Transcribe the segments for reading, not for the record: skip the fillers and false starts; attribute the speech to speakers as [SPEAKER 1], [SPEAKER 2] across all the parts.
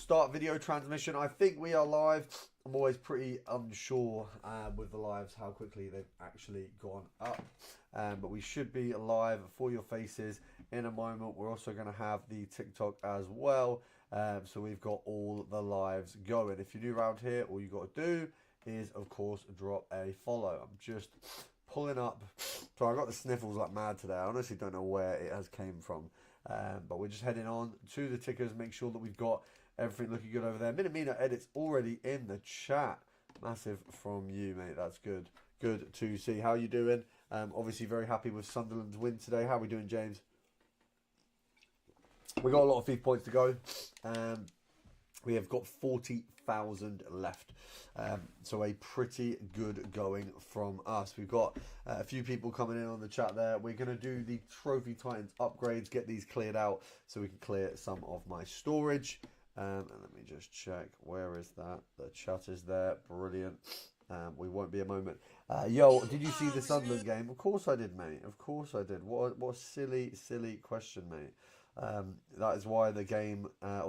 [SPEAKER 1] start video transmission. I think we are live. I'm always pretty unsure with the lives how quickly they've actually gone up. But we should be live for your faces in a moment. We're also going to have the TikTok as well. So we've got all the lives going. If you're new around here, all you got to do is, of course, drop a follow. I'm just pulling up. So I got the sniffles like mad today. I honestly don't know where it has came from. But we're just heading on to the tickers. Make sure that we've got everything looking good over there. Minamino edits already in the chat. Massive from you, mate. That's good. Good to see. How you doing? Obviously very happy with Sunderland's win today. How are we doing, James? We got a lot of FIFA points to go. We have got 40,000 left. So a pretty good going from us. We've got a few people coming in on the chat there. We're going to do the Trophy Titans upgrades, get these cleared out so we can clear some of my storage. And let me just check. Where is that? The chat is there. Brilliant. We won't be a moment. Yo, did you see the Sunderland game? Of course I did, mate. Of course I did. What a silly, silly question, mate. That is why the game, that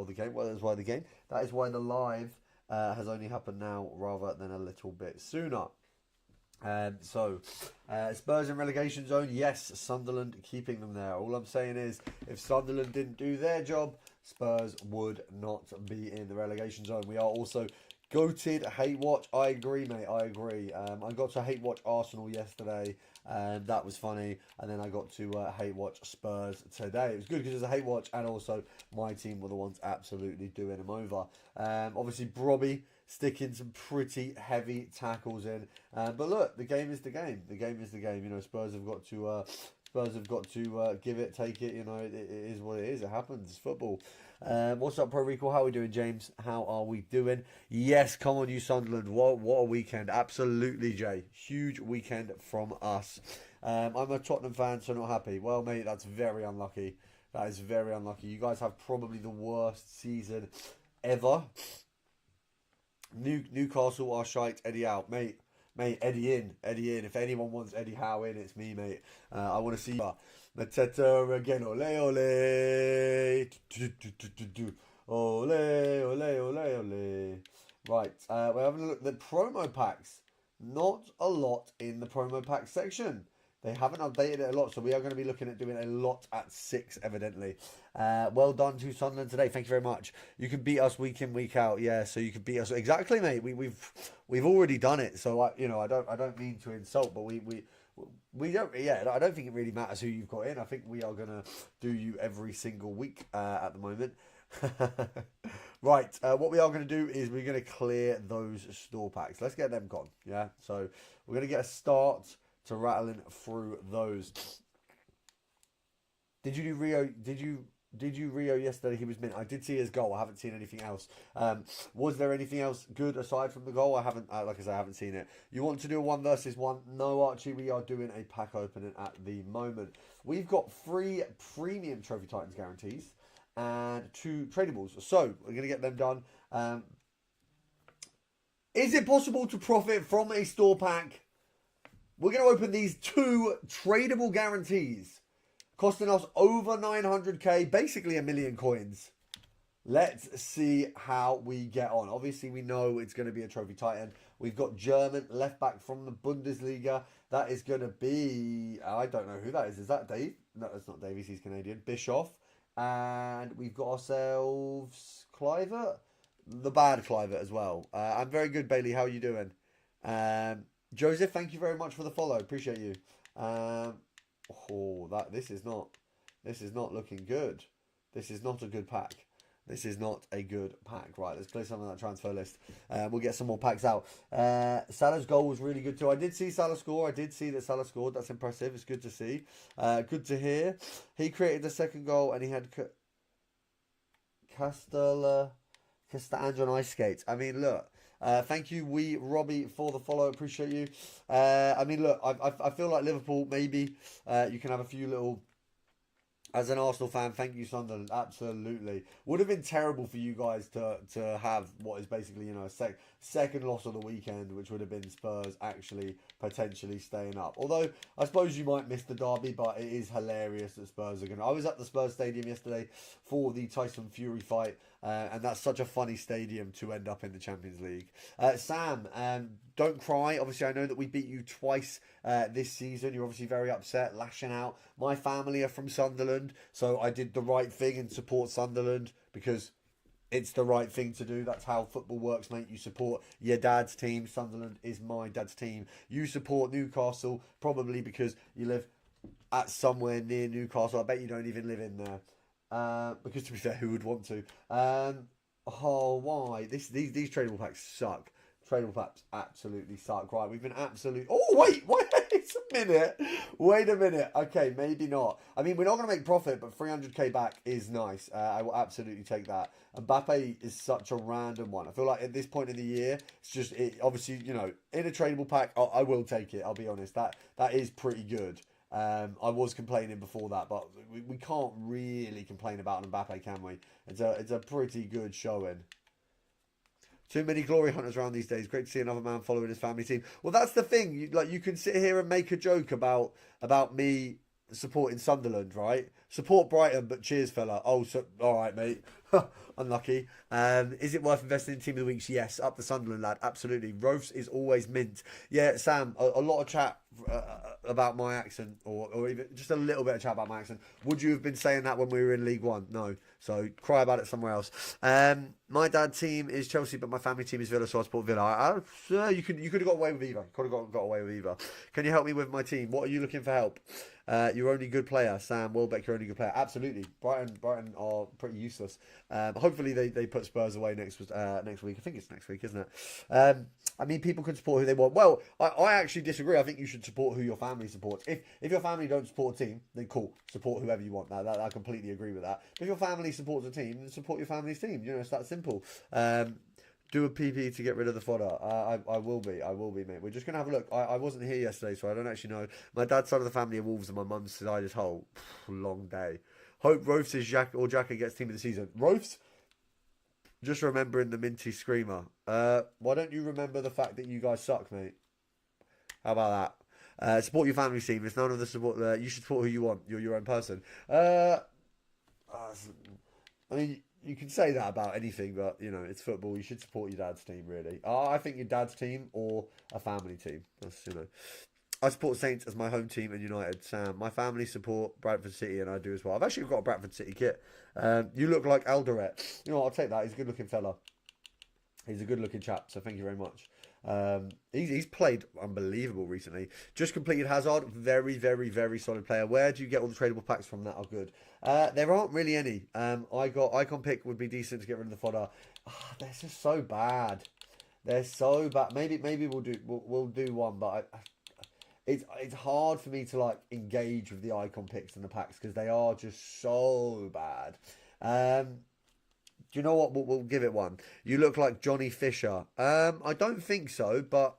[SPEAKER 1] is why the live has only happened now rather than a little bit sooner. Spurs in relegation zone, yes, Sunderland keeping them there. All I'm saying is, if Sunderland didn't do their job, Spurs would not be in the relegation zone. We are also goated hate watch. I agree, mate. I agree. I got to hate watch Arsenal yesterday, and that was funny. And then I got to hate watch Spurs today. It was good because it was a hate watch, and also my team were the ones absolutely doing them over. Obviously, Brobby sticking some pretty heavy tackles in. But look, the game is the game. The game is the game. You know, Spurs have got to give it, take it. You know, it is what it is. It happens. It's football. What's up, ProRecoil? How are we doing, James? How are we doing? Yes, come on, you Sunderland. What a weekend. Absolutely, Jay. Huge weekend from us. I'm a Tottenham fan, so not happy. Well, mate, that's very unlucky. That is very unlucky. You guys have probably the worst season ever. Newcastle are shite. Eddie out, mate. Mate, Eddie in. If anyone wants Eddie Howe in, it's me, mate. I want to see Mateta again. Ole, ole. Ole, ole, ole, ole. Right, we're having a look at the promo packs. Not a lot in the promo pack section. They haven't updated it a lot, so we are going to be looking at doing a lot at 6, evidently. Well done to Sunderland today. Thank you very much. You can beat us week in, week out. Yeah, so you can beat us exactly, mate. We've already done it. So I don't mean to insult, but we don't. Yeah, I don't think it really matters who you've got in. I think we are going to do you every single week at the moment. Right, what we are going to do is we're going to clear those store packs. Let's get them gone. Yeah, so we're going to get a start to rattling through those. Did you do Rio? Did you Rio yesterday? He was mint. I did see his goal. I haven't seen anything else. Was there anything else good aside from the goal? I haven't. Like I said, I haven't seen it. You want to do a 1 versus 1? No, Archie. We are doing a pack opening at the moment. We've got 3 premium Trophy Titans guarantees and 2 tradables. So we're gonna get them done. Is it possible to profit from a store pack? We're going to open these 2 tradable guarantees, costing us over 900k, basically 1 million coins. Let's see how we get on. Obviously, we know it's going to be a Trophy Titan. We've got German left back from the Bundesliga. That is going to be, I don't know who that is. Is that Dave? No, that's not Davies. He's Canadian. Bischoff. And we've got ourselves Clivert, the bad Clivert as well. I'm very good, Bailey. How are you doing? Joseph, thank you very much for the follow. Appreciate you. This is not looking good. This is not a good pack. This is not a good pack. Right, let's clear some of that transfer list. We'll get some more packs out. Salah's goal was really good too. I did see Salah score. I did see that Salah scored. That's impressive. It's good to see. Good to hear. He created the second goal and he had Castello on ice skates. I mean, look. Thank you, Robbie, for the follow. Appreciate you. I mean, look, I feel like Liverpool, maybe you can have a few little As an Arsenal fan, thank you, Sunderland. Absolutely. Would have been terrible for you guys to have what is basically, you know, a second loss of the weekend, which would have been Spurs actually potentially staying up. Although, I suppose you might miss the derby, but it is hilarious that Spurs are going to... I was at the Spurs Stadium yesterday for the Tyson Fury fight. And that's such a funny stadium to end up in the Champions League. Sam, don't cry. Obviously, I know that we beat you twice this season. You're obviously very upset, lashing out. My family are from Sunderland, so I did the right thing and support Sunderland because it's the right thing to do. That's how football works, mate. You support your dad's team. Sunderland is my dad's team. You support Newcastle, probably because you live at somewhere near Newcastle. I bet you don't even live in there. Because to be fair, who would want to? Oh, why? These tradable packs suck. Tradable packs absolutely suck. Right, we've been absolute. Oh, wait a minute. Wait a minute. Okay, maybe not. I mean, we're not going to make profit, but 300k back is nice. I will absolutely take that. Mbappe is such a random one. I feel like at this point in the year, it's just, obviously, you know, in a tradable pack, I will take it. I'll be honest. That is pretty good. I was complaining before that, but we can't really complain about Mbappe, can we? It's a pretty good showing. Too many glory hunters around these days. Great to see another man following his family team. Well, that's the thing. You can sit here and make a joke about me supporting Sunderland, right? Support Brighton, but cheers, fella. Oh, so all right, mate. Unlucky. Is it worth investing in Team of the Weeks? Yes. Up the Sunderland lad. Absolutely. Rofs is always mint. Yeah, Sam. A lot of chat about my accent, or even just a little bit of chat about my accent. Would you have been saying that when we were in League One? No. So cry about it somewhere else. My dad's team is Chelsea, but my family team is Villa, so I support Villa. You could have got away with either. Could have got away with either. Can you help me with my team? What are you looking for help? Your only good player, Sam Welbeck. Your only good player. Absolutely. Brighton are pretty useless. Hopefully they put Spurs away next week. I think it's next week, isn't it? I mean, people can support who they want. Well, I actually disagree. I think you should support who your family supports. If your family don't support a team, then cool, support whoever you want. I completely agree with that. But if your family supports a team, then support your family's team. You know, it's that simple. Do a PP to get rid of the fodder. I will be, mate. We're just going to have a look. I wasn't here yesterday, so I don't actually know. My dad's side of the family are Wolves and my mum's side is Hull. Long day. Hope Rofs is Xhaka gets team of the season. Rofs, just remembering the Minty Screamer. Why don't you remember the fact that you guys suck, mate? How about that? Support your family team. It's none of the support. You should support who you want. You're your own person. I mean, you can say that about anything, but, you know, it's football. You should support your dad's team, really. I think your dad's team or a family team. That's, you know. I support Saints as my home team and United. Sam, my family support Bradford City and I do as well. I've actually got a Bradford City kit. You look like Alderette. You know what, I'll take that. He's a good-looking fella. He's a good-looking chap, so thank you very much. He's played unbelievable recently. Just completed Hazard. Very, very, very solid player. Where do you get all the tradable packs from that are good? There aren't really any. I got Icon Pick would be decent to get rid of the fodder. They're just so bad. They're so bad. Maybe we'll do one, but it's hard for me to like engage with the Icon Picks and the packs because they are just so bad. Do you know what? We'll give it one. You look like Johnny Fisher. I don't think so, but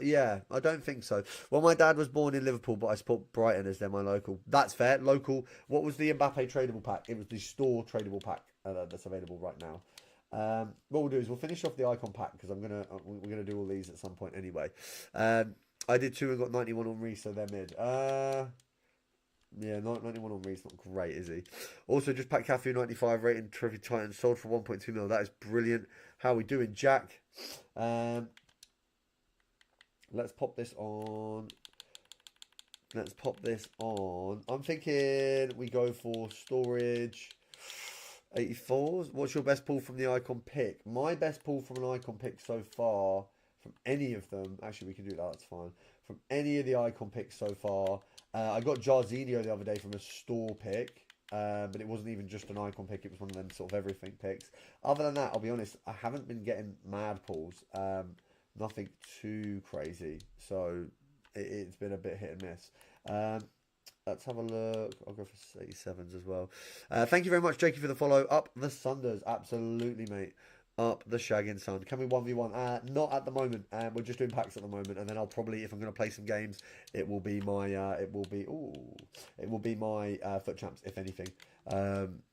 [SPEAKER 1] yeah, I don't think so. Well, my dad was born in Liverpool, but I support Brighton as they're my local. That's fair. Local. What was the Mbappe tradable pack? It was the store tradable pack that's available right now. What we'll do is we'll finish off the Icon pack because we're gonna do all these at some point anyway. I did 2 and got 91 on Reece, so they're mid. Yeah, 91 on Reece, not great, is he? Also, just packed Cafu 95 rating Trophy Titan, sold for 1.2 mil. That is brilliant. How are we doing, Jack? Let's pop this on. I'm thinking we go for storage 84s. What's your best pull from the Icon Pick? My best pull from an Icon Pick so far, from any of them, actually we can do that, that's fine. From any of the Icon Picks so far, I got Jarzinho the other day from a store pick, but it wasn't even just an Icon pick, it was one of them sort of everything picks. Other than that, I'll be honest, I haven't been getting mad pulls. Nothing too crazy, so it's been a bit hit and miss. Let's have a look. I'll go for 87s as well. Thank you very much, Jakey, for the follow. Up the Sunders, absolutely, mate. Up the shagging sun. Can we 1v1? Not at the moment. We're just doing packs at the moment, and then I'll probably, if I'm going to play some games, it will be my foot champs, if anything.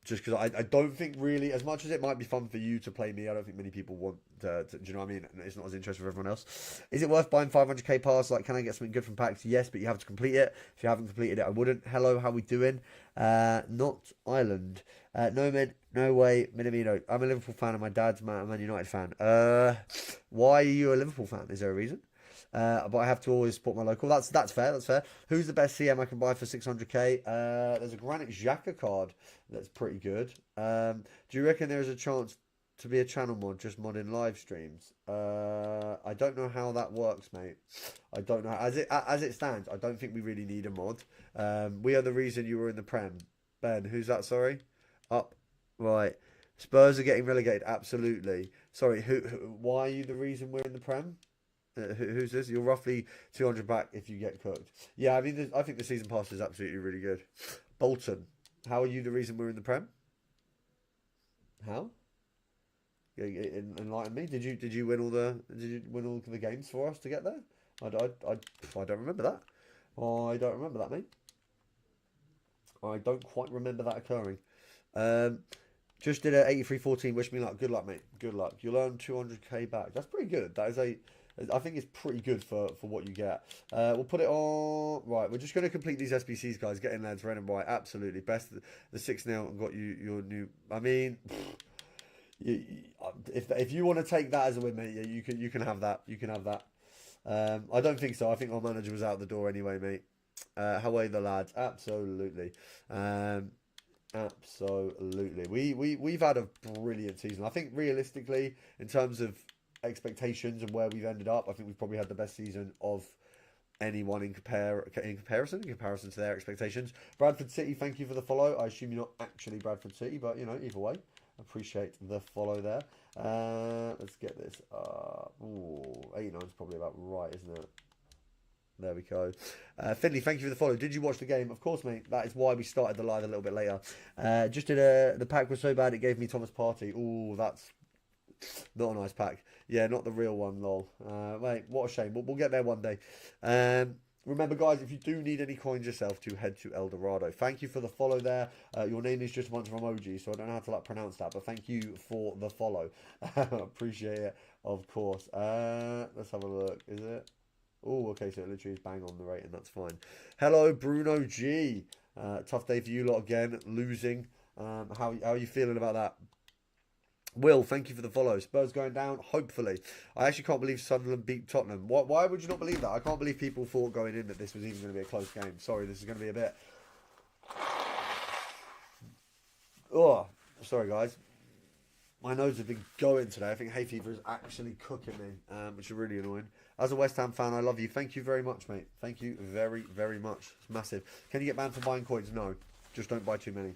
[SPEAKER 1] Just because I don't think really, as much as it might be fun for you to play me, I don't think many people want do you know what I mean? It's not as interesting for everyone else. Is it worth buying 500k pass? Like, can I get something good from packs? Yes, but you have to complete it. If you haven't completed it, I wouldn't. Hello, how we doing? Not Ireland. No, man, no way, Minamino. I'm a Liverpool fan and my dad's a Man United fan. Why are you a Liverpool fan? Is there a reason? But I have to always support my local. That's fair. That's fair. Who's the best CM I can buy for 600k? There's a Granite Xhaka card that's pretty good. Do you reckon there is a chance to be a channel mod, just modding live streams? I don't know how that works, mate. I don't know. As it stands, I don't think we really need a mod. We are the reason you were in the Prem. Ben, who's that? Sorry. Up. Right. Spurs are getting relegated. Absolutely. Sorry. Why are you the reason we're in the Prem? Who's this? You're roughly 200 back if you get cooked. Yeah, I mean, I think the season pass is absolutely really good. Bolton, how are you the reason we're in the Prem? How? Enlighten me. Did you win all the games for us to get there? I don't remember that. I don't remember that, mate. I don't quite remember that occurring. Just did a 83-14. Wish me luck. Good luck, mate. Good luck. You'll earn 200k back. That's pretty good. I think it's pretty good for what you get. We'll put it on. Right, we're just going to complete these SBCs, guys. Get in, lads. Red and white. Absolutely. Best. The 6-0 got you your new. I mean, if you want to take that as a win, mate, yeah, you can have that. You can have that. I don't think so. I think our manager was out the door anyway, mate. How are the lads? Absolutely. Absolutely. We've had a brilliant season. I think realistically, in terms of expectations and where we've ended up, I think we've probably had the best season of anyone in comparison to their expectations. Bradford City, thank you for the follow. I assume you're not actually Bradford City, but you know, either way, appreciate the follow there. Let's get this. 89 is probably about right, isn't it? There we go. Finley, thank you for the follow. Did you watch the game? Of course, mate. That is why we started the live a little bit later. Just did the pack was so bad it gave me Thomas Partey. Ooh, that's not a nice pack. Yeah, not the real one, lol. Mate, what a shame. We'll get there one day. Remember, guys, if you do need any coins yourself, to head to El Dorado. Thank you for the follow there. Your name is just a bunch of emojis, so I don't know how to pronounce that, but thank you for the follow. Appreciate it, of course. Let's have a look. Is it? Oh, okay, so it literally is bang on the rating. That's fine. Hello, Bruno G. Tough day for you lot again, losing. How are you feeling about that? Will, thank you for the follow. Spurs going down, hopefully. I actually can't believe Sunderland beat Tottenham. Why would you not believe that? I can't believe people thought going in that this was even going to be a close game. Sorry, this is going to be a bit... Oh, sorry, guys. My nose has been going today. I think hay fever is actually cooking me, which is really annoying. As a West Ham fan, I love you. Thank you very much, mate. Thank you very, very much. It's massive. Can you get banned for buying coins? No. Just don't buy too many.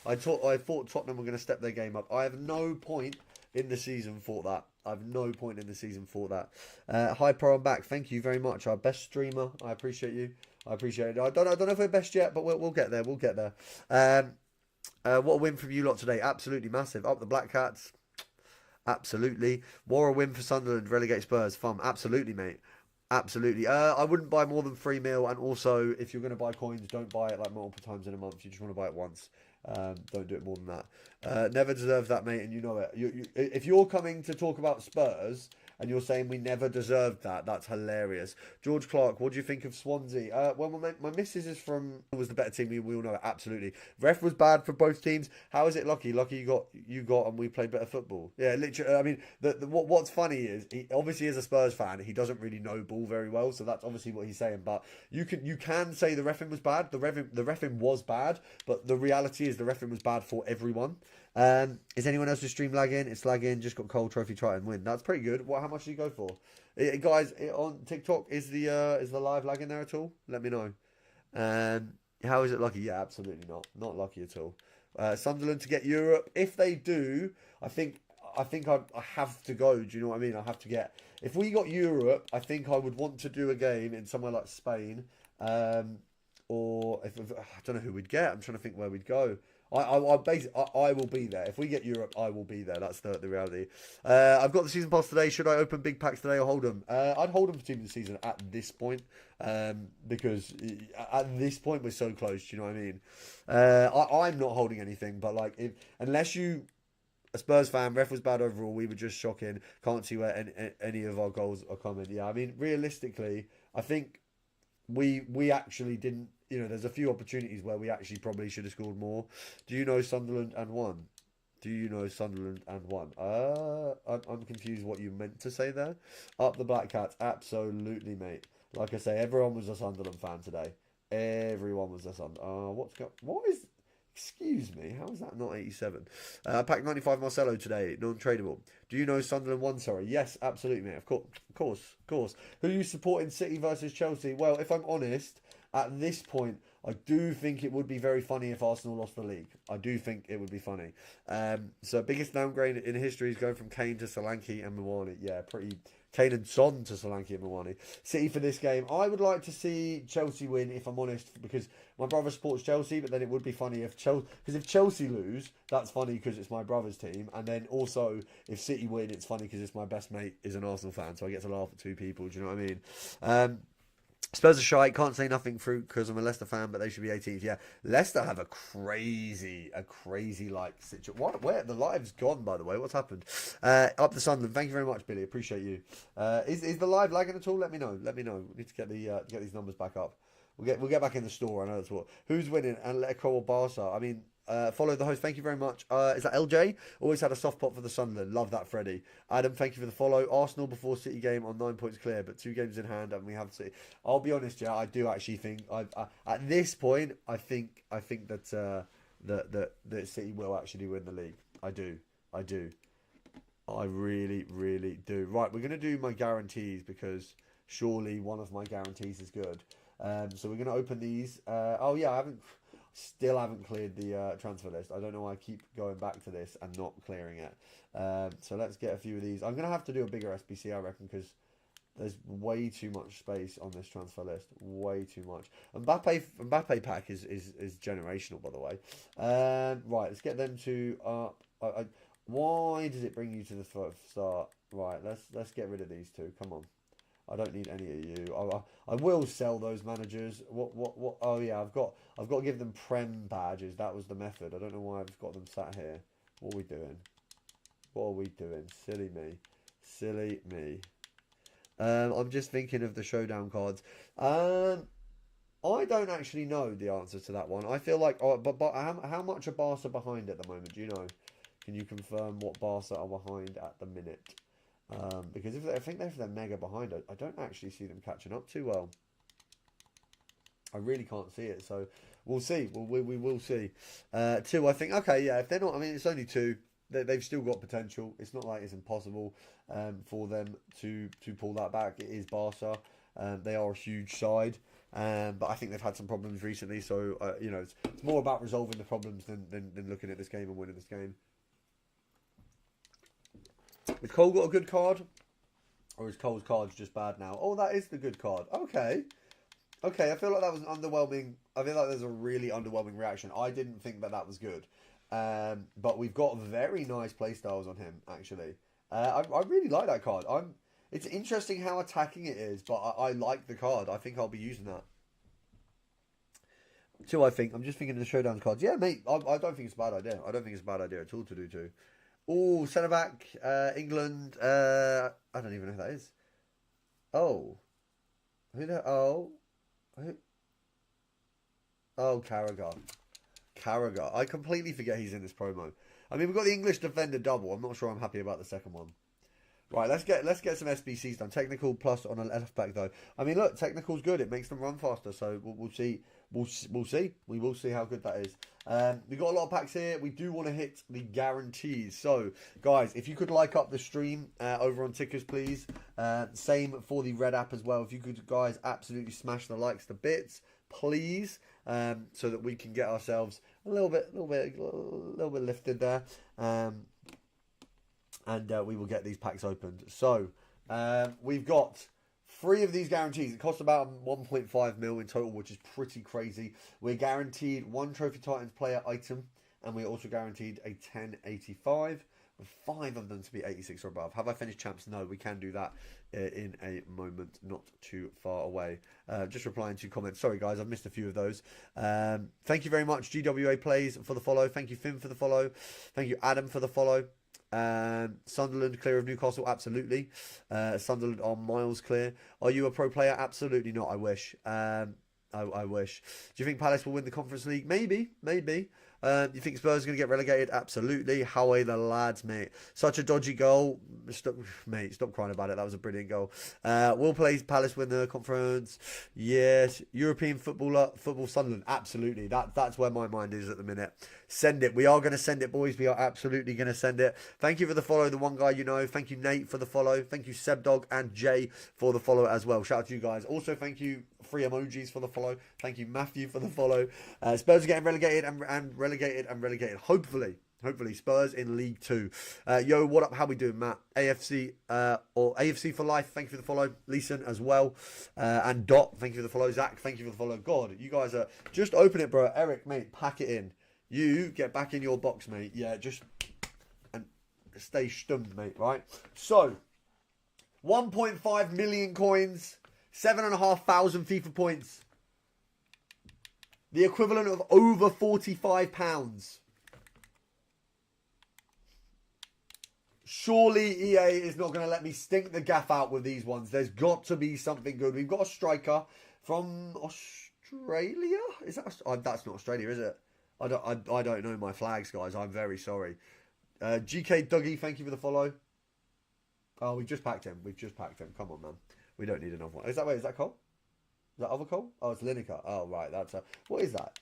[SPEAKER 1] I thought Tottenham were going to step their game up. I have no point in the season for that. Hi, Pro, I'm back. Thank you very much. Our best streamer. I appreciate you. I appreciate it. I don't know if we're best yet, but we'll get there. We'll get there. What a win from you lot today. Absolutely massive. Up the Black Cats. Absolutely. What a win for Sunderland. Relegate Spurs. Fun. Absolutely, mate. Absolutely. I wouldn't buy more than 3 mil. And also, if you're going to buy coins, don't buy it like multiple times in a month. You just want to buy it once. Don't do it more than that. Never deserved that, mate, and you know it. If you're coming to talk about Spurs and you're saying we never deserved that, that's hilarious. George Clark, what do you think of Swansea? Well, my missus is from... was the better team, we all know it, absolutely. Ref was bad for both teams. How is it lucky? Lucky you got and we played better football. Yeah, literally, I mean, what's funny is, he obviously is a Spurs fan, he doesn't really know ball very well, so that's obviously what he's saying, but you can say the reffing was bad, the reffing was bad, but the reality is the reffing was bad for everyone. Is anyone else's stream lagging? It's lagging. Just got Cole Trophy, try and win. That's pretty good. How much do you go for? Guys, on TikTok, is the live lagging there at all? Let me know. How is it lucky? Yeah, absolutely not. Not lucky at all. Sunderland to get Europe. If they do, I think I have to go. Do you know what I mean? I have to get... If we got Europe, I think I would want to do a game in somewhere like Spain. Or I don't know who we'd get. I'm trying to think where we'd go. I will be there. If we get Europe, I will be there. That's the reality. I've got the season pass today. Should I open big packs today or hold them? I'd hold them for team of the season at this point, because at this point we're so close. Do you know what I mean? I'm not holding anything, but like unless you a Spurs fan, ref was bad overall. We were just shocking. Can't see where any of our goals are coming. Yeah, I mean realistically, I think we actually didn't. You know, there's a few opportunities where we actually probably should have scored more. Do you know Sunderland and won? Do you know Sunderland and won? I'm confused what you meant to say there. Up the Black Cats, absolutely, mate. Like I say, everyone was a Sunderland fan today. Everyone was a Sunderland. What is? Excuse me, how is that not 87? Pack 95 Marcelo today, non-tradable. Do you know Sunderland won, sorry? Yes, absolutely, mate. Of course. Who are you supporting, City versus Chelsea? Well, if I'm honest, at this point, I do think it would be very funny if Arsenal lost the league. I do think it would be funny. So biggest downgrade in history is going from Kane to Solanke and Mwani. Yeah, pretty... Kane and Son to Solanke and Mwani. City for this game. I would like to see Chelsea win, if I'm honest, because my brother supports Chelsea, but then it would be funny if Chelsea... Because if Chelsea lose, that's funny because it's my brother's team. And then also, if City win, it's funny because it's my best mate is an Arsenal fan, so I get to laugh at two people. Do you know what I mean? Spurs are shy. Can't say nothing through because I'm a Leicester fan, but they should be 18th. Yeah, Leicester have a crazy like situation. What? Where the live's gone? By the way, what's happened? Up the Sunderland. Thank you very much, Billy. Appreciate you. Is the live lagging at all? Let me know. We need to get these numbers back up. We'll get back in the store. I know that's what. Who's winning? Atletico or Barca? I mean. Follow the host. Thank you very much. Is that LJ? Always had a soft pot for the Sunderland. Love that, Freddie. Adam, thank you for the follow. Arsenal before City game on 9 points clear, but 2 games in hand, and we have City. I'll be honest, yeah, I do actually think at this point, I think that that City will actually win the league. I do. I really do. Right, we're gonna do my guarantees because surely one of my guarantees is good. So we're gonna open these. Oh yeah, I still haven't cleared the transfer list. I don't know why I keep going back to this and not clearing it. So let's get a few of these. I'm going to have to do a bigger SBC, I reckon, because there's way too much space on this transfer list. Way too much. Mbappe pack is generational, by the way. Right, let's get them to... why does it bring you to the start? Right, let's get rid of these two. Come on. I don't need any of you. I will sell those managers. What? Oh yeah, I've got to give them Prem badges. That was the method. I don't know why I've got them sat here. What are we doing? Silly me. I'm just thinking of the showdown cards. I don't actually know the answer to that one. I feel like, but how much are Barca behind at the moment? Do you know? Can you confirm what Barca are behind at the minute? Because if they're mega behind, I don't actually see them catching up too well. I really can't see it, so we'll see. We will see. 2, I think. Okay, yeah. If they're not, I mean, it's only 2. They've still got potential. It's not like it's impossible for them to pull that back. It is Barca. They are a huge side, but I think they've had some problems recently. So you know, it's more about resolving the problems than looking at this game and winning this game. Has Cole got a good card? Or is Cole's cards just bad now? Oh, that is the good card. Okay, I feel like that was an underwhelming... I feel like there's a really underwhelming reaction. I didn't think that was good. But we've got very nice playstyles on him, actually. I really like that card. It's interesting how attacking it is, but I like the card. I think I'll be using that. 2, I think. I'm just thinking of the showdown cards. Yeah, mate, I don't think it's a bad idea. I don't think it's a bad idea at all to do 2. Oh, centre back, England. I don't even know who that is. Oh, Oh, Carragher. I completely forget he's in this promo. I mean, we've got the English defender double. I'm not sure I'm happy about the second one. Right, let's get some SBCs done. Technical plus on a left back though. I mean, look, technical's good. It makes them run faster. So we'll see. We'll see. We will see how good that is. We've got a lot of packs here. We do want to hit the guarantees. So, guys, if you could like up the stream over on Tickers, please. Same for the Red app as well. If you could, guys, absolutely smash the likes to bits, please, so that we can get ourselves a little bit lifted there. And we will get these packs opened. So, we've got 3 of these guarantees. It costs about 1.5 mil in total, which is pretty crazy. We're guaranteed 1 Trophy Titans player item. and we're also guaranteed a 1085. With 5 of them to be 86 or above. Have I finished champs? No, we can do that in a moment, not too far away. Just replying to comments. Sorry, guys, I've missed a few of those. Thank you very much, GWA Plays, for the follow. Thank you, Finn, for the follow. Thank you, Adam, for the follow. Sunderland clear of Newcastle? Absolutely. Sunderland are miles clear. Are you a pro player? Absolutely not. I wish. I wish. Do you think Palace will win the Conference League? Maybe. You think Spurs are going to get relegated? Absolutely. How are the lads, mate? Such a dodgy goal. Mate, stop crying about it. That was a brilliant goal. Will Palace win the conference? Yes. European football Sunderland? Absolutely. That's where my mind is at the minute. Send it. We are going to send it, boys. We are absolutely going to send it. Thank you for the follow, the one guy you know. Thank you, Nate, for the follow. Thank you, Sebdog and Jay, for the follow as well. Shout out to you guys. Also, thank you, free emojis, for the follow. Thank you, Matthew, for the follow. Spurs are getting relegated and relegated. Hopefully, Spurs in League 2. Yo, what up? How we doing, Matt? AFC or AFC for life. Thank you for the follow. Leeson as well. And Dot, thank you for the follow. Zach, thank you for the follow. God, you guys are just open it, bro. Eric, mate, pack it in. You get back in your box, mate. Yeah, just and stay stunned, mate. Right. So, 1.5 million coins, 7,500 FIFA points. The equivalent of over £45. Surely EA is not going to let me stink the gaff out with these ones. There's got to be something good. We've got a striker from Australia. Is that? That's not Australia, is it? I don't know my flags, guys. I'm very sorry. GK Dougie, thank you for the follow. Oh, we've just packed him. Come on, man. We don't need another one. Is that Cole? Is that other Cole? Oh, it's Lineker. Oh, right. That's what is that?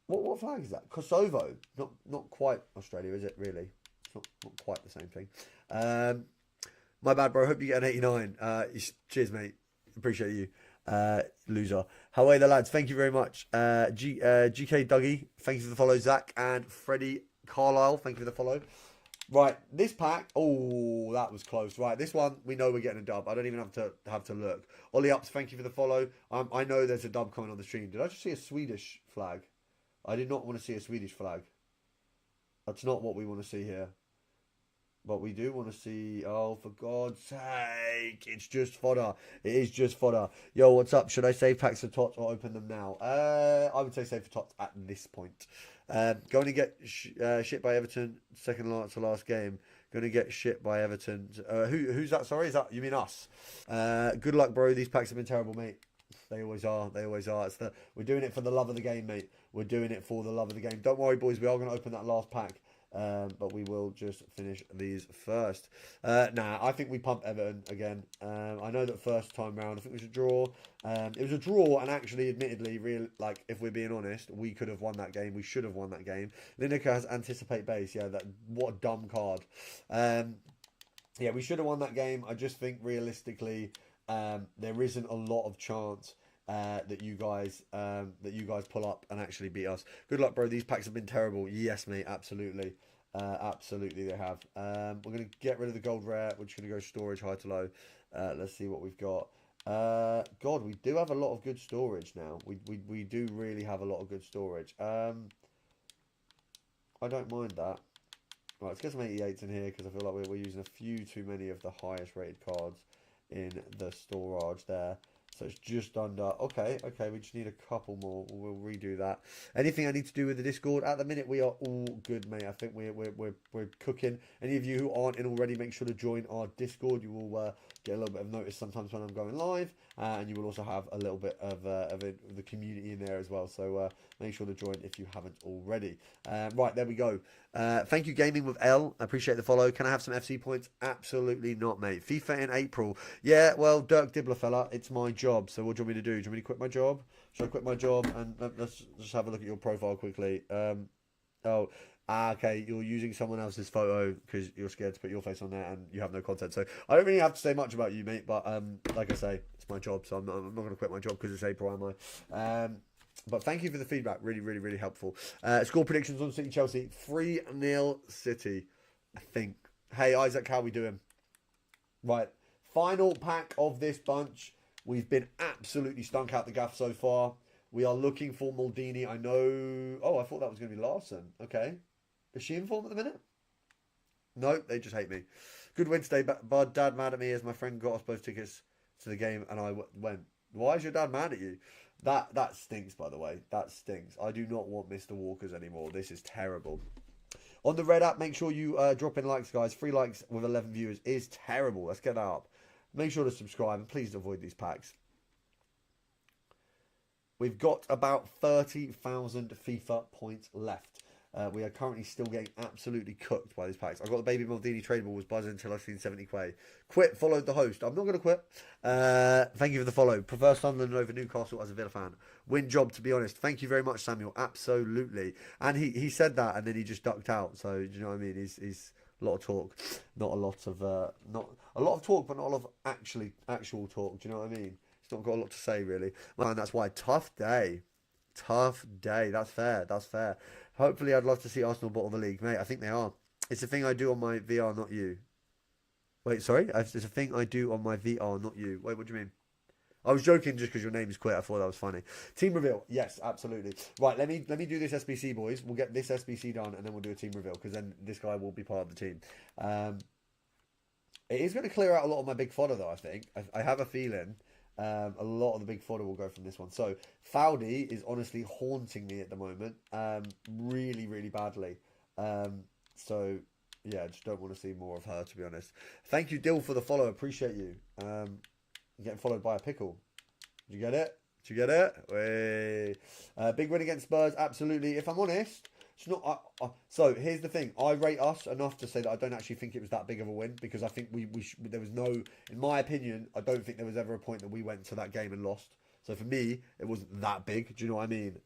[SPEAKER 1] What flag is that? Kosovo. Not quite Australia, is it? Really? It's not quite the same thing. My bad, bro. Hope you get an 89. Cheers, mate. Appreciate you. Loser. How are the lads? Thank you very much. GK Dougie, thank you for the follow. Zach and Freddie Carlisle, thank you for the follow. Right, this pack. Oh, that was close. Right, this one we know we're getting a dub. I don't even have to look. Ollie Ups, thank you for the follow. I know there's a dub coming on the stream. Did I just see a Swedish flag? I did not want to see a Swedish flag. That's not what we want to see here. But we do want to see, oh, for God's sake, it's just fodder. It is just fodder. Yo, what's up? Should I save packs for tots or open them now? I would say save for tots at this point. Going to get shit by Everton, second to last game. Going to get shit by Everton. Who's that? Sorry, is that, you mean us? Good luck, bro. These packs have been terrible, mate. They always are. We're doing it for the love of the game, mate. We're doing it for the love of the game. Don't worry, boys. We are going to open that last pack. But we will just finish these first. I think we pumped Everton again. I know that first time round, I think it was a draw. It was a draw, and actually, admittedly, if we're being honest, we could have won that game. We should have won that game. Lineker has anticipate base. Yeah, what a dumb card. Yeah, we should have won that game. I just think realistically, there isn't a lot of chance that you guys pull up and actually beat us. Good luck, bro. These packs have been terrible. Yes, mate. Absolutely. Absolutely they have. We're going to get rid of the gold rare. We're just going to go storage high to low. Let's see what we've got. God, we do have a lot of good storage now. We do really have a lot of good storage. I don't mind that. Right, let's get some 88s in here because I feel like we're using a few too many of the highest rated cards in the storage there. So it's just under. Okay, we just need a couple more. We'll redo that. Anything I need to do with the Discord? At the minute, we are all good, mate. I think we're cooking. Any of you who aren't in already, make sure to join our Discord. You will get a little bit of notice sometimes when I'm going live, and you will also have a little bit of the community in there as well. So make sure to join if you haven't already. Right, there we go. Thank you, Gaming with L. I appreciate the follow. Can I have some FC points? Absolutely not, mate. FIFA in April. Yeah, well, Dirk Dibbler, fella, it's my job. So what do you want me to do? Do you want me to quit my job? Should I quit my job? And let's just have a look at your profile quickly. Okay, you're using someone else's photo because you're scared to put your face on there and you have no content. So I don't really have to say much about you, mate. But like I say, it's my job, so I'm not going to quit my job because it's April, am I? But thank you for the feedback. Really, really, really helpful. Score predictions on City Chelsea. 3-0 City, I think. Hey, Isaac, how we doing? Right, final pack of this bunch. We've been absolutely stunk out the gaff so far. We are looking for Maldini. I know... Oh, I thought that was going to be Larson. Okay. Is she in form at the minute? No, they just hate me. Good win today, Bud. Dad mad at me as my friend got us both tickets to the game and I went. Why is your dad mad at you? That stinks, by the way. That stinks. I do not want Mr. Walkers anymore. This is terrible. On the Red app, make sure you drop in likes, guys. 3 likes with 11 viewers is terrible. Let's get that up. Make sure to subscribe and please avoid these packs. We've got about 30,000 FIFA points left. We are currently still getting absolutely cooked by these packs. I've got the Baby Maldini tradable, was buzzing until I've seen 70 quay. Quit, followed the host. I'm not going to quit. Thank you for the follow. Prefer Sunderland over Newcastle as a Villa fan. Win job, to be honest. Thank you very much, Samuel. Absolutely. And he said that and then he just ducked out. So, do you know what I mean? He's a lot of talk. Not a lot of, not a lot of talk, but not a lot of actual talk. Do you know what I mean? He's not got a lot to say, really. Man, that's why. Tough day. Tough day. That's fair. That's fair. Hopefully, I'd love to see Arsenal bottle the league. Mate, I think they are. It's a thing I do on my VR, not you. Wait, sorry? It's a thing I do on my VR, not you. Wait, what do you mean? I was joking just because your name is Quit. I thought that was funny. Team reveal. Yes, absolutely. Right, let me do this SBC, boys. We'll get this SBC done, and then we'll do a team reveal, because then this guy will be part of the team. It is going to clear out a lot of my big fodder, though, I think. I have a feeling... a lot of the big fodder will go from this one. So Fowdy is honestly haunting me at the moment, really, really badly. So yeah, I just don't want to see more of her, to be honest. Thank you, Dill, for the follow. Appreciate you. Getting followed by a pickle. Did you get it? Did you get it? Big win against Spurs, absolutely. If I'm honest, it's not. So here's the thing. I rate us enough to say that I don't actually think it was that big of a win, because I think there was no, in my opinion, I don't think there was ever a point that we went to that game and lost. So for me, it wasn't that big. Do you know what I mean?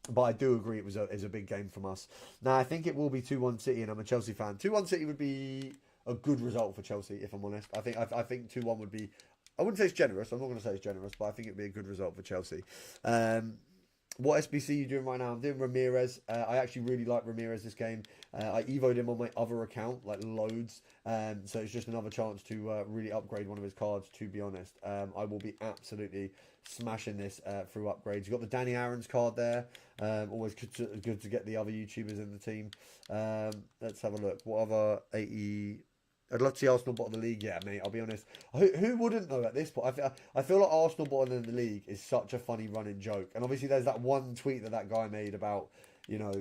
[SPEAKER 1] But I do agree it was a big game from us. Now I think it will be 2-1 City, and I'm a Chelsea fan. 2-1 City would be a good result for Chelsea, if I'm honest. I think 2-1 would be. I wouldn't say it's generous. I'm not going to say it's generous, but I think it'd be a good result for Chelsea. What SBC are you doing right now? I'm doing Ramirez. I actually really like Ramirez this game. I evoed him on my other account, like loads. So it's just another chance to really upgrade one of his cards, to be honest. I will be absolutely smashing this through upgrades. You've got the Danny Aaron's card there. Always good to get the other YouTubers in the team. Let's have a look. What other 80... I'd love to see Arsenal bottom of the league. Yeah, mate, I'll be honest. Who wouldn't know at this point? I feel like Arsenal bottom in the league is such a funny running joke. And obviously there's that one tweet that guy made about, you know,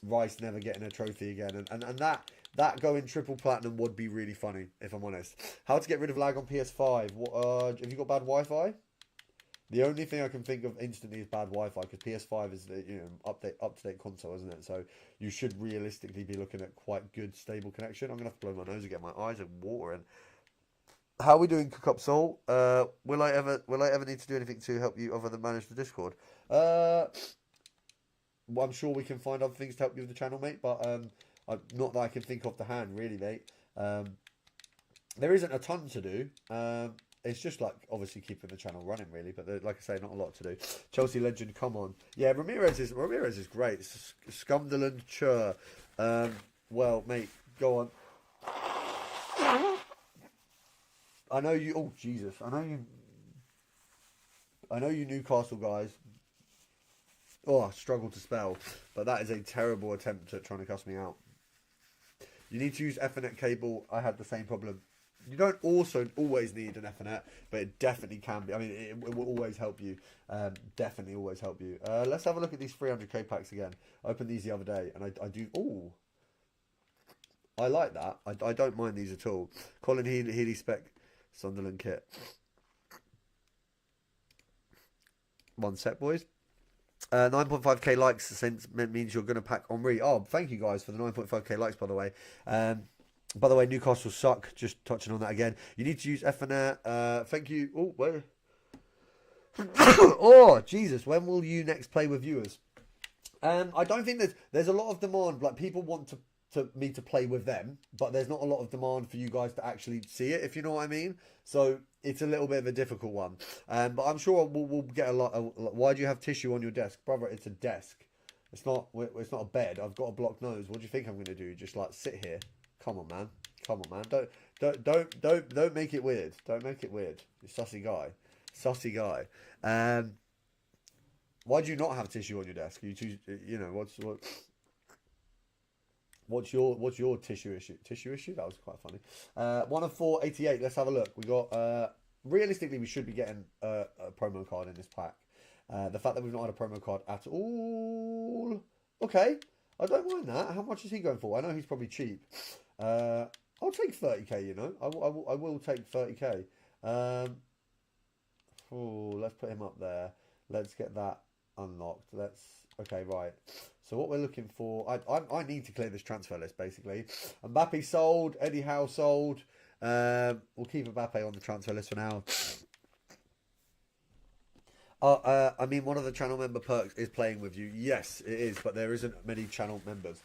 [SPEAKER 1] Rice never getting a trophy again. And that going triple platinum would be really funny, if I'm honest. How to get rid of lag on PS5? Have you got bad Wi-Fi? The only thing I can think of instantly is bad Wi-Fi, because PS5 is the up-to-date console, isn't it? So you should realistically be looking at quite good stable connection. I'm gonna have to blow my nose again. My eyes are watering. How are we doing, Cook Up Soul? Will I ever need to do anything to help you other than manage the Discord? Well, I'm sure we can find other things to help you with the channel, mate. But not that I can think off the hand, really, mate. There isn't a ton to do. It's just like obviously keeping the channel running, really. But like I say, not a lot to do. Chelsea legend, come on. Yeah, Ramirez is great. Scumderland Chur. Well, mate, go on. I know you. Oh Jesus, I know you Newcastle guys. Oh, I struggle to spell, but that is a terrible attempt at trying to cuss me out. You need to use Ethernet cable. I had the same problem. You don't also always need an Ethernet, but it definitely can be. I mean, it will always help you. Definitely always help you. Let's have a look at these 300k packs again. I opened these the other day, and I do... Oh, I like that. I don't mind these at all. Colin Healy spec Sunderland kit. One sec, boys. 9.5k likes since means you're going to pack Henri. Oh, thank you guys for the 9.5k likes, by the way. By the way, Newcastle suck. Just touching on that again. You need to use Ethernet. Thank you. Oh, where? Oh, Jesus. When will you next play with viewers? I don't think there's a lot of demand. Like, people want me to play with them, but there's not a lot of demand for you guys to actually see it, if you know what I mean. So it's a little bit of a difficult one. But I'm sure we'll get a lot. Why do you have tissue on your desk, brother? It's a desk. It's not a bed. I've got a blocked nose. What do you think I'm going to do? Just like sit here? Come on, man. Come on, man. Don't make it weird. Don't make it weird. You sussy guy. Sussy guy. Why do you not have tissue on your desk? You choose, you know, what's your tissue issue? Tissue issue? That was quite funny. 1 of 488. Let's have a look. We got realistically we should be getting a promo card in this pack. The fact that we've not had a promo card at all. Okay, I don't mind that. How much is he going for? I know he's probably cheap. I'll take 30k. You know, I will take 30k. Let's put him up there. Let's get that unlocked. Okay, right. So what we're looking for, I need to clear this transfer list basically. Mbappe sold, Eddie Howe sold. We'll keep Mbappe on the transfer list for now. I mean, one of the channel member perks is playing with you. Yes, it is, but there isn't many channel members.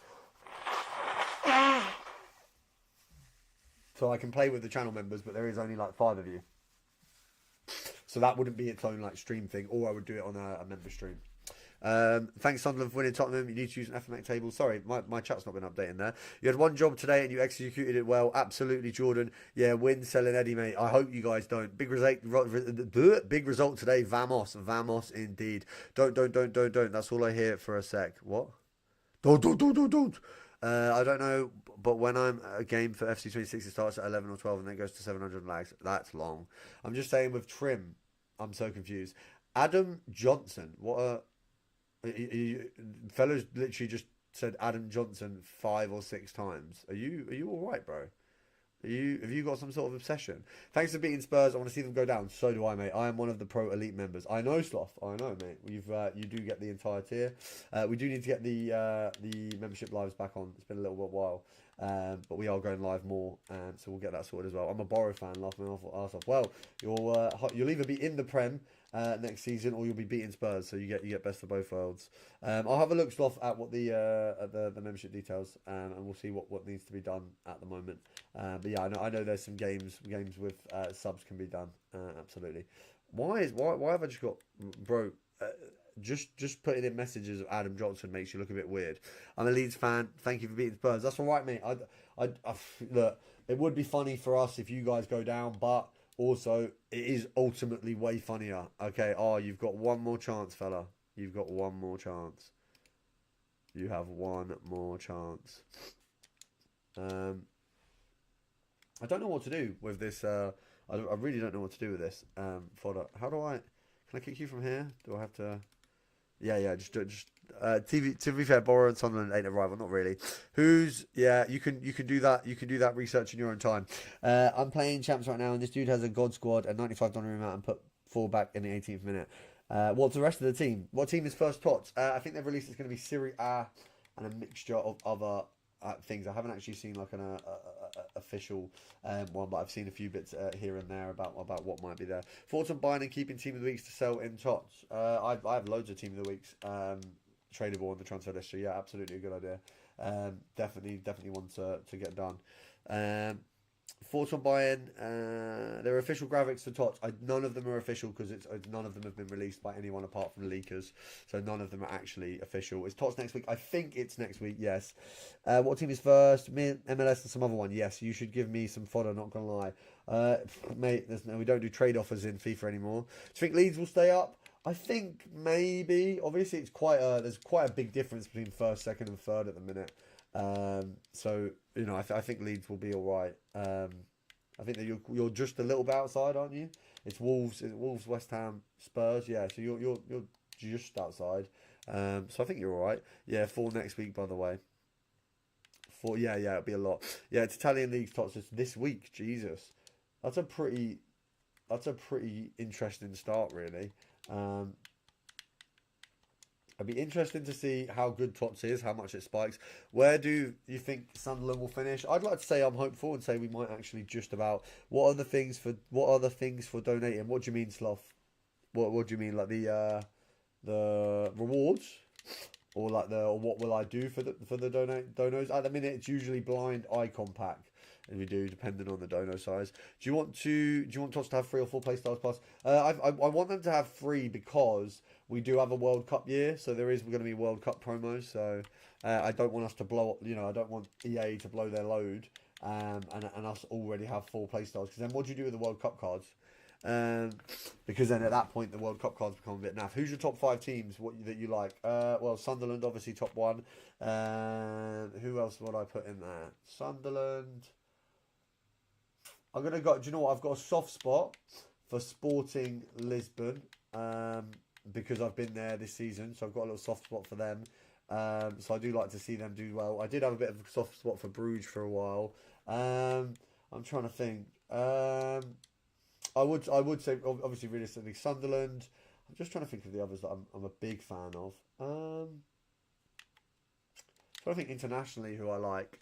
[SPEAKER 1] So I can play with the channel members, but there is only like 5 of you. So that wouldn't be its own like stream thing, or I would do it on a member stream. Thanks Sunderland for winning Tottenham. You need to use an FMX table. Sorry, my chat's not been updating there. You had one job today and you executed it well. Absolutely, Jordan. Yeah, win, selling Eddie, mate. I hope you guys don't. Big result today. Vamos indeed. Don't. That's all I hear for a sec. What? Don't. I don't know, but when I'm a game for FC26, it starts at 11 or 12 and then goes to 700 lags. That's long. I'm just saying with trim, I'm so confused. Adam Johnson, what fellas literally just said Adam Johnson 5 or 6 times. Are you all right, bro? Have you got some sort of obsession? Thanks for beating Spurs. I want to see them go down. So do I, mate. I am one of the Pro Elite members. I know, Sloth. I know, mate. You do get the entire tier. We do need to get the membership lives back on. It's been a little while, but we are going live more, so we'll get that sorted as well. I'm a Borough fan. Laughing my arse off. Well, you'll either be in the Prem next season, or you'll be beating Spurs, so you get best of both worlds. I'll have a look, Sloth, at what the membership details, and we'll see what needs to be done at the moment. But yeah, I know there's some games with subs can be done. Absolutely. Why have I just got, bro? Just putting in messages of Adam Johnson makes you look a bit weird. I'm a Leeds fan. Thank you for beating Spurs. That's all right, mate. I look. It would be funny for us if you guys go down, but also, it is ultimately way funnier. Okay, you've got one more chance, fella. You've got one more chance. You have one more chance. I don't know what to do with this. I really don't know what to do with this. Fodder. How do I... Can I kick you from here? Do I have to... Yeah, just TV. To be fair, Borough and Sunderland ain't a rival, not really. You can do that. You can do that research in your own time. I'm playing champs right now, and this dude has a god squad at $95 amount and put 4 back in the 18th minute. What's the rest of the team? What team is first tots? I think they've released it's going to be Serie A and a mixture of other things. I haven't actually seen like an official one, but I've seen a few bits here and there about what might be there. Thoughts on buying and keeping team of the weeks to sell in tots? I have loads of team of the weeks tradable on the transfer list. So yeah, absolutely a good idea. Definitely one to get done. Thoughts on buying? There are official graphics for tots. None of them are official because none of them have been released by anyone apart from leakers. So none of them are actually official. Is tots next week? I think it's next week. Yes. What team is first? Me, MLS, and some other one. Yes. You should give me some fodder. Not gonna lie, mate. We don't do trade offers in FIFA anymore. Do you think Leeds will stay up? I think maybe. Obviously, there's quite a big difference between first, second, and third at the minute. So you know, I think Leeds will be all right. I think that you're just a little bit outside, aren't you? It's Wolves, West Ham, Spurs. Yeah, so you're just outside. So I think you're all right. Yeah, 4 next week, by the way. 4, yeah, it'll be a lot. Yeah, it's Italian leagues tots this week. Jesus, that's a pretty interesting start, really. It'd be interesting to see how good Tots is, how much it spikes. Where do you think Sunderland will finish? I'd like to say I'm hopeful and say we might actually just about. What are the things for donating? What do you mean, Sloth? What do you mean, like the rewards, or like or what will I do for the donos? At the minute, it's usually blind icon pack. And we do, depending on the dono size. Do you want Tots to have 3 or 4 playstyles plus? I want them to have 3 because we do have a World Cup year, so there is going to be World Cup promos. So I don't want us to blow up. I don't want EA to blow their load, and us already have 4 playstyles. Because then what do you do with the World Cup cards? Because then at that point the World Cup cards become a bit naff. Who's your top 5 teams that you like? Well, Sunderland obviously top 1. Who else would I put in there? Sunderland. I'm gonna go. Do you know what? I've got a soft spot for Sporting Lisbon because I've been there this season, so I've got a little soft spot for them. So I do like to see them do well. I did have a bit of a soft spot for Bruges for a while. I'm trying to think. I would say obviously realistically Sunderland. I'm just trying to think of the others that I'm a big fan of. So I think internationally who I like.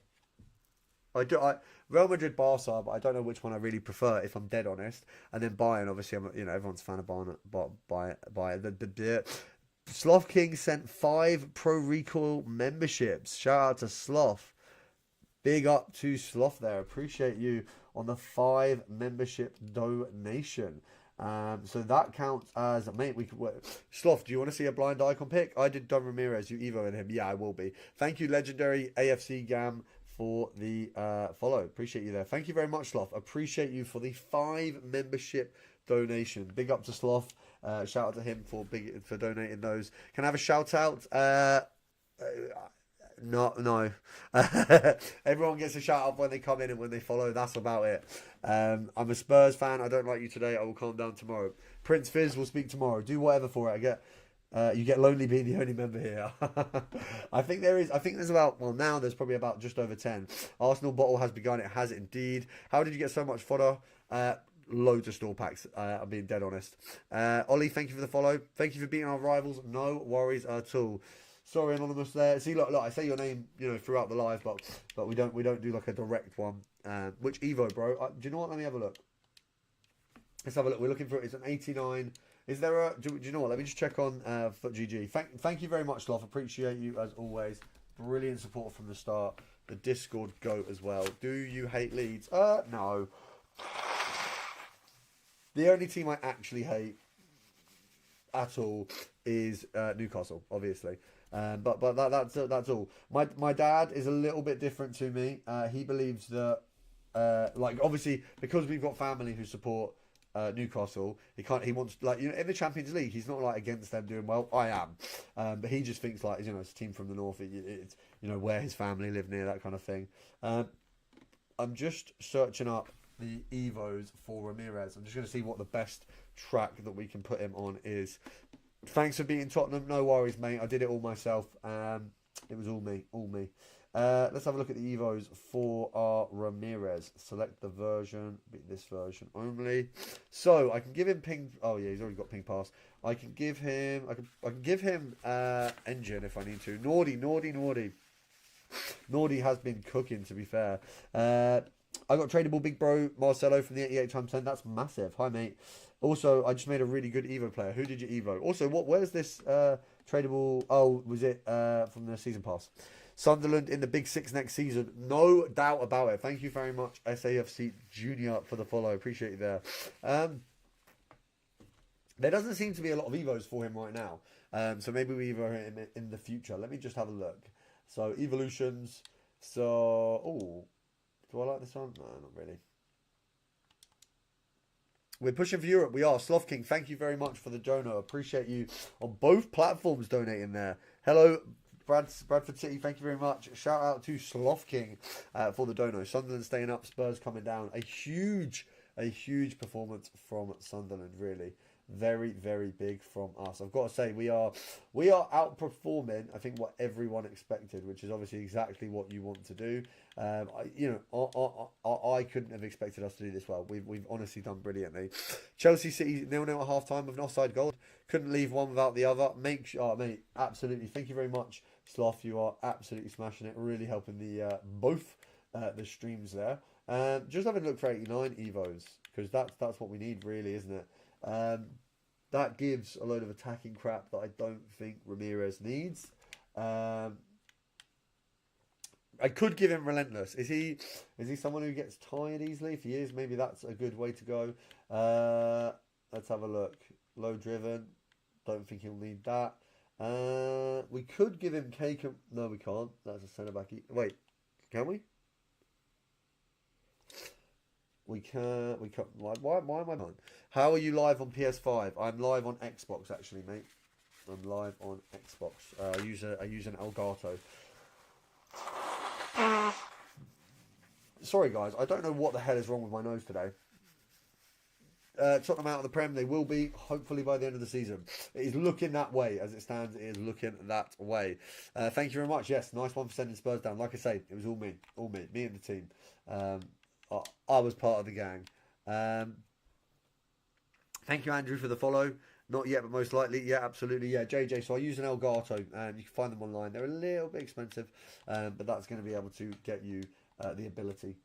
[SPEAKER 1] Real Madrid, Barca, but I don't know which one I really prefer if I'm dead honest. And then Bayern, obviously, everyone's a fan of Bayern. The Sloth King sent 5 ProRecoil memberships. Shout out to Sloth. Big up to Sloth there. Appreciate you on the 5 membership donation. So that counts as mate. Sloth, do you want to see a blind icon pick? I did Don Ramirez. You evoed him. Yeah, I will be. Thank you, legendary AFC Gam, for the follow. Appreciate you there. Thank you very much, Sloth. Appreciate you for the 5 membership donation. Big up to Sloth. Shout out to him for donating those. Can I have a shout out? No. Everyone gets a shout out when they come in and when they follow. That's about it. I'm a Spurs fan. I don't like you today. I will calm down tomorrow. Prince Fizz will speak tomorrow. Do whatever for it. You get lonely being the only member here. I think there's about, well, now there's probably about just over 10. Arsenal bottle has begun. It has indeed. How did you get so much fodder? Loads of store packs. I'm being dead honest. Ollie, thank you for the follow. Thank you for beating our rivals. No worries at all. Sorry, anonymous there. See, look, I say your name, throughout the live, but we don't do like a direct one. Which Evo, bro? Do you know what? Let me have a look. Let's have a look. We're looking for it. It's an 89. Is there a? Do you know what? Let me just check on FootGG. Thank you very much, Sloth. Appreciate you as always. Brilliant support from the start. The Discord goat as well. Do you hate Leeds? No. The only team I actually hate at all is Newcastle, obviously. But that's all. My dad is a little bit different to me. He believes that obviously because we've got family who support Newcastle, he wants in the Champions League he's not against them doing well. I am, but he just thinks it's a team from the north. It's where his family live near, that kind of thing. I'm just searching up the Evos for Ramirez. I'm just going to see what the best track that we can put him on is. Thanks for beating Tottenham. No worries, mate. I did it all myself. It was all me. Let's have a look at the Evos for our Ramirez. Select the version. This version only. So I can give him ping. Oh yeah, he's already got ping pass. I can give him. I can give him engine if I need to. Naughty. Naughty has been cooking, to be fair. I got tradable big bro Marcelo from the 88 times 10. That's massive. Hi, mate. Also, I just made a really good Evo player. Who did you Evo? Also, where's this tradable? Oh, was it from the season pass? Sunderland in the Big Six next season. No doubt about it. Thank you very much, SAFC Junior, for the follow. Appreciate you there. There doesn't seem to be a lot of Evos for him right now. So maybe we Evo him in the future. Let me just have a look. So, evolutions. So, do I like this one? No, not really. We're pushing for Europe. We are. Sloth King, thank you very much for the dono. Appreciate you on both platforms donating there. Hello, Bradford City. Thank you very much. Shout out to Sloth King for the dono. Sunderland staying up. Spurs coming down. A huge performance from Sunderland, really. Very, very big from us. I've got to say, we are outperforming, I think, what everyone expected, which is obviously exactly what you want to do. I couldn't have expected us to do this well. We've honestly done brilliantly. Chelsea City 0-0 at half time with an offside goal. Couldn't leave one without the other. Mate, absolutely. Thank you very much, Sloth. You are absolutely smashing it. Really helping the both the streams there. Just having a look for 89 Evos, because that's what we need, really, isn't it? That gives a load of attacking crap that I don't think Ramirez needs. I could give him relentless. Is he someone who gets tired easily? If he is, maybe that's a good way to go. Let's have a look. Low driven. Don't think he'll need that. We could give him cake. No, we can't. That's a centre back. Wait, can we? We can. Why am I on? How are you live on PS5? I'm live on Xbox, actually, mate. I'm live on Xbox. I use an Elgato. Sorry, guys. I don't know what the hell is wrong with my nose today. Tottenham out of the Prem. They will be, hopefully, by the end of the season. It is looking that way. As it stands, it is looking that way. Thank you very much. Yes, nice one for sending Spurs down. Like I say, it was all me. All me. Me and the team. I was part of the gang. Thank you, Andrew, for the follow. Not yet, but most likely. Yeah, absolutely. Yeah, JJ. So I use an Elgato. You can find them online. They're a little bit expensive, but that's going to be able to get you the ability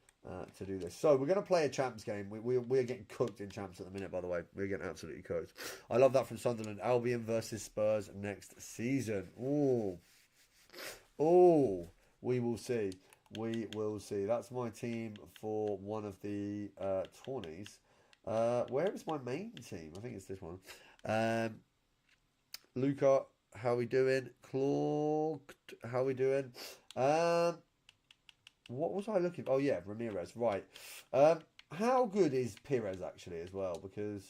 [SPEAKER 1] to do this. So we're going to play a champs game. We're getting cooked in champs at the minute, by the way. We're getting absolutely cooked. I love that from Sunderland. Albion versus Spurs next season. Ooh. We will see. We will see. That's my team for one of the tourneys. Where is my main team? I think it's this one. Luca, how we doing? Claude, how we doing? What was I looking for? Oh, yeah, Ramirez. Right. How good is Pires, actually, as well? Because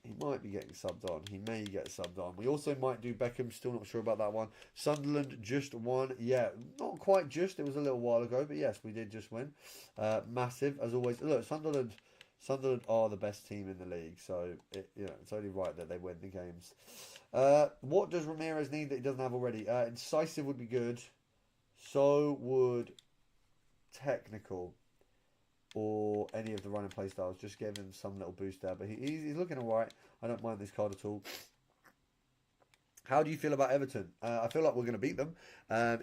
[SPEAKER 1] he might be getting subbed on. He may get subbed on. We also might do Beckham. Still not sure about that one. Sunderland just won. Yeah, not quite just. It was a little while ago. But, yes, we did just win. Massive, as always. Look, Sunderland are the best team in the league. So, it's only right that they win the games. What does Ramirez need that he doesn't have already? Incisive would be good. So would technical or any of the running play styles. Just give him some little boost there, but he's looking alright. I don't mind this card at all. How do you feel about Everton? I feel like we're going to beat them.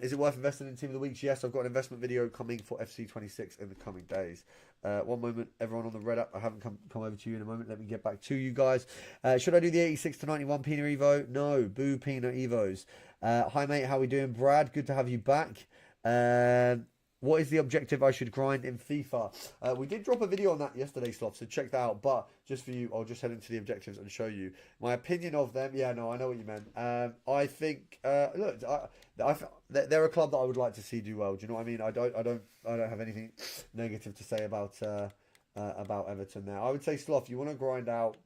[SPEAKER 1] Is it worth investing in Team of the Week? Yes, I've got an investment video coming for FC26 in the coming days. One moment, everyone on the Red Up. I haven't come over to you in a moment. Let me get back to you guys. Should I do the 86 to 91 Pina Evo? No, boo Pina Evos. Hi mate, how we doing? Brad, good to have you back. What is the objective I should grind in FIFA? We did drop a video on that yesterday, Sloth, so check that out. But just for you, I'll just head into the objectives and show you my opinion of them. Yeah, no, I know what you meant. I think, look, they're a club that I would like to see do well. Do you know what I mean? I don't have anything negative to say about Everton there. I would say, Sloth, you want to grind out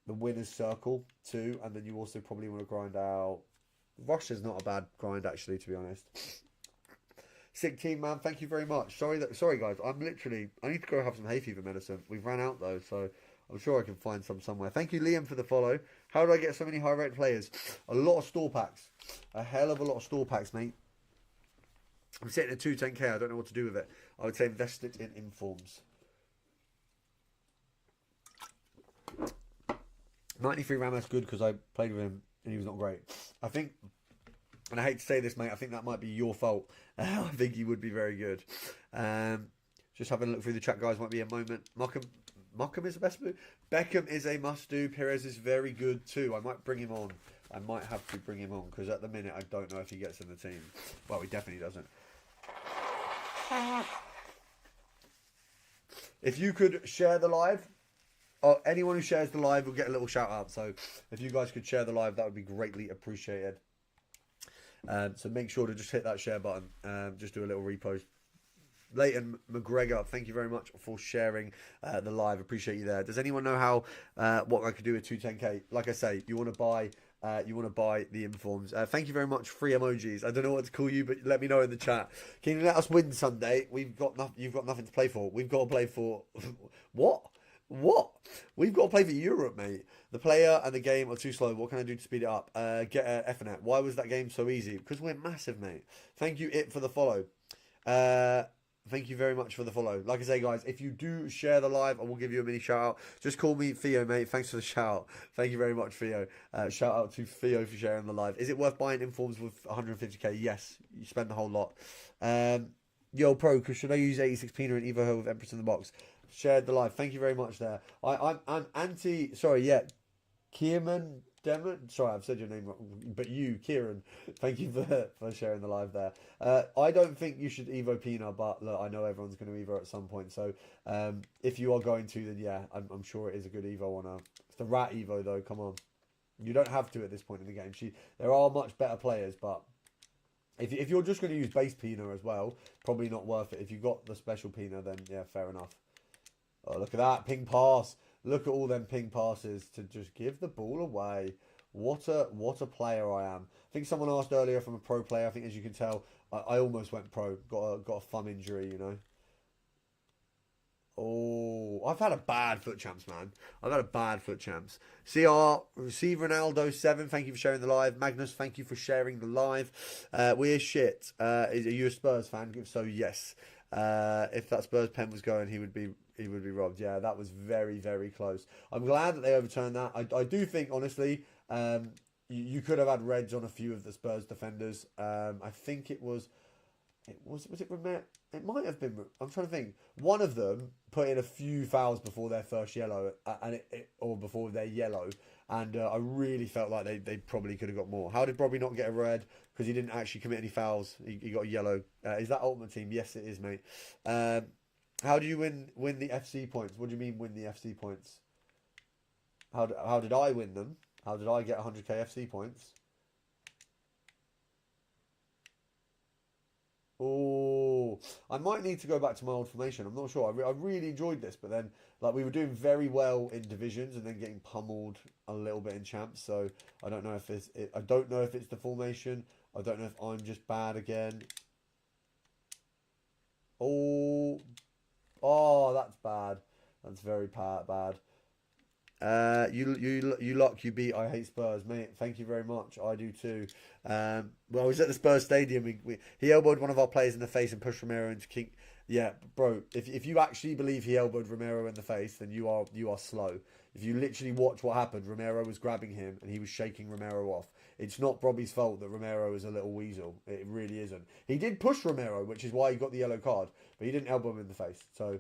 [SPEAKER 1] the winners' circle too, and then you also probably want to grind out. Russia's not a bad grind, actually, to be honest. Sick team, man. Thank you very much. Sorry, guys. I need to go have some hay fever medicine. We've ran out though, so I'm sure I can find some somewhere. Thank you, Liam, for the follow. How do I get so many high rate players? A lot of store packs. A hell of a lot of store packs, mate. I'm sitting at 210k. I don't know what to do with it. I would say invest it in informs. 93 Ramos good because I played with him and he was not great. I think. And I hate to say this, mate, I think that might be your fault. I think he would be very good. Just having a look through the chat, guys. Might be a moment. Morecambe is the best move. Beckham is a must-do. Pires is very good too. I might bring him on. I might have to bring him on because at the minute I don't know if he gets in the team. Well, he definitely doesn't. If you could share the live, or anyone who shares the live will get a little shout out. So if you guys could share the live, that would be greatly appreciated. So make sure to just hit that share button. Just do a little repost. Leighton McGregor, thank you very much for sharing the live. Appreciate you there. Does anyone know how what I could do with 210k? Like I say, you want to buy the informs. Thank you very much. Free emojis. I don't know what to call you, but let me know in the chat. Can you let us win Sunday? You've got nothing to play for. We've got to play for what? We've got to play for Europe, mate. The player and the game are too slow. What can I do to speed it up? Get F-net. Why was that game so easy? Because we're massive, mate. Thank you, for the follow. Thank you very much for the follow. Like I say, guys, if you do share the live, I will give you a mini shout out. Just call me Theo, mate. Thanks for the shout out. Thank you very much, Theo. Shout out to Theo for sharing the live. Is it worth buying informs with 150k? Yes. You spend the whole lot. Yo, Pro, should I use 86 Pina and Evo Hill with Empress in the box? Shared the live. Thank you very much there. I'm anti. Sorry, yeah. Kierman Demon. Sorry, I've said your name wrong. But you, Kieran. Thank you for sharing the live there. I don't think you should Evo Pina, but look, I know everyone's going to Evo at some point. So if you are going to, then yeah, I'm sure it is a good Evo on a. It's the Rat Evo though. Come on, you don't have to at this point in the game. There are much better players, but. If you're just going to use base Pina as well, probably not worth it. If you've got the special Pina, then yeah, fair enough. Oh, look at that ping pass. Look at all them ping passes to just give the ball away. What a player I am. I think someone asked earlier from a pro player. I think as you can tell, I almost went pro. Got a thumb injury, you know. Oh, I've had a bad foot champs, man. I've had a bad foot champs. CR, receive Ronaldo 7. Thank you for sharing the live. Magnus, thank you for sharing the live. We're shit. Are you a Spurs fan? If so, yes. If that Spurs pen was going, he would be robbed. Yeah, that was very, very close. I'm glad that they overturned that. I do think, honestly, you could have had reds on a few of the Spurs defenders. I think was it Romero? It might have been. I'm trying to think. One of them put in a few fouls before their first yellow, or before their yellow, and I really felt like they probably could have got more. How did Bobby not get a red? Because he didn't actually commit any fouls. He got a yellow. Is that Ultimate Team? Yes, it is, mate. How do you win the FC points? What do you mean win the FC points? How did I win them? How did I get 100k FC points? Oh, I might need to go back to my old formation. I'm not sure. I really enjoyed this, but then like we were doing very well in divisions and then getting pummeled a little bit in champs. So I don't know if I don't know if it's the formation. I don't know if I'm just bad again. Oh, oh, that's bad. That's very bad. You luck you beat. I hate Spurs, mate. Thank you very much. I do too. Well, I was at the Spurs stadium. He elbowed one of our players in the face and pushed Romero into king. Yeah, bro. If you actually believe he elbowed Romero in the face, then you are slow. If you literally watch what happened, Romero was grabbing him and he was shaking Romero off. It's not Bobby's fault that Romero is a little weasel. It really isn't. He did push Romero, which is why he got the yellow card, but he didn't elbow him in the face. So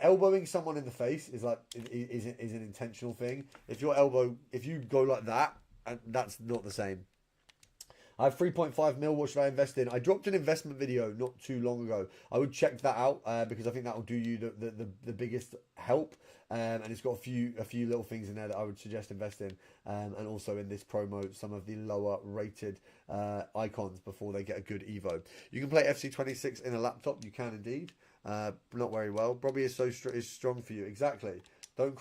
[SPEAKER 1] elbowing someone in the face is like is an intentional thing. If you go like that, that's not the same. I have 3.5 mil. What should I invest in? I dropped an investment video not too long ago. I would check that out because I think that will do you the biggest help. And it's got a few little things in there that I would suggest investing. And also in this promo, some of the lower rated icons before they get a good Evo. You can play FC26 in a laptop. You can indeed. Not very well. Bobby is is strong for you. Exactly. Don't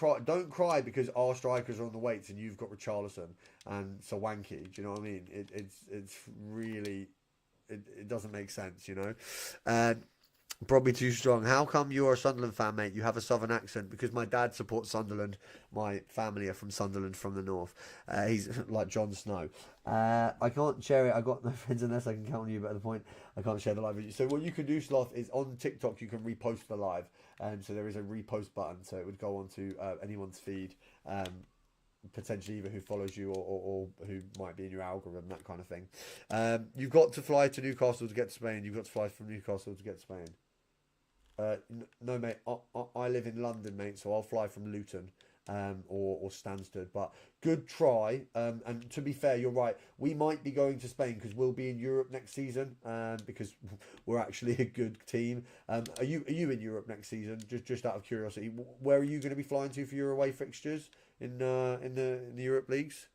[SPEAKER 1] cry because our strikers are on the weights and you've got Richarlison and Sawanky. Do you know what I mean? It's really it doesn't make sense, you know. Probably too strong. How come you're a Sunderland fan, mate? You have a southern accent. Because my dad supports Sunderland. My family are from Sunderland, from the north. He's like Jon Snow. I can't share it. I got no friends unless I can count on you. But at the point, I can't share the live video. So what you can do, Sloth, is on TikTok you can repost the live. So there is a repost button. So it would go onto anyone's feed. Potentially either who follows you or who might be in your algorithm, that kind of thing. You've got to fly to Newcastle to get to Spain. You've got to fly from Newcastle to get to Spain. No, mate. I live in London, mate, so I'll fly from Luton or Stansted. But good try. And to be fair, you're right. We might be going to Spain because we'll be in Europe next season. Because we're actually a good team. Are you in Europe next season? Just out of curiosity, where are you going to be flying to for your away fixtures in the Europe leagues?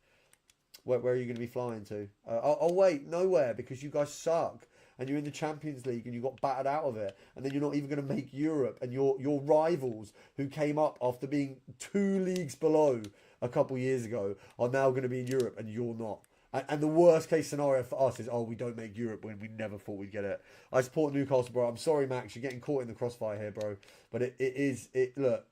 [SPEAKER 1] Where are you going to be flying to? Oh wait, nowhere because you guys suck. And you're in the Champions League and you got battered out of it, and then you're not even going to make Europe, and your rivals who came up after being 2 leagues below a couple years ago are now going to be in Europe, and you're not. And the worst case scenario for us is, we don't make Europe when we never thought we'd get it. I support Newcastle, bro. I'm sorry, Max, you're getting caught in the crossfire here, bro. But look.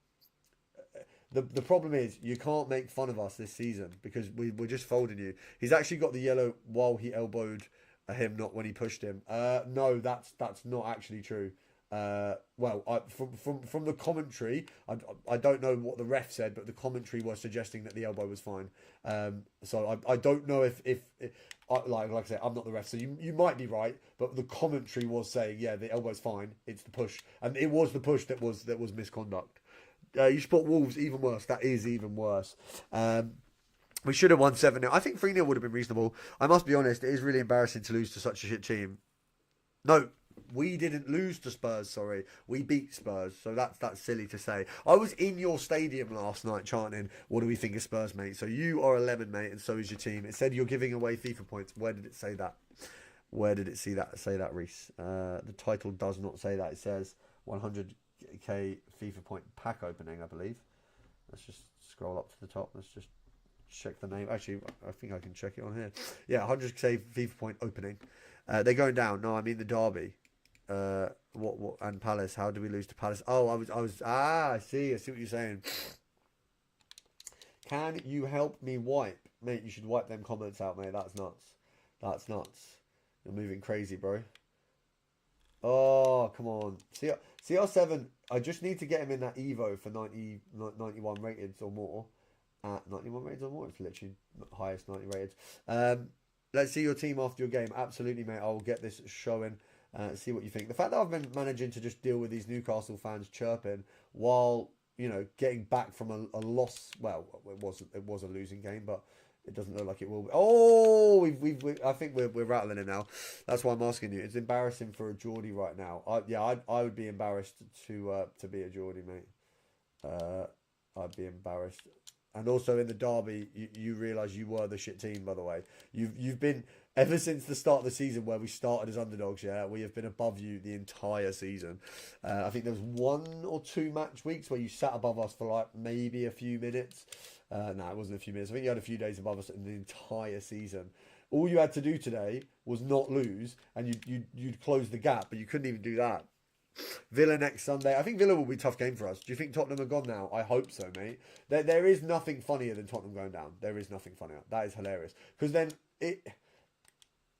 [SPEAKER 1] The problem is you can't make fun of us this season because we're just folding you. He's actually got the yellow while he elbowed him, not when he pushed him. No, that's not actually true. From the commentary, I don't know what the ref said, but the commentary was suggesting that the elbow was fine. So I don't know if like I said, I'm not the ref, so you might be right, but the commentary was saying the elbow's fine. It's the push, and it was the push that was misconduct. You support Wolves, even worse. That is even worse. We should have won 7-0. I think 3-0 would have been reasonable. I must be honest, it is really embarrassing to lose to such a shit team. No, we didn't lose to Spurs, sorry. We beat Spurs, so that's silly to say. I was in your stadium last night chanting, what do we think of Spurs, mate? So you are a lemon, mate, and so is your team. It said you're giving away FIFA points. Where did it say that? Where did it say that, Reese? The title does not say that. It says 100 100k FIFA point pack opening, I believe. Let's just scroll up to the top. Let's just check the name. Actually, I think I can check it on here. Yeah, 100k FIFA point opening. They're going down. No, I mean the derby. What and Palace? How do we lose to Palace? Oh, I see what you're saying. Can you help me wipe, mate? You should wipe them comments out, mate. That's nuts. That's nuts. You're moving crazy, bro. Oh, come on. CR7, I just need to get him in that Evo for 91 rateds or more. At 91 rateds or more, it's literally highest 90 rated. Let's see your team after your game. Absolutely, mate. I will get this showing. See what you think. The fact that I've been managing to just deal with these Newcastle fans chirping while, you know, getting back from a loss. Well, it was a losing game, but it doesn't look like it will be. Oh, I think we're rattling it now. That's why I'm asking you. It's embarrassing for a Geordie right now. I would be embarrassed to be a Geordie, mate. I'd be embarrassed. And also in the derby, you realise you were the shit team, by the way. You've been, ever since the start of the season where we started as underdogs, yeah, we have been above you the entire season. I think there was 1 or 2 match weeks where you sat above us for like maybe a few minutes. No, it wasn't a few minutes. I think you had a few days above us in the entire season. All you had to do today was not lose, and you'd close the gap, but you couldn't even do that. Villa next Sunday. I think Villa will be a tough game for us. Do you think Tottenham are gone now? I hope so, mate. There is nothing funnier than Tottenham going down. There is nothing funnier. That is hilarious. Because then it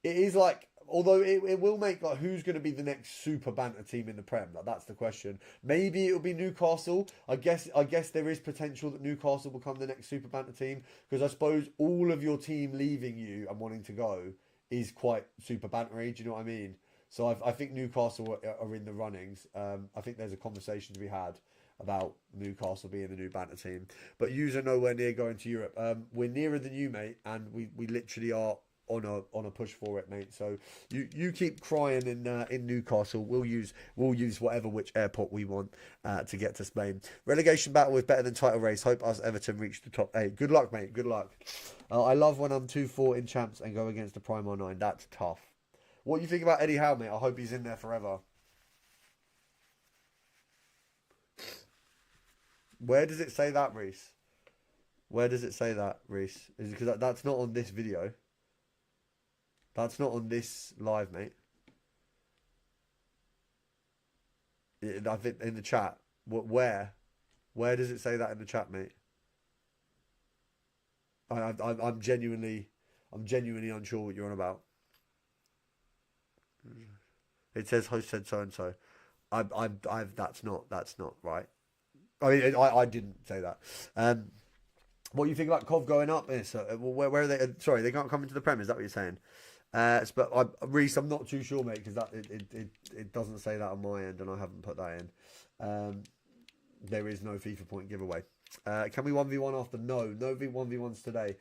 [SPEAKER 1] is like, although it will make like who's going to be the next super banter team in the Prem. Like, that's the question. Maybe it'll be Newcastle. I guess there is potential that Newcastle will become the next super banter team, because I suppose all of your team leaving you and wanting to go is quite super bantery. Do you know what I mean? So I think Newcastle are in the runnings. I think there's a conversation to be had about Newcastle being the new banter team. But yous are nowhere near going to Europe. We're nearer than you, mate, and we literally are on a push for it, mate. So you keep crying in Newcastle. We'll use which airport we want to get to Spain. Relegation battle is better than title race. Hope us Everton reach the top 8. Good luck, mate. Good luck. I love when I'm 2-4 in champs and go against a Primo 9. That's tough. What do you think about Eddie Howe, mate? I hope he's in there forever. Where does it say that, Reese? Where does it say that, Reese? Is it because that's not on this video? That's not on this live, mate. I think in the chat. Where? Where does it say that in the chat, mate? I'm genuinely unsure what you're on about. It says host said so and so. That's not right. I mean, I didn't say that. What do you think about Cov going up? Where are they? Sorry, they can't come into the Prem. Is that what you're saying? But Reese, I'm not too sure, mate, because it doesn't say that on my end, and I haven't put that in. There is no FIFA point giveaway. Can we 1v1 after? No 1v1s today.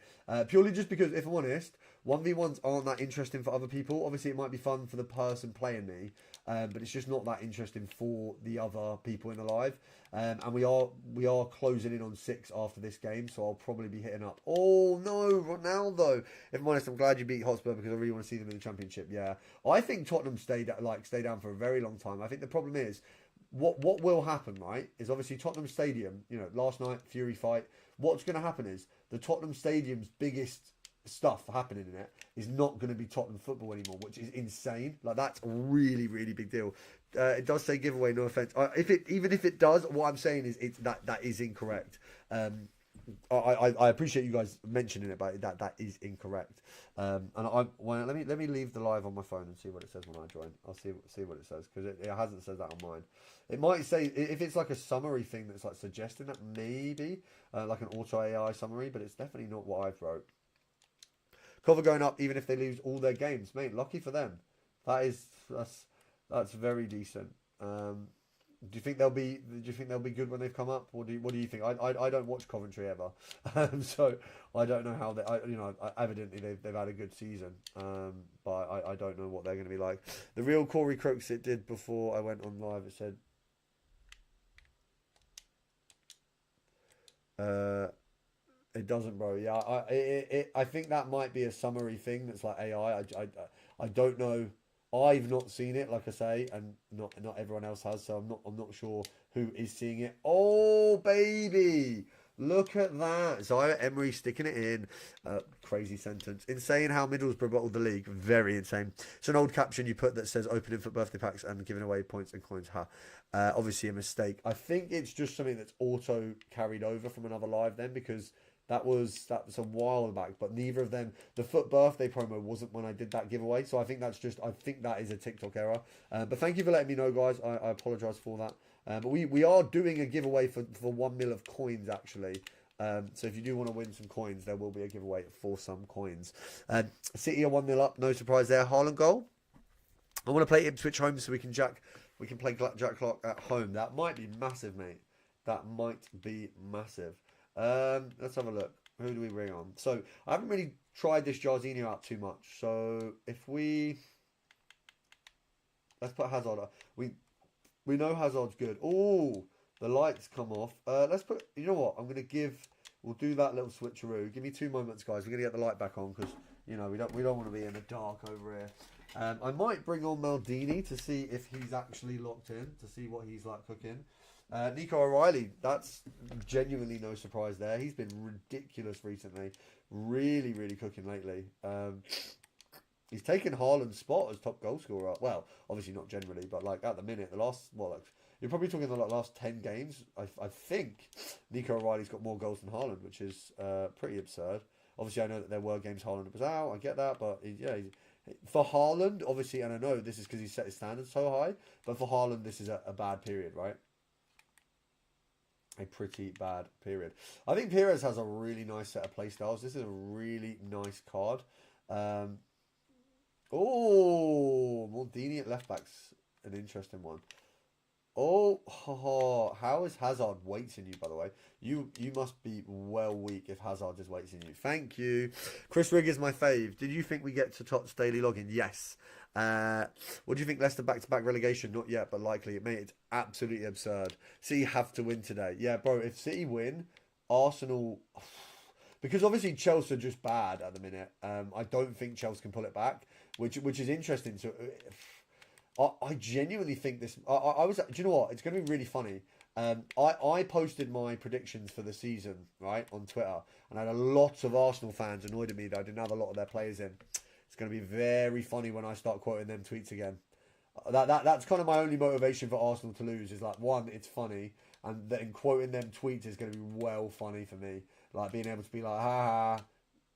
[SPEAKER 1] Purely just because, if I'm honest, 1v1s aren't that interesting for other people. Obviously, it might be fun for the person playing me, but it's just not that interesting for the other people in the live. And we are closing in on 6 after this game, so I'll probably be hitting up. Oh no, Ronaldo! If I'm honest, I'm glad you beat Hotspur because I really want to see them in the Championship. Yeah, I think Tottenham stay down for a very long time. I think the problem is, what will happen, right, is obviously Tottenham Stadium, you know, last night, Fury fight. What's going to happen is the Tottenham Stadium's biggest stuff happening in it is not going to be Tottenham football anymore, which is insane. Like, that's a really, really big deal. It does say giveaway, no offense. Even if it does, what I'm saying is that is incorrect. I appreciate you guys mentioning it, but that is incorrect. Let me leave the live on my phone and see what it says when I join. I'll see what it says, because it hasn't said that on mine. It might say, if it's like a summary thing that's like suggesting that, maybe like an auto AI summary, but it's definitely not what I've wrote. Cover going up even if they lose all their games, mate. Lucky for them. That's very decent. Do you think they'll be good when they've come up, or what do you think? I don't watch Coventry ever, so I don't know how they. Evidently they've had a good season, but I don't know what they're going to be like. The real Corey Crooks, it did before I went on live. It said, it doesn't, bro. Yeah, I think that might be a summary thing that's like AI. I don't know. I've not seen it, like I say, and not everyone else has, so I'm not sure who is seeing it. Oh baby, look at that! Zaire Emery sticking it in. Crazy sentence. Insane how Middlesbrough bottled the league. Very insane. It's an old caption you put that says opening for birthday packs and giving away points and coins. Ha. Obviously a mistake. I think it's just something that's auto carried over from another live then, because that was a while back, but neither of them. The foot birthday promo wasn't when I did that giveaway, so I think that is a TikTok error. But thank you for letting me know, guys. I apologise for that. But we are doing a giveaway for 1 mil of coins actually. So if you do want to win some coins, there will be a giveaway for some coins. City are 1-0 up, no surprise there. Haaland goal. I want to play Ipswich home so we can play Jack Clark at home. That might be massive, mate. That might be massive. Let's have a look. Who do we bring on? So I haven't really tried this Jarzinho out too much. So if let's put Hazard up. We know Hazard's good. Oh, the lights come off. Let's put. You know what? We'll do that little switcheroo. Give me 2 moments, guys. We're gonna get the light back on because we don't want to be in the dark over here. I might bring on Maldini to see if he's actually locked in, to see what he's like cooking. Nico O'Reilly, that's genuinely no surprise there. He's been ridiculous recently. Really, really cooking lately. He's taken Haaland's spot as top goal scorer. Well, obviously not generally, but like at the minute, you're probably talking the last 10 games. I think Nico O'Reilly's got more goals than Haaland, which is pretty absurd. Obviously, I know that there were games Haaland was out. I get that, but for Haaland, obviously, and I know this is because he set his standards so high, but for Haaland, this is a bad period, right? A pretty bad period. I think Perez has a really nice set of play styles. This is a really nice card. Maldini at left back's an interesting one. How is Hazard weighting you, by the way? You must be well weak if Hazard is weighting you. Thank you. Chris Rigg is my fave. Did you think we get to Tots daily login? Yes. What do you think Leicester back-to-back relegation? Not yet, but likely. Mate, it's absolutely absurd. City have to win today. Yeah, bro, if City win, Arsenal... Because obviously Chelsea are just bad at the minute. I don't think Chelsea can pull it back, which is interesting. So I genuinely think this... I was... Do you know what? It's going to be really funny. I posted my predictions for the season, right, on Twitter. And I had a lot of Arsenal fans annoyed at me that I didn't have a lot of their players in. It's going to be very funny when I start quoting them tweets again. That's kind of my only motivation for Arsenal to lose is like, one, it's funny, and then quoting them tweets is going to be well funny for me. Like being able to be like, ha,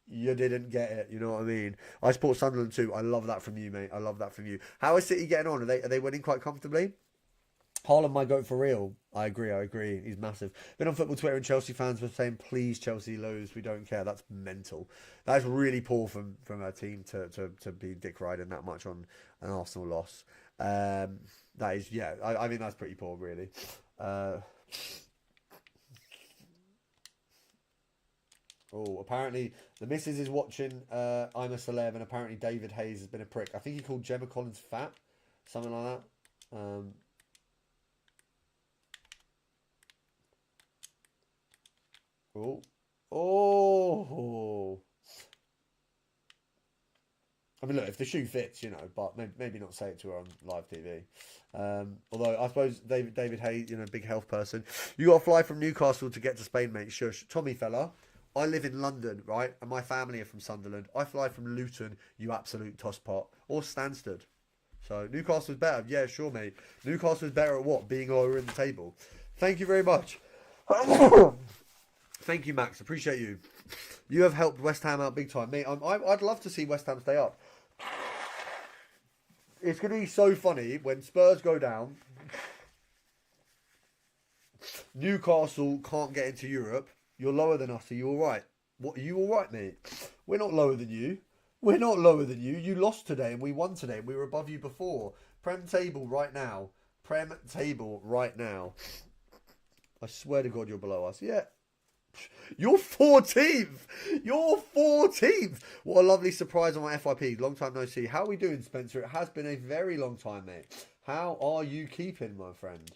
[SPEAKER 1] you didn't get it. You know what I mean? I support Sunderland too. I love that from you, mate. I love that from you. How is City getting on? Are they winning quite comfortably? Haaland might go for real. I agree. He's massive. Been on football Twitter and Chelsea fans were saying, please Chelsea lose. We don't care. That's mental. That's really poor from our team to be dick riding that much on an Arsenal loss. That is, yeah. I mean, that's pretty poor, really. Apparently the missus is watching I'm a Celeb, and apparently David Hayes has been a prick. I think he called Gemma Collins fat. Something like that. I mean, look, if the shoe fits, but maybe not say it to her on live TV. Although, I suppose David Hay, big health person. You got to fly from Newcastle to get to Spain, mate. Shush. Tommy fella, I live in London, right? And my family are from Sunderland. I fly from Luton, you absolute tosspot. Or Stansted. So, Newcastle's better. Yeah, sure, mate. Newcastle's better at what? Being lower in the table. Thank you very much. Thank you, Max. Appreciate you. You have helped West Ham out big time. Mate, I'd love to see West Ham stay up. It's going to be so funny when Spurs go down. Newcastle can't get into Europe. You're lower than us. Are you all right? What, are you all right, mate? We're not lower than you. We're not lower than you. You lost today and we won today. And we were above you before. Prem table right now. Prem table right now. I swear to God you're below us. Yeah. You're 14th. You're 14th. What a lovely surprise on my FYP. Long time no see. How are we doing, Spencer? It has been a very long time, mate. How are you keeping, my friend?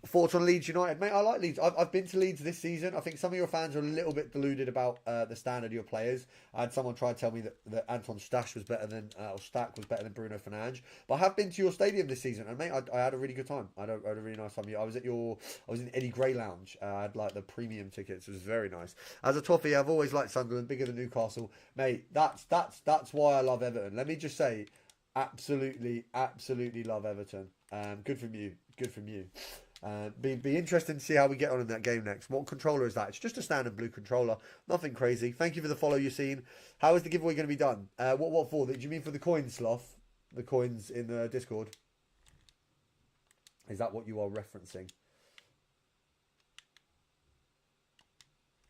[SPEAKER 1] Thoughts on Leeds United, mate? I like Leeds. I've been to Leeds this season. I think some of your fans are a little bit deluded about the standard of your players. I had someone try to tell me that Anton Stash was better than or Stack was better than Bruno Fernandes. But I have been to your stadium this season, and mate, I had a really good time. I had a really nice time. I was in Eddie Gray Lounge. I had like the premium tickets. It was very nice. As a Toffee, I've always liked Sunderland, bigger than Newcastle, mate. That's why I love Everton. Let me just say, absolutely love Everton. Good from you. Good from you. Be interesting to see how we get on in that game next. What controller is that? It's just a standard blue controller. Nothing crazy. Thank you for the follow you've seen. How is the giveaway going to be done? What for? Do you mean for the coins, Sloth? The coins in the Discord? Is that what you are referencing?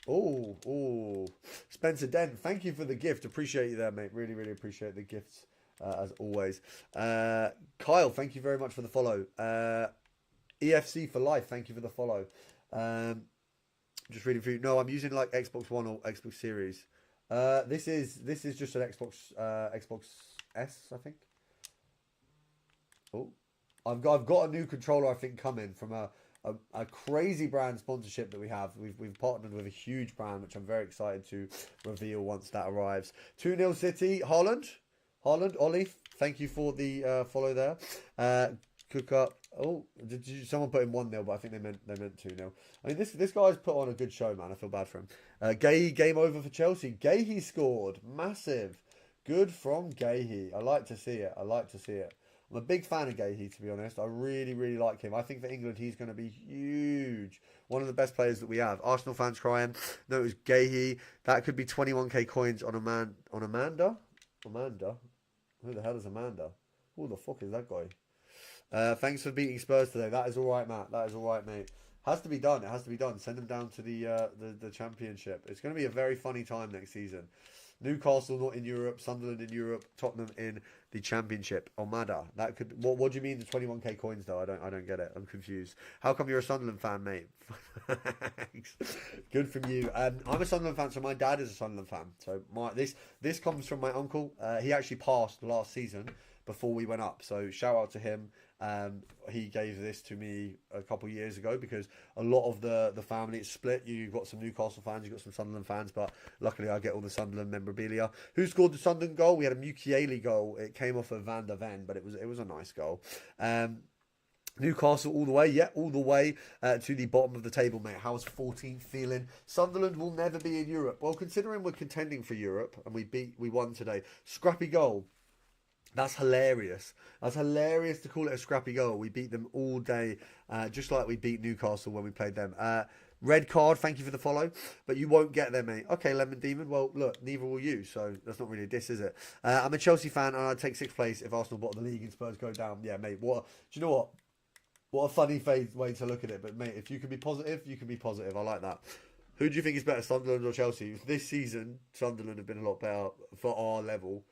[SPEAKER 1] Oh. Spencer Dent, thank you for the gift. Appreciate you there, mate. Really appreciate the gifts, as always. Kyle, thank you very much for the follow. EFC for life, thank you for the follow. Just reading through. No, I'm using like Xbox One or Xbox Series. This is just an Xbox S, I think. Oh, I've got a new controller, I think, coming from a crazy brand sponsorship that we have. We've partnered with a huge brand, which I'm very excited to reveal once that arrives. 2-0 City. Haaland, Ollie, thank you for the follow there. Cook up. Oh, someone put in 1-0, but I think they meant 2-0. I mean, this guy's put on a good show, man. I feel bad for him. Gahey, game over for Chelsea. Gahey scored. Massive. Good from Gahey. I like to see it. I'm a big fan of Gahey, to be honest. I really like him. I think for England, he's going to be huge. One of the best players that we have. Arsenal fans crying. No, it was Gahey. That could be 21k coins on Amanda? Amanda? Who the hell is Amanda? Who the fuck is that guy? Thanks for beating Spurs today. That is all right, Matt. That is all right, mate. Has to be done. It has to be done. Send them down to the Championship. It's going to be a very funny time next season. Newcastle not in Europe, Sunderland in Europe, Tottenham in the Championship. Omada. That could. What do you mean the 21k coins though? I don't get it. I'm confused. How come you're a Sunderland fan, mate? Good from you. I'm a Sunderland fan, so my dad is a Sunderland fan. So this comes from my uncle. He actually passed last season before we went up. So shout out to him. He gave this to me a couple of years ago because a lot of the family is split. You've got some Newcastle fans, you've got some Sunderland fans, but luckily I get all the Sunderland memorabilia. Who scored the Sunderland goal? We had a Mukiele goal. It came off of Van der Ven, but it was a nice goal. Newcastle all the way, all the way to the bottom of the table, mate. How's 14th feeling? Sunderland will never be in Europe. Well, considering we're contending for Europe and we won today, scrappy goal. That's hilarious. That's hilarious to call it a scrappy goal. We beat them all day, just like we beat Newcastle when we played them. Red card, thank you for the follow. But you won't get there, mate. Okay, Lemon Demon. Well, look, neither will you, so that's not really a diss, is it? I'm a Chelsea fan, and I'd take 6th place if Arsenal bottom the league and Spurs go down. Yeah, mate. Do you know what? What a funny way to look at it. But, mate, if you can be positive, you can be positive. I like that. Who do you think is better, Sunderland or Chelsea? This season, Sunderland have been a lot better for our level.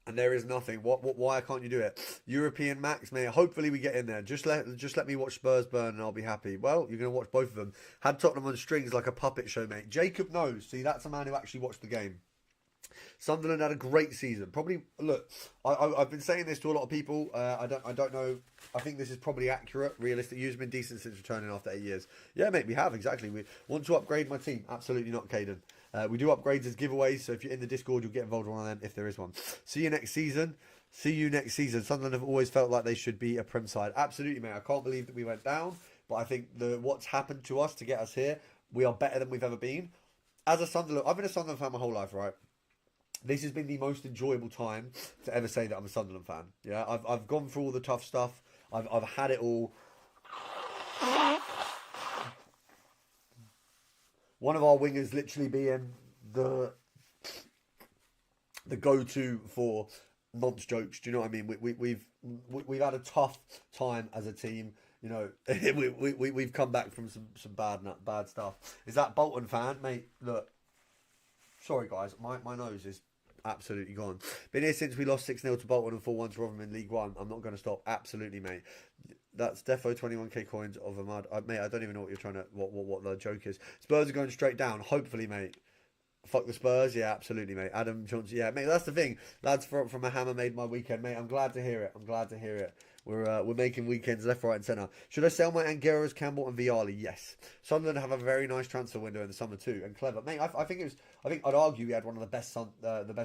[SPEAKER 1] And there is nothing. Why can't you do it? European max, mate. Hopefully we get in there. Just let me watch Spurs burn and I'll be happy. Well, you're going to watch both of them. Had Tottenham on strings like a puppet show, mate. Jacob knows. See, that's a man who actually watched the game. Sunderland had a great season. Probably, look, I've been saying this to a lot of people. I don't know. I think this is probably accurate. Realistic. You've been decent since returning after 8 years. Yeah, mate, we have, exactly. We want to upgrade my team. Absolutely not, Caden. We do upgrades as giveaways, so if you're in the Discord, you'll get involved in one of them if there is one. See you next season. Sunderland have always felt like they should be a Prem side. Absolutely, mate. I can't believe that we went down, but I think what's happened to us to get us here, we are better than we've ever been. As a Sunderland, I've been a Sunderland fan my whole life, right? This has been the most enjoyable time to ever say that I'm a Sunderland fan. Yeah, I've gone through all the tough stuff. I've had it all. One of our wingers literally being the go-to for nonce jokes. Do you know what I mean? We've had a tough time as a team. You know, we've come back from some bad stuff. Is that Bolton fan, mate? Look, sorry guys, my nose is absolutely gone. Been here since we lost 6-0 to Bolton and 4-1 to Rotherham in League One. I'm not going to stop. Absolutely, mate. That's defo 21k coins of a mad. Mate, I don't even know what you're trying to. What the joke is. Spurs are going straight down. Hopefully, mate. Fuck the Spurs, yeah, absolutely, mate. Adam Johnson, yeah, mate. That's the thing. Lads from a hammer made my weekend, mate. I'm glad to hear it. I'm glad to hear it. We're making weekends left, right, and centre. Should I sell my Angueras, Campbell, and Viali? Yes. Sunderland have a very nice transfer window in the summer too, and clever, mate. I think it was. I think I'd argue we had one of the best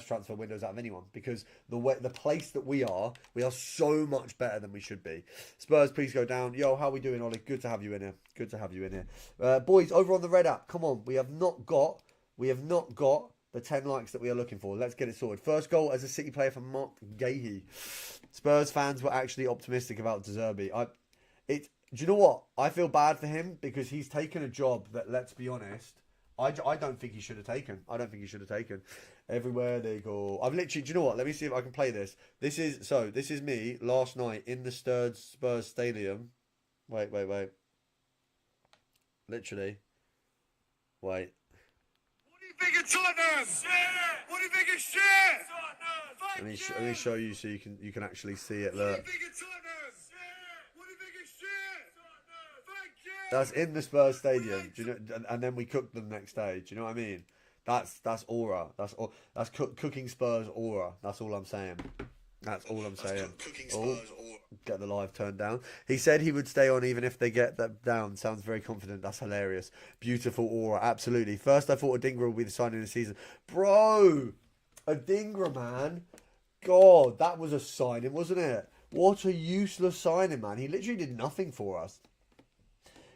[SPEAKER 1] transfer windows out of anyone because the place that we are so much better than we should be. Spurs, please go down. Yo, how we doing, Ollie? Good to have you in here. Good to have you in here, boys. Over on the Red app, come on. We have not got the 10 likes that we are looking for. Let's get it sorted. First goal as a City player from Mark Gahey. Spurs fans were actually optimistic about De Zerbi. Do you know what? I feel bad for him because he's taken a job that, let's be honest, I don't think he should have taken. I don't think he should have taken. Everywhere they go. I've literally, do you know what? Let me see if I can play this. This is me last night in the Spurs stadium. Wait. Literally. Wait.
[SPEAKER 2] What do you think of Tottenham? Shit! What do you think of shit?
[SPEAKER 1] Let me show you so you can actually see it. Look.
[SPEAKER 2] What do you think of Tottenham? Shit! What do you think of shit? Thank you!
[SPEAKER 1] That's in the Spurs stadium. Do you know? And then we cooked them next day. Do you know what I mean? That's aura. That's cooking Spurs aura. That's all I'm saying. That's all I'm saying. Get the live turned down. He said he would stay on even if they get that down. Sounds very confident. That's hilarious. Beautiful aura. Absolutely. First, I thought Adingra would be the signing of the season. Bro! Adingra, man. God, that was a signing, wasn't it? What a useless signing, man. He literally did nothing for us.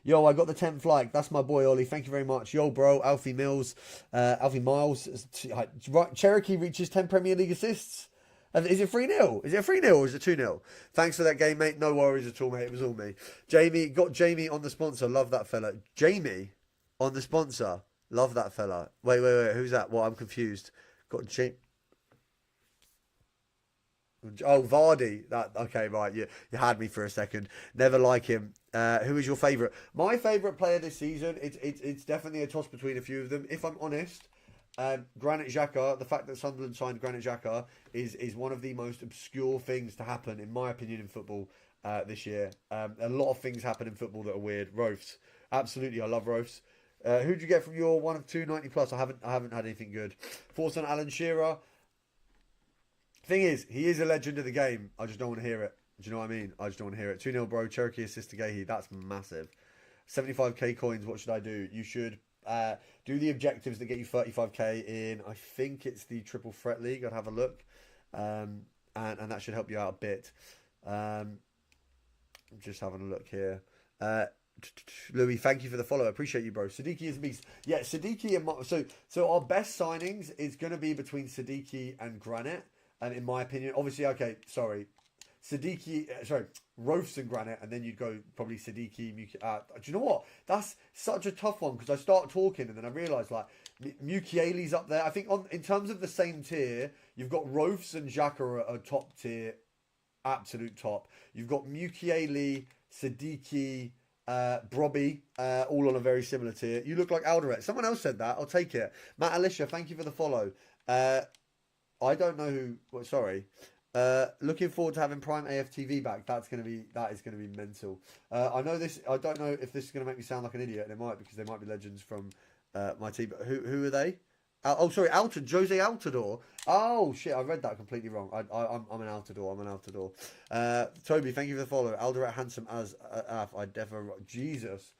[SPEAKER 1] Yo, I got the 10th like. That's my boy, Ollie. Thank you very much. Yo, bro. Alfie Miles. Right, Cherokee reaches 10 Premier League assists. Is it 3-0? Is it 3-0 or is it 2-0? Thanks for that game, mate. No worries at all, mate. It was all me. Got Jamie on the sponsor. Love that fella. Jamie on the sponsor. Love that fella. Wait. Who's that? What? I'm confused. Got Jamie. Oh, Vardy. Okay, right. You had me for a second. Never like him. Who is your favourite? My favourite player this season. It's definitely a toss between a few of them. If I'm honest. Granit Xhaka, the fact that Sunderland signed Granit Xhaka is one of the most obscure things to happen, in my opinion, in football this year. A lot of things happen in football that are weird. Roths, absolutely, I love Roths. Who'd you get from your 1 of 2 90 plus? I haven't had anything good. Thoughts on Alan Shearer? Thing is, he is a legend of the game. I just don't want to hear it. Do you know what I mean? I just don't want to hear it. 2-0, bro. Cherokee assist to Gahey. That's massive. 75k coins. What should I do? You should. Do the objectives that get you 35k in. I think it's the Triple Threat League. I'd have a look, and that should help you out a bit. I'm just having a look here. Louis, thank you for the follow. I appreciate you, bro. Siddiqui is a beast. Yeah, Siddiqui and so our best signings is going to be between Siddiqui and Granit, and in my opinion, obviously, okay, sorry. Roths and Granite, and then you'd go probably Siddiqui. Do you know what? That's such a tough one because I start talking and then I realise like Mukiele's up there. I think in terms of the same tier, you've got Roths and Xhaka are top tier, absolute top. You've got Mukiele, Siddiqui, Brobby, all on a very similar tier. You look like Alderete. Someone else said that. I'll take it. Matt Alicia, thank you for the follow. I don't know who. Well, sorry. Looking forward to having Prime AFTV back. That is going to be mental. I know this. I don't know if this is going to make me sound like an idiot, and it might because they might be legends from my team. But who are they? Sorry, Jose Altidore. Oh shit, I read that completely wrong. I'm an Altidore. Toby, thank you for the follow. Alderete handsome as I definitely. Jesus.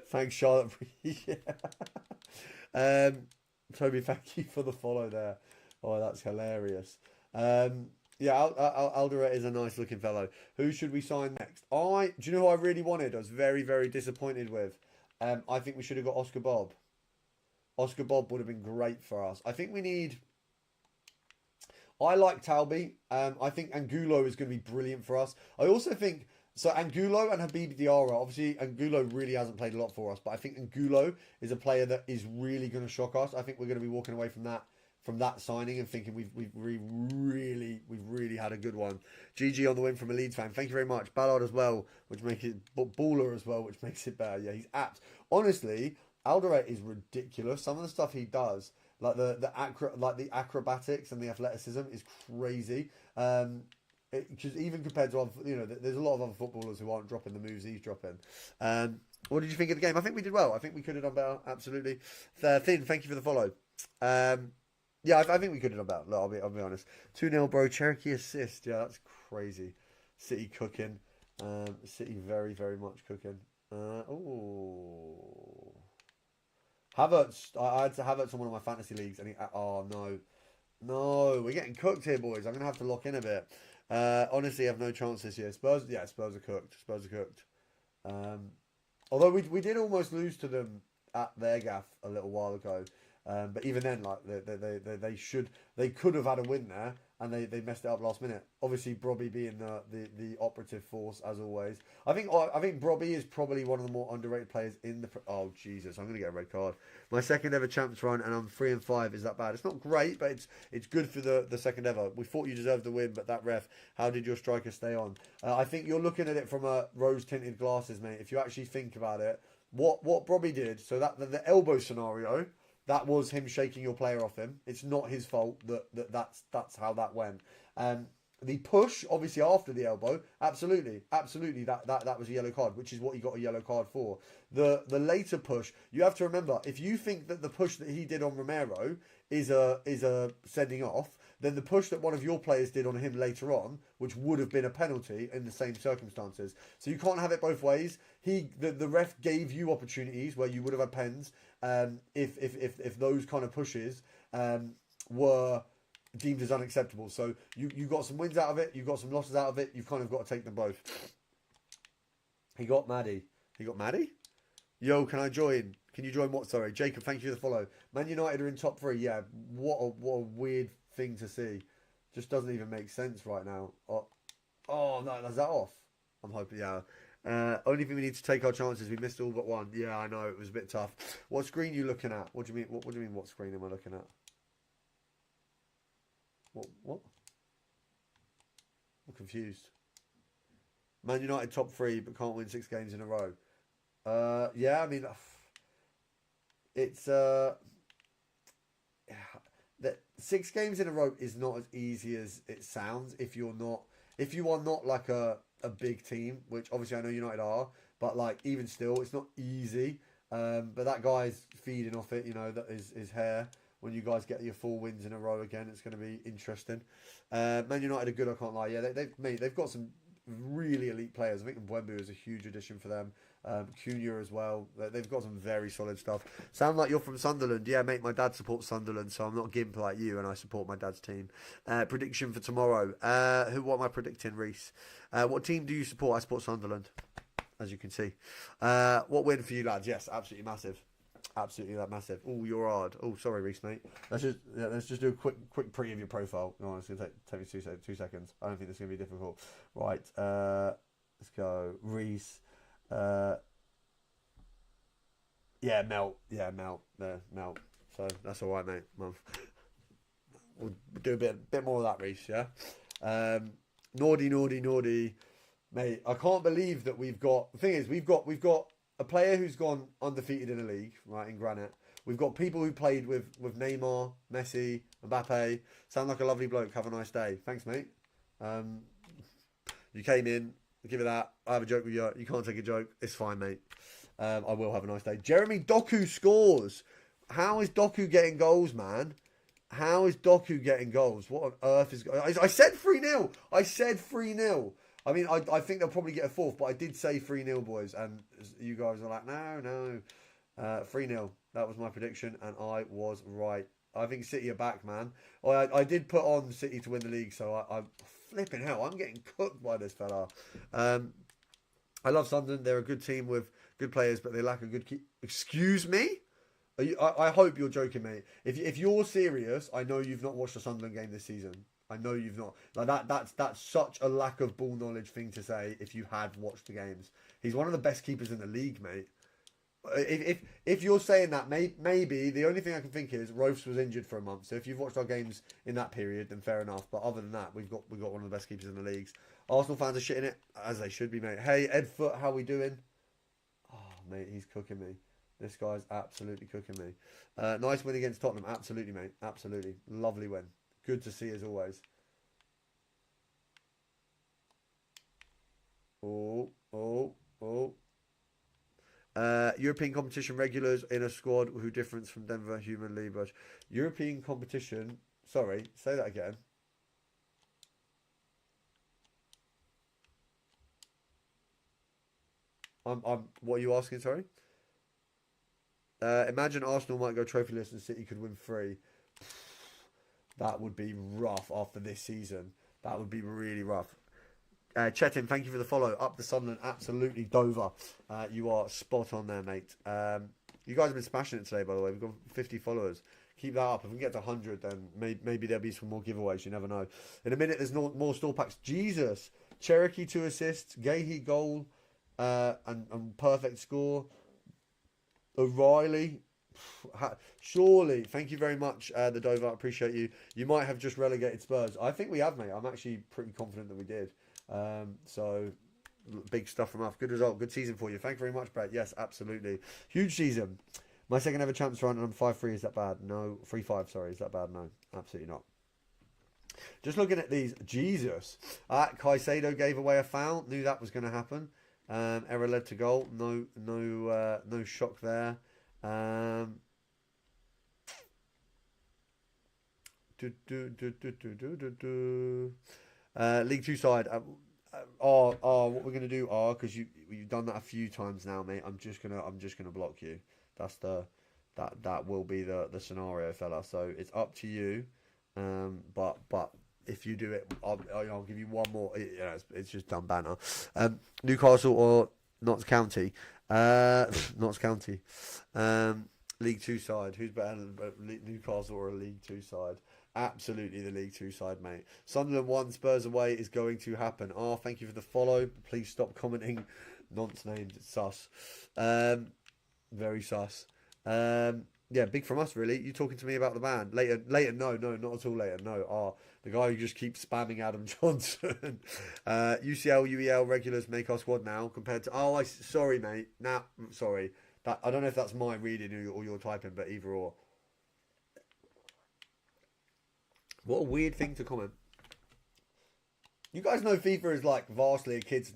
[SPEAKER 1] Thanks, Charlotte. Yeah. Toby, thank you for the follow there. Oh, that's hilarious. Yeah, Alderete is a nice looking fellow. Who should we sign next? Do you know who I really wanted? I was very, very disappointed with. I think we should have got Oscar Bob. Oscar Bob would have been great for us. I think we need. I like Talby. I think Angulo is going to be brilliant for us. I also think. So Angulo and Habib Diarra, obviously Angulo really hasn't played a lot for us, but I think Angulo is a player that is really going to shock us. I think we're going to be walking away from that signing and thinking we've really had a good one. GG on the win from a Leeds fan. Thank you very much. Ballard as well, which makes it Baller as well, which makes it better. Yeah, he's apt. Honestly, Alderete is ridiculous. Some of the stuff he does, like the acrobatics and the athleticism, is crazy. Because even compared to there's a lot of other footballers who aren't dropping the moves he's dropping. What did you think of the game? I think we did well. I think we could have done better. Absolutely. Thin, thank you for the follow. Yeah, I think we could have done better. Look, I'll be honest. 2-0, bro. Cherokee assist. Yeah, that's crazy. City cooking. City very, very much cooking. Oh. Havertz. I had to Havertz on one of my fantasy leagues, and oh no, no, we're getting cooked here, boys. I'm gonna have to lock in a bit. Honestly, I have no chance this year. Spurs, yeah, Spurs are cooked. Spurs are cooked. Although we did almost lose to them at their gaff a little while ago. But even then, like they could have had a win there, and they messed it up last minute. Obviously, Brobby being the operative force as always. I think Brobby is probably one of the more underrated players in the. Oh Jesus, I'm gonna get a red card. My second ever champs run, and I'm 3-5. Is that bad? It's not great, but it's good for the second ever. We thought you deserved the win, but that ref. How did your striker stay on? I think you're looking at it from a rose tinted glasses, mate. If you actually think about it, what Brobby did. So that the elbow scenario. That was him shaking your player off him. It's not his fault that's how that went. The push, obviously after the elbow, absolutely, that was a yellow card, which is what he got a yellow card for. The later push, you have to remember, if you think that the push that he did on Romero is a sending off, then the push that one of your players did on him later on, which would have been a penalty in the same circumstances. So you can't have it both ways. The ref gave you opportunities where you would have had pens if those kind of pushes were deemed as unacceptable. So you got some wins out of it, you got some losses out of it. You've kind of got to take them both. He got Maddie. He got Maddie? Yo, can I join? Can you join what? Sorry, Jacob. Thank you for the follow. Man United are in top 3. Yeah, what a weird thing to see. Just doesn't even make sense right now. Oh no, is that off? I'm hoping. Yeah. Only thing we need to take our chances. We missed all but one. Yeah, I know it was a bit tough. What screen are you looking at? What do you mean? What do you mean? What screen am I looking at? What? I'm confused. Man United top 3, but can't win 6 games in a row. Yeah, I mean, it's that 6 games in a row is not as easy as it sounds if you are not like a big team, which obviously I know United are, but like even still, it's not easy. But that guy's feeding off it, that is his hair. When you guys get your 4 wins in a row again, it's going to be interesting. Man United are good, I can't lie. Yeah, they've got some really elite players. I think Mbembu is a huge addition for them. Cunha as well. They've got some very solid stuff. Sound like you're from Sunderland. Yeah, mate, my dad supports Sunderland, so I'm not gimp like you, and I support my dad's team. Prediction for tomorrow. What am I predicting, Reese? What team do you support? I support Sunderland, as you can see. What win for you, lads? Yes, absolutely massive. Absolutely that massive. Oh, you're hard. Oh, sorry, Reese, mate. Let's just do a quick pre of your profile. No, it's gonna take me 2 seconds. I don't think this is gonna be difficult. Right. Let's go. Reese. Yeah, Melt. Yeah, Melt. There, Melt. So that's all right, mate. We'll do a bit more of that, Reese. Yeah. Naughty, mate. I can't believe that we've got. The thing is, we've got a player who's gone undefeated in a league, right, in Granite. We've got people who played with Neymar, Messi, Mbappe. Sound like a lovely bloke. Have a nice day. Thanks, mate. You came in. Give it that. I have a joke with you. You can't take a joke. It's fine, mate. I will have a nice day. Jeremy Doku scores. How is Doku getting goals, man? How is Doku getting goals? What on earth is... I said 3-0. I said 3-0. I mean, I think they'll probably get a 4th, but I did say 3-0, boys. And you guys are like, no. 3-0. That was my prediction, and I was right. I think City are back, man. I did put on City to win the league, so I'm flipping hell. I'm getting cooked by this fella. I love Sunderland. They're a good team with good players, but they lack a good Excuse me? I hope you're joking, mate. If you're serious, I know you've not watched a Sunderland game this season. I know you've not. Like that's such a lack of ball knowledge thing to say if you had watched the games. He's one of the best keepers in the league, mate. If you're saying that, maybe the only thing I can think is Rofes was injured for a month. So if you've watched our games in that period, then fair enough. But other than that, we've got one of the best keepers in the leagues. Arsenal fans are shitting it, as they should be, mate. Hey, Ed Foot, how we doing? Oh, mate, he's cooking me. This guy's absolutely cooking me. Nice win against Tottenham. Absolutely, mate. Absolutely. Lovely win. Good to see as always. Oh. European competition regulars in a squad who difference from Denver Human League. European competition. Sorry, say that again. What are you asking? Sorry. Imagine Arsenal might go trophyless and City could win 3. That would be rough after this season. That would be really rough. Chetin, thank you for the follow. Up the Sunderland, absolutely Dover. You are spot on there, mate. You guys have been smashing it today, by the way. We've got 50 followers. Keep that up. If we can get to 100, then maybe there'll be some more giveaways. You never know. In a minute, there's more store packs. Jesus. Cherokee 2 assists. Gahey goal. And perfect score. O'Reilly. Surely. Thank you very much, the Dover. I appreciate you. You might have just relegated Spurs. I think we have, mate. I'm actually pretty confident that we did. So big stuff from us. Good result. Good season for you. Thank you very much, Brett. Yes, absolutely. Huge season. My second ever champs run and I'm 5-3. Is that bad? No. 3-5, sorry. Is that bad? No. Absolutely not. Just looking at these. Jesus. Caicedo gave away a foul. Knew that was going to happen. Error led to goal. No shock there. League 2 side. What we're gonna do? Because you've done that a few times now, mate. I'm just gonna block you. That's that will be the scenario, fella. So it's up to you. But if you do it, I'll give you one more. It's just done banner. Newcastle or Notts County. Notts County. League 2 side. Who's better than Newcastle or a League 2 side? Absolutely the League 2 side, mate. Sunderland 1, Spurs away is going to happen. Thank you for the follow. Please stop commenting nonce names. It's sus. Very sus. Yeah, big from us, really. You talking to me about the band? Later, no, not at all later. No, the guy who just keeps spamming Adam Johnson. UCL, UEL regulars make our squad now compared to... sorry, mate. Sorry. I don't know if that's my reading or your typing, but either or. What a weird thing to comment. You guys know FIFA is like vastly a kids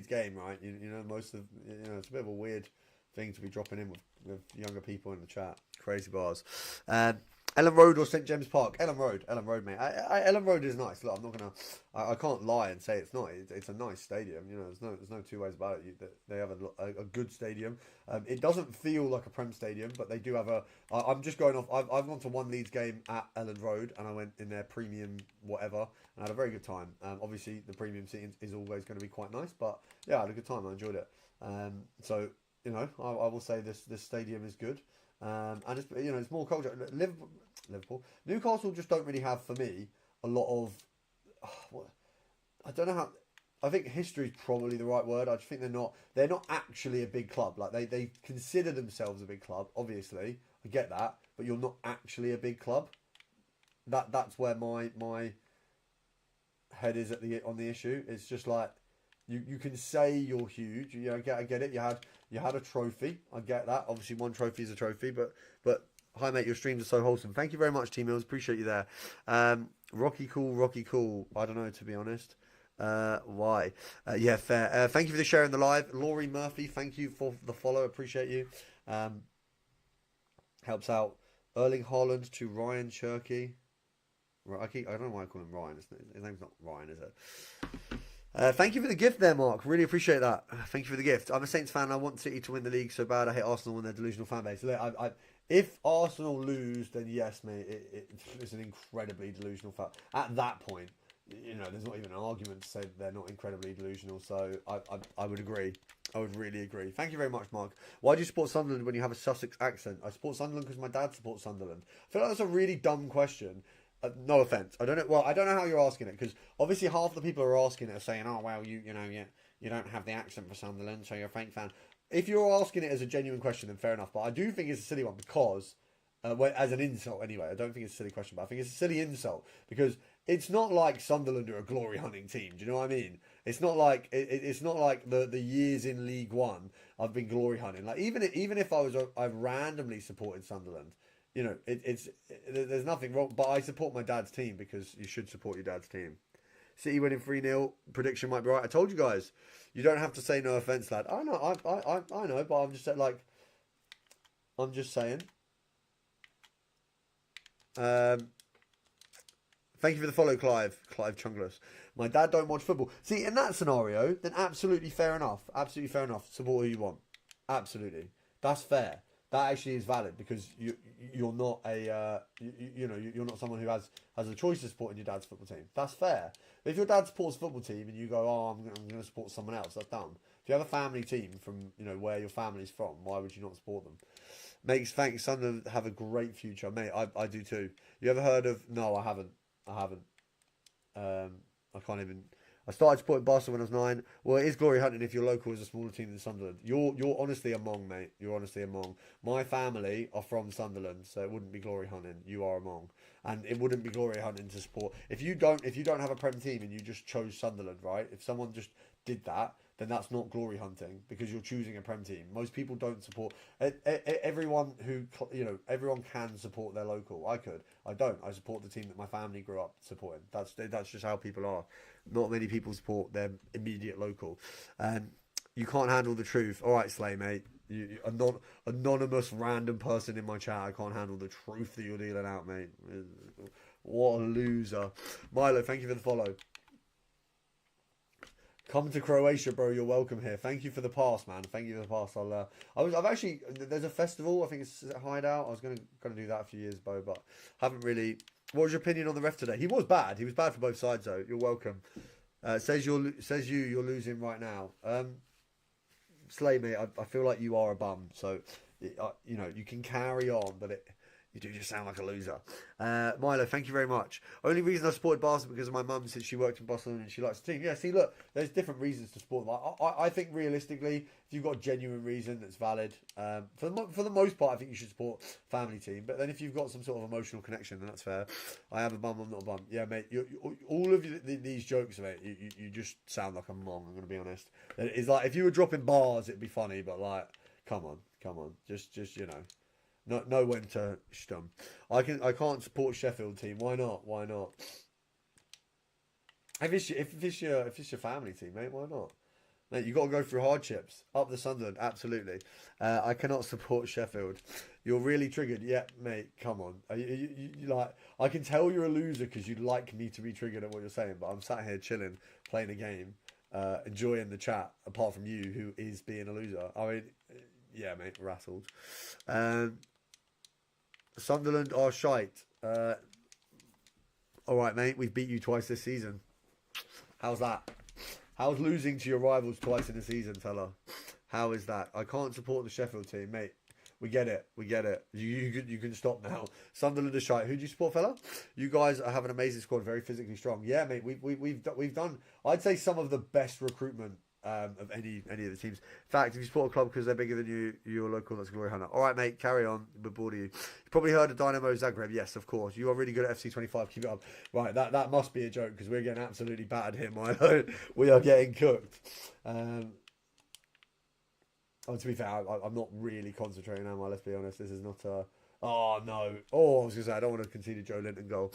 [SPEAKER 1] game, right? You know, most of it's a bit of a weird thing to be dropping in with younger people in the chat. Crazy bars. Ellen Road or St James Park? Ellen Road, mate. Ellen Road is nice. Look, I'm not gonna. I can't lie and say it's not. It's a nice stadium. You know, there's no two ways about it. They have a good stadium. It doesn't feel like a Prem stadium, but they do have a. I'm just going off. I've gone to one Leeds game at Ellen Road, and I went in their premium whatever, and I had a very good time. Obviously, the premium seating is always going to be quite nice, but yeah, I had a good time. I enjoyed it. So you know, I will say this stadium is good. And it's it's more culture. Liverpool, Newcastle just don't really have for me a lot of. I don't know how. I think history is probably the right word. I just think they're not actually a big club. Like they consider themselves a big club. Obviously, I get that, but you're not actually a big club. That's where my head is on the issue. It's just like you can say you're huge. I get it. You had a trophy. I get that. Obviously, one trophy is a trophy, but hi mate, your streams are so wholesome. Thank you very much, T Mills. Appreciate you there. Rocky cool. I don't know, to be honest. Why? Yeah, fair. Thank you for the share in the live. Laurie Murphy, thank you for the follow. Appreciate you. Helps out. Erling Haaland to Ryan Cherky. I don't know why I call him Ryan. His name's not Ryan, is it? Thank you for the gift there, Mark. Really appreciate that. Thank you for the gift. I'm a Saints fan. I want City to win the league so bad. I hate Arsenal and their delusional fan base. Look, if Arsenal lose, then yes, mate, it's an incredibly delusional fan. At that point, there's not even an argument to say that they're not incredibly delusional. So I would agree. I would really agree. Thank you very much, Mark. Why do you support Sunderland when you have a Sussex accent? I support Sunderland because my dad supports Sunderland. I feel like that's a really dumb question. No offense. I don't know. Well, I don't know how you're asking it because obviously half the people who are asking it are saying, "Oh, well, you don't have the accent for Sunderland, so you're a fake fan." If you're asking it as a genuine question, then fair enough. But I do think it's a silly one because, as an insult anyway, I don't think it's a silly question, but I think it's a silly insult because it's not like Sunderland are a glory hunting team. Do you know what I mean? It's not like it's not like the years in League One I've been glory hunting. Like even if I've randomly supported Sunderland. There's nothing wrong, but I support my dad's team because you should support your dad's team. City winning 3-0. Prediction might be right. I told you guys. You don't have to say no offense, lad. I know, I know, but I'm just like, I'm just saying. Thank you for the follow, Clive. Clive Chungless. My dad don't watch football. See, in that scenario, then absolutely fair enough. Absolutely fair enough. Support who you want. Absolutely, that's fair. That actually is valid because you're not a you're not someone who has a choice to support in your dad's football team. That's fair. But if your dad supports a football team and you go, oh, I'm going to support someone else, that's dumb. If you have a family team from where your family's from, why would you not support them? Makes thanks, Sunderland have a great future, mate. I do too. You ever heard of? No, I haven't. I can't even. I started supporting Barcelona when I was 9. Well, it is glory hunting if your local is a smaller team than Sunderland. You're honestly among, mate. You're honestly among. My family are from Sunderland, so it wouldn't be glory hunting. You are among, and it wouldn't be glory hunting to support. If you don't have a Prem team and you just chose Sunderland, right? If someone just did that, then that's not glory hunting because you're choosing a Prem team. Most people don't support. Everyone everyone can support their local. I could. I don't. I support the team that my family grew up supporting. That's just how people are. Not many people support their immediate local. You can't handle the truth. All right, Slay, mate. You anonymous random person in my chat. I can't handle the truth that you're dealing out, mate. What a loser. Milo, thank you for the follow. Come to Croatia, bro. You're welcome here. Thank you for the pass, man. Thank you for the pass. I've actually. There's a festival. I think it's Hideout. I was gonna do that a few years ago, but haven't really. What was your opinion on the ref today? He was bad. He was bad for both sides, though. You're welcome. Says you're losing right now. Slay, mate. I feel like you are a bum. So, you can carry on, but you do just sound like a loser. Milo, thank you very much. Only reason I supported Barcelona because of my mum, since she worked in Barcelona and she likes the team. Yeah, see, look, there's different reasons to support them. I think realistically, if you've got a genuine reason that's valid, for the most part, I think you should support family team. But then if you've got some sort of emotional connection, then that's fair. I have a bum, I'm not a bum. Yeah, mate, all of these jokes, mate, you just sound like a mong, I'm going to be honest. It's like, if you were dropping bars, it'd be funny, but like, come on. Just know when to stum. I can't support Sheffield team. Why not? If it's your family team, mate, why not? Mate, you got to go through hardships. Up the Sunderland, absolutely. I cannot support Sheffield. You're really triggered. Yeah, mate, come on. You like, I can tell you're a loser because you'd like me to be triggered at what you're saying, but I'm sat here chilling, playing a game, enjoying the chat. Apart from you, who is being a loser. I mean, yeah, mate, rattled. Sunderland are shite. All right, mate. We've beat you twice this season. How's that? How's losing to your rivals twice in a season, fella? How is that? I can't support the Sheffield team, mate. We get it. You can stop now. Sunderland are shite. Who do you support, fella? You guys have an amazing squad, very physically strong. Yeah, mate. We've done. I'd say some of the best recruitment of any of the teams. In fact, if you support a club because they're bigger than you, you're local, that's glory hunter. All right, mate, carry on. We're bored of you. You probably heard of Dynamo Zagreb. Yes, of course. You are really good at FC25. Keep it up. Right, that must be a joke because we're getting absolutely battered here, Milo. We are getting cooked. To be fair, I'm not really concentrating, am I? Let's be honest. This is not a... Oh, no. Oh, I was going to say, I don't want to concede a Joe Linton goal.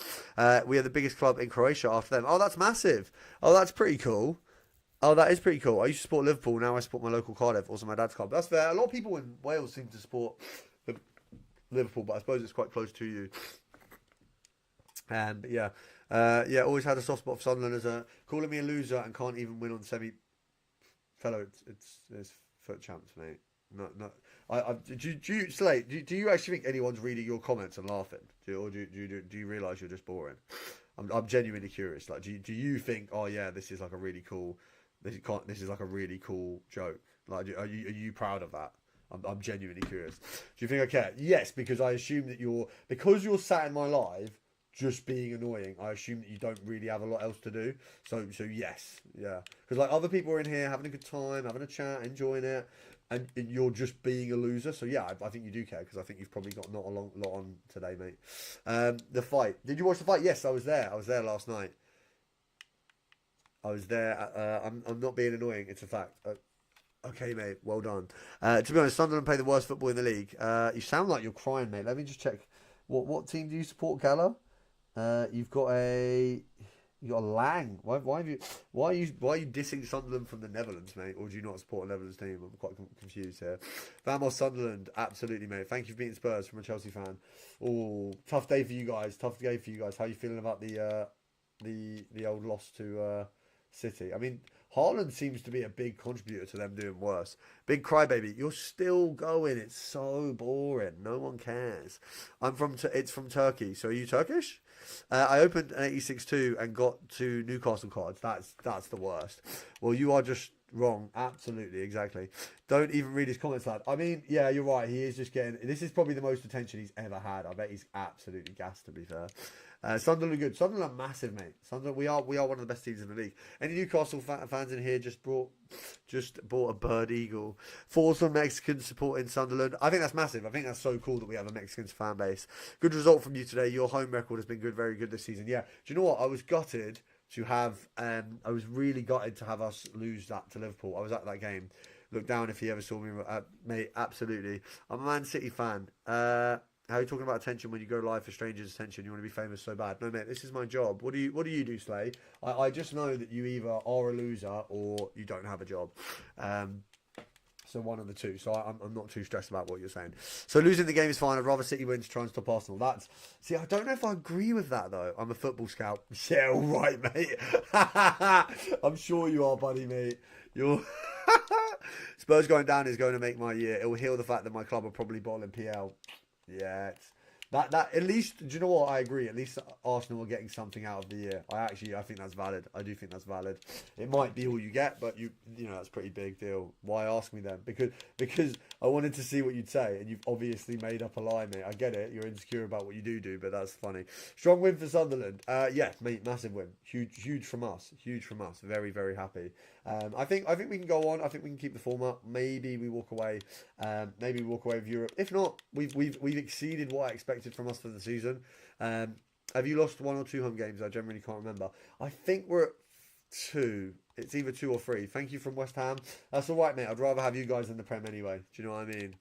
[SPEAKER 1] We are the biggest club in Croatia after them. Oh, that's massive. Oh, that's pretty cool. Oh, that is pretty cool. I used to support Liverpool. Now I support my local Cardiff, also my dad's club. That's fair. A lot of people in Wales seem to support Liverpool, but I suppose it's quite close to you. But yeah, always had a soft spot for Sunderland as calling me a loser and can't even win on semi. Fellow, it's foot champs, mate. No. Do you actually think anyone's reading your comments and laughing? Do you realise you're just boring? I'm genuinely curious. Like, do you think, oh yeah, this is like a really cool. This is like a really cool joke. Like, are you proud of that? I'm genuinely curious. Do you think I care? Yes, because I assume that you're sat in my live just being annoying. I assume that you don't really have a lot else to do. So yes, yeah. Because like other people are in here having a good time, having a chat, enjoying it, and you're just being a loser. So yeah, I think you do care because I think you've probably got not a lot on today, mate. The fight. Did you watch the fight? Yes, I was there. I was there last night. I was there. I'm not being annoying. It's a fact. Okay, mate. Well done. To be honest, Sunderland play the worst football in the league. You sound like you're crying, mate. Let me just check. What team do you support, Gala? You've got a You got a Lang. Why are you dissing Sunderland from the Netherlands, mate? Or do you not support a Netherlands team? I'm quite confused here. Vamos Sunderland, absolutely, mate. Thank you for beating Spurs from a Chelsea fan. Oh, tough day for you guys. Tough day for you guys. How are you feeling about the old loss to City? I mean, Haaland seems to be a big contributor to them doing worse. Big crybaby, you're still going. It's so boring. No one cares. It's from Turkey. So are you Turkish? I opened an 86.2 and got to Newcastle cards. That's the worst. Well, you are just wrong. Absolutely, exactly. Don't even read his comments, lad. I mean, yeah, you're right. He is just getting. This is probably the most attention he's ever had. I bet he's absolutely gassed. To be fair. Sunderland are good. Sunderland are massive, mate. Sunderland, we are one of the best teams in the league. Any Newcastle fans in here just bought a bird eagle. Force on Mexicans supporting Sunderland. I think that's massive. I think that's so cool that we have a Mexican fan base. Good result from you today. Your home record has been good, very good this season. Yeah. Do you know what? I was gutted to have. I was really gutted to have us lose that to Liverpool. I was at that game. Look down if you ever saw me, mate. Absolutely. I'm a Man City fan. How are you talking about attention when you go live for strangers' attention? You want to be famous so bad? No, mate, this is my job. What do you do, Slay? I just know that you either are a loser or you don't have a job. So one of the two. So I'm not too stressed about what you're saying. So losing the game is fine. I'd rather City win to try and stop Arsenal. See, I don't know if I agree with that, though. I'm a football scout. Yeah, all right, mate. I'm sure you are, buddy, mate. You're... Spurs going down is going to make my year. It will heal the fact that my club will probably bottle in PL. Yeah, that at least, do you know what? I agree. At least Arsenal are getting something out of the year. I think that's valid. I do think that's valid. It might be all you get, but you know that's a pretty big deal. Why ask me then? Because I wanted to see what you'd say, and you've obviously made up a lie, mate. I get it. You're insecure about what you do, but that's funny. Strong win for Sunderland. Yeah, mate, massive win. Huge from us. Huge from us. Very, very happy. I think we can go on. I think we can keep the form up. Maybe we walk away. Maybe we walk away with Europe. If not, we've exceeded what I expected from us for the season. Have you lost 1 or 2 home games? I generally can't remember. I think we're at 2. It's either 2 or 3. Thank you from West Ham. That's all right, mate. I'd rather have you guys in the Prem anyway. Do you know what I mean?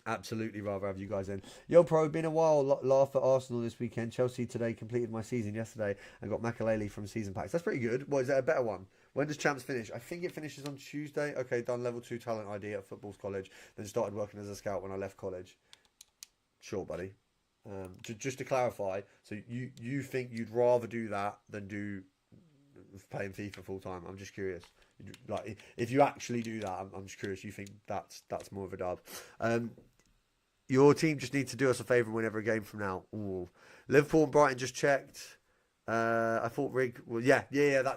[SPEAKER 1] Absolutely rather have you guys in. Yo, pro, been a while. Laugh at Arsenal this weekend. Chelsea today completed my season yesterday and got Makaleli from season packs. That's pretty good. What, is that a better one? When does Champs finish? I think it finishes on Tuesday. Okay, done level 2 talent ID at Footballs College. Then started working as a scout when I left college. Sure, buddy. Just to clarify, so you think you'd rather do that than do playing FIFA full time? I'm just curious. Like, if you actually do that, I'm just curious. You think that's more of a dub? Your team just needs to do us a favour and win every game from now. Ooh. Liverpool and Brighton just checked. I thought Rig... Well, yeah.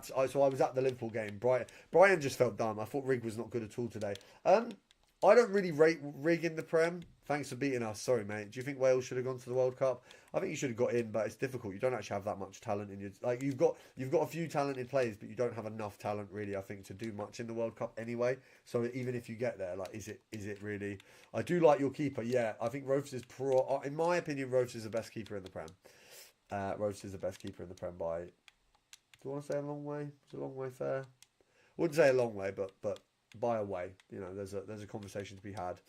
[SPEAKER 1] So I was at the Liverpool game. Brighton just felt dumb. I thought Rig was not good at all today. I don't really rate Rig in the Prem. Thanks for beating us. Sorry, mate. Do you think Wales should have gone to the World Cup? I think you should have got in, but it's difficult. You don't actually have that much talent in your... Like, you've got a few talented players, but you don't have enough talent, really, I think, to do much in the World Cup anyway. So even if you get there, like, is it really... I do like your keeper, yeah. I think Rofes is in my opinion, Rofes is the best keeper in the Prem. Rofes is the best keeper in the Prem by... Do I want to say a long way? Is a long way fair? I wouldn't say a long way, but by a way. You know, there's a conversation to be had.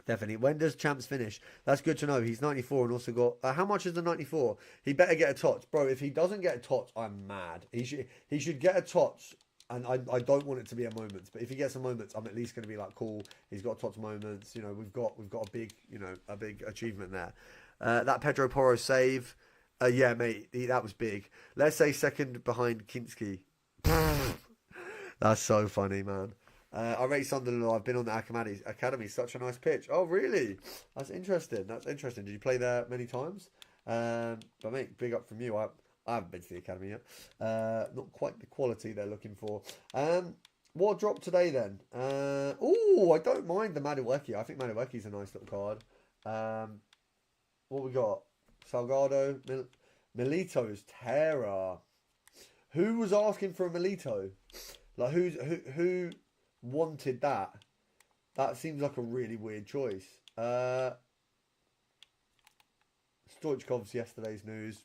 [SPEAKER 1] Definitely. When does Champs finish? That's good to know. He's 94 and also got... how much is the 94? He better get a tots. Bro, if he doesn't get a tots, I'm mad. He should get a tots, and I don't want it to be a moments, but if he gets a moments, I'm at least going to be like, cool, he's got tots moments. You know, we've got a big, a big achievement there. That Pedro Porro save, yeah, mate, that was big. Let's say second behind Kinski. That's so funny, man. I rate Sunderland. I've been on the Academy. Such a nice pitch. Oh, really? That's interesting. Did you play there many times? But mate, big up from you. I haven't been to the Academy yet. Not quite the quality they're looking for. What dropped today then? Oh, I don't mind the Madueke. I think Madueke's a nice little card. What we got? Salgado, Milito's Terror. Who was asking for a Milito? Like who wanted that? That seems like a really weird choice. Stoichkov's yesterday's news.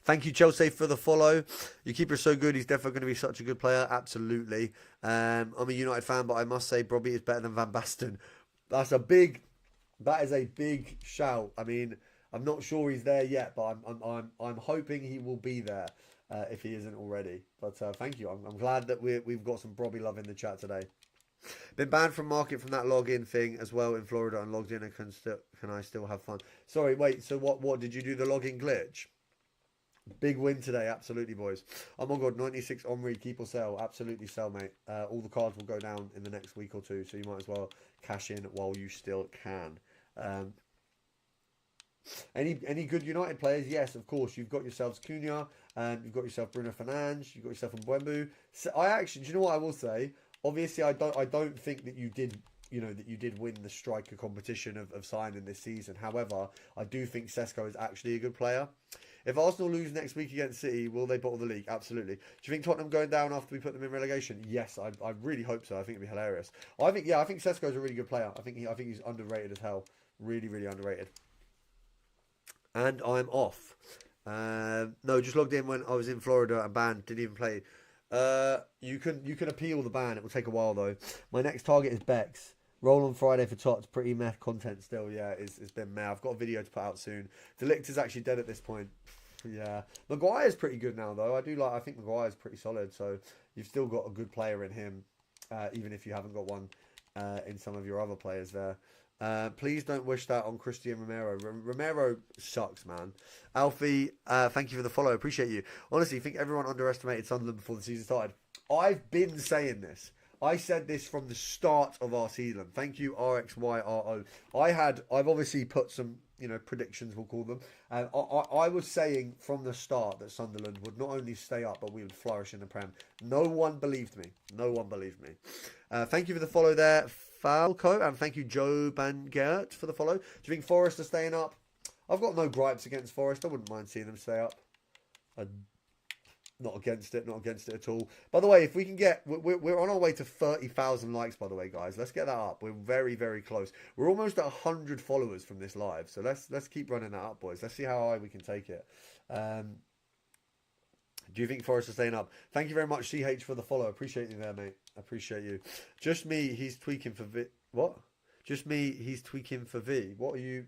[SPEAKER 1] Thank you, Chelsea, for the follow. Your keeper's so good. He's definitely going to be such a good player. Absolutely. I'm a United fan, but I must say Brobby is better than Van Basten. That is a big shout. I mean, I'm not sure he's there yet, but I'm hoping he will be there if he isn't already. But thank you. I'm glad that we've got some Brobby love in the chat today. Been banned from market from that login thing as well in Florida and logged in and can I still have fun? Sorry, wait. So what did you do the login glitch? Big win today, absolutely, boys. Oh my god, 96 Omri, keep or sell. Absolutely sell, mate. All the cards will go down in the next week or two, so you might as well cash in while you still can. Any good United players? Yes, of course. You've got yourselves Cunha, you've got yourself Bruno Fernandes, you've got yourself Mbeumo. So I actually, do you know what I will say? Obviously, I don't think that you did. That you did win the striker competition of signing this season. However, I do think Sesko is actually a good player. If Arsenal lose next week against City, will they bottle the league? Absolutely. Do you think Tottenham going down after we put them in relegation? Yes, I really hope so. I think it'd be hilarious. I think Sesko is a really good player. I think he's underrated as hell. Really, really underrated. And I'm off. No, just logged in when I was in Florida and banned. Didn't even play. You can appeal the ban. It will take a while though. My next target is Bex. Roll on Friday for Tots. Pretty meh content still. Yeah, it's been meh. I've got a video to put out soon. Delict is actually dead at this point. Yeah, Maguire's pretty good now though. I think Maguire's pretty solid. So you've still got a good player in him, even if you haven't got one in some of your other players there. Please don't wish that on Christian Romero. Romero sucks, man. Alfie, thank you for the follow. Appreciate you. Honestly, I think everyone underestimated Sunderland before the season started. I've been saying this. I said this from the start of our season. Thank you, RXYRO. I've obviously put some, predictions, we'll call them. I was saying from the start that Sunderland would not only stay up, but we would flourish in the Prem. No one believed me. No one believed me. Thank you for the follow there, Falco, and thank you, Joe Bangert, for the follow. Do you think Forest are staying up? I've got no gripes against Forest. I wouldn't mind seeing them stay up. Not against it at all. By the way, if we can get, we're on our way to 30,000 likes, by the way, guys. Let's get that up. We're very, very close. We're almost at 100 followers from this live. So let's keep running that up, boys. Let's see how high we can take it. Do you think Forest are staying up? Thank you very much, CH, for the follow. Appreciate you there, mate. Appreciate you. Just me, he's tweaking for V. What? Just me, he's tweaking for V. What are you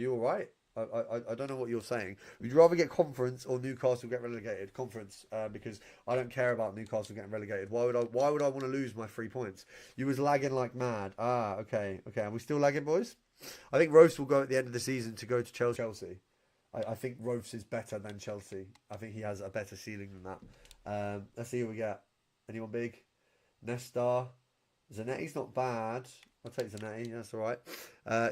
[SPEAKER 1] all right? I don't know what you're saying. Would you rather get Conference or Newcastle get relegated? Conference, because I don't care about Newcastle getting relegated. Why would I want to lose my 3 points? You was lagging like mad. Okay. Are we still lagging, boys? I think Rose will go at the end of the season to go to Chelsea. I think Rose is better than Chelsea. I think he has a better ceiling than that. Let's see who we get. Anyone big? Nesta. Zanetti's not bad. I'll take Zanetti. That's all right.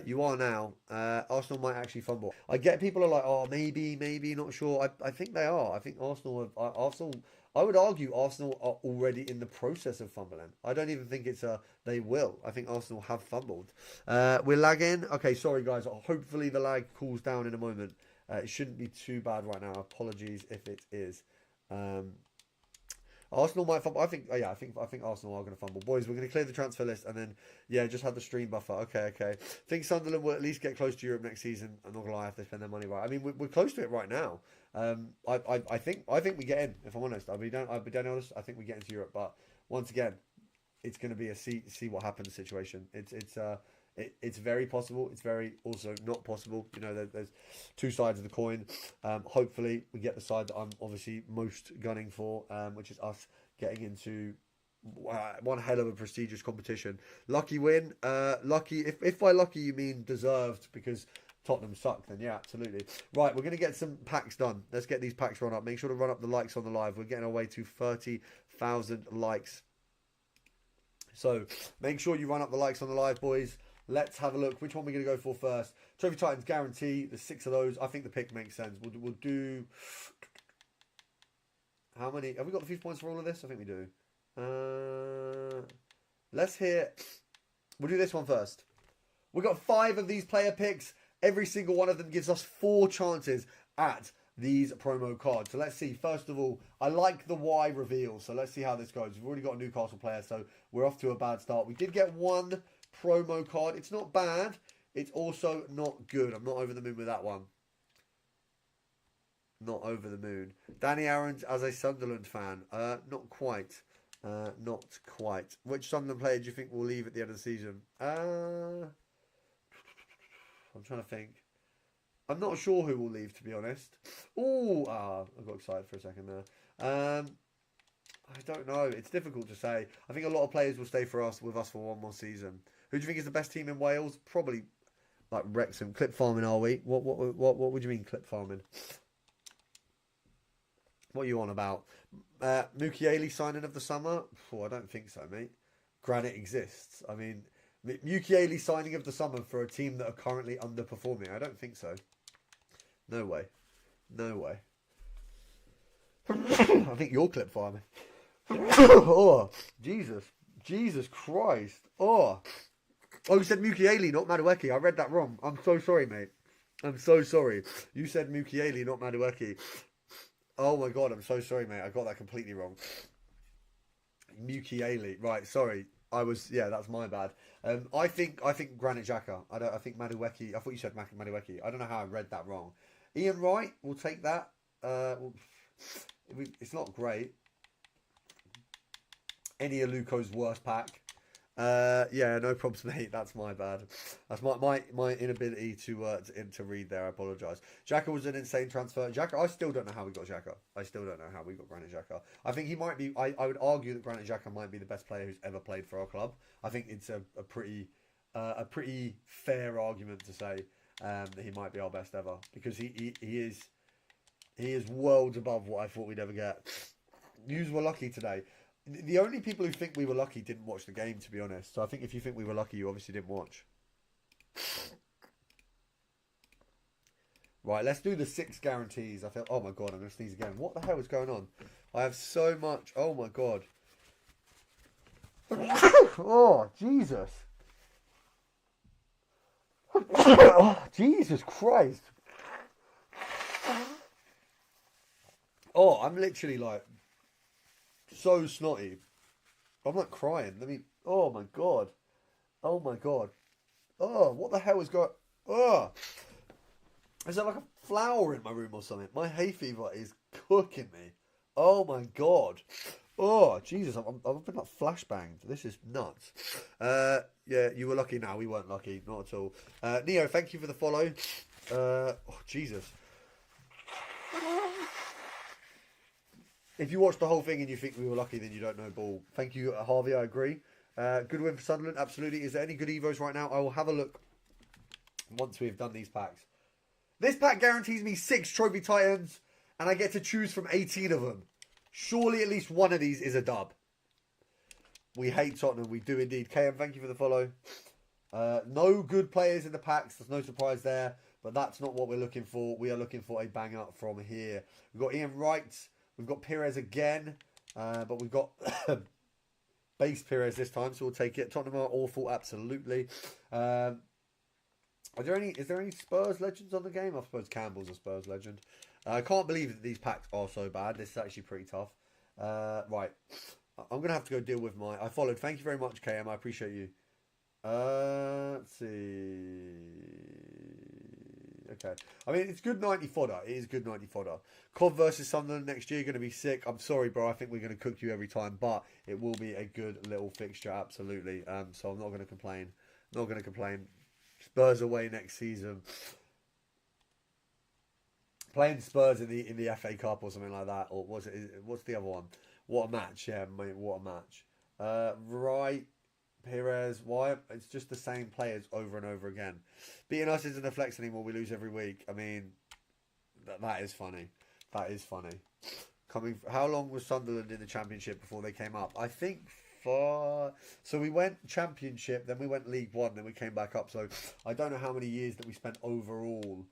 [SPEAKER 1] You are now. Arsenal might actually fumble. I get people are like, oh, maybe, not sure. I think they are. I think Arsenal. I would argue Arsenal are already in the process of fumbling. I don't even think it's they will. I think Arsenal have fumbled. We're lagging. Okay, sorry guys. Hopefully the lag cools down in a moment. It shouldn't be too bad right now. Apologies if it is. Arsenal might fumble. I think Arsenal are going to fumble. Boys, we're going to clear the transfer list and then, just have the stream buffer. Okay. Think Sunderland will at least get close to Europe next season. I'm not going to lie if they spend their money right. I mean, we're close to it right now. I think we get in, if I'm honest. I'll be down honest. I think we get into Europe. But once again, it's going to be a see what happens situation. It's very possible. It's very also not possible. There's two sides of the coin. Hopefully, we get the side that I'm obviously most gunning for, which is us getting into one hell of a prestigious competition. Lucky win. Lucky. If by lucky you mean deserved because Tottenham suck, then yeah, absolutely. Right, we're going to get some packs done. Let's get these packs run up. Make sure to run up the likes on the live. We're getting our way to 30,000 likes. So make sure you run up the likes on the live, boys. Let's have a look. Which one are we going to go for first? Trophy Titans guarantee. There's 6 of those. I think the pick makes sense. We'll do... How many? Have we got the FIFA points for all of this? I think we do. Let's hear... We'll do this one first. We've got 5 of these player picks. Every single one of them gives us 4 chances at these promo cards. So let's see. First of all, I like the Y reveal. So let's see how this goes. We've already got a Newcastle player, so we're off to a bad start. We did get 1... promo card. It's not bad. It's also not good. I'm not over the moon with that one. Not over the moon. Danny Aaron's as a Sunderland fan. Not quite. Not quite. Which Sunderland player do you think will leave at the end of the season? I'm trying to think. I'm not sure who will leave, to be honest. I got excited for a second there. I don't know. It's difficult to say. I think a lot of players will stay with us for one more season. Who do you think is the best team in Wales? Probably like Wrexham. Clip farming, are we? What would you mean clip farming? What are you on about? Mukiele signing of the summer? Oh, I don't think so, mate. Granite exists. I mean, Mukiele signing of the summer for a team that are currently underperforming? I don't think so. No way. No way. I think you're clip farming. Oh, Jesus. Jesus Christ. Oh, you said Mukiele, not Madueke. I read that wrong. I'm so sorry, mate. I'm so sorry. You said Mukiele, not Madueke. Oh my God, I'm so sorry, mate. I got that completely wrong. Mukiele. Right, sorry. That's my bad. I think Granit Xhaka. I think Madueke. I thought you said Madueke. I don't know how I read that wrong. Ian Wright, we'll take that. It's not great. Any of Luco's worst pack. No problems, mate. That's my bad. That's my inability to read there. I apologise. Xhaka was an insane transfer. Xhaka, I still don't know how we got Xhaka. I still don't know how we got Granit Xhaka. I think he might be. I would argue that Granit Xhaka might be the best player who's ever played for our club. I think it's a pretty fair argument to say that he might be our best ever, because he is worlds above what I thought we'd ever get. Yous were lucky today. The only people who think we were lucky didn't watch the game, to be honest. So I think if you think we were lucky, you obviously didn't watch. Right, let's do the 6 guarantees. Oh my God, I'm going to sneeze again. What the hell is going on? I have so much. Oh my God. Oh, Jesus. Oh, Jesus Christ. Oh, I'm literally like so snotty. I'm like crying. Oh my God. Oh my God. Oh, what the hell is going? Oh, is there like a flower in my room or something? My hay fever is cooking me. Oh my God. Oh, Jesus, I've been like flashbanged. This is nuts. You were lucky. Now we weren't lucky, not at all. Neo, thank you for the follow. Jesus. If you watch the whole thing and you think we were lucky, then you don't know ball. Thank you, Harvey. I agree. Good win for Sunderland. Absolutely. Is there any good Evos right now? I will have a look once we've done these packs. This pack guarantees me 6 Trophy Titans, and I get to choose from 18 of them. Surely at least one of these is a dub. We hate Tottenham. We do indeed. KM, thank you for the follow. No good players in the packs. There's no surprise there. But that's not what we're looking for. We are looking for a bang up from here. We've got Ian Wright. We've got Perez again. But we've got base Perez this time. So we'll take it. Tottenham are awful. Absolutely. Is there any Spurs legends on the game? I suppose Campbell's a Spurs legend. I can't believe that these packs are so bad. This is actually pretty tough. Right. I'm going to have to go deal with I followed. Thank you very much, KM. I appreciate you. Let's see. Okay. I mean, it's good 90 fodder. It is good 90 fodder. Cov versus Sunderland next year. Going to be sick. I'm sorry, bro. I think we're going to cook you every time. But it will be a good little fixture. Absolutely. So I'm not going to complain. Not going to complain. Spurs away next season. Playing Spurs in the FA Cup or something like that. Or what's the other one? What a match. Yeah, mate, what a match. Right. Perez, why? It's just the same players over and over again. Beating us isn't a flex anymore. We lose every week. I mean, that is funny. That is funny. How long was Sunderland in the Championship before they came up? I think so we went Championship, then we went League One, then we came back up. So I don't know how many years that we spent overall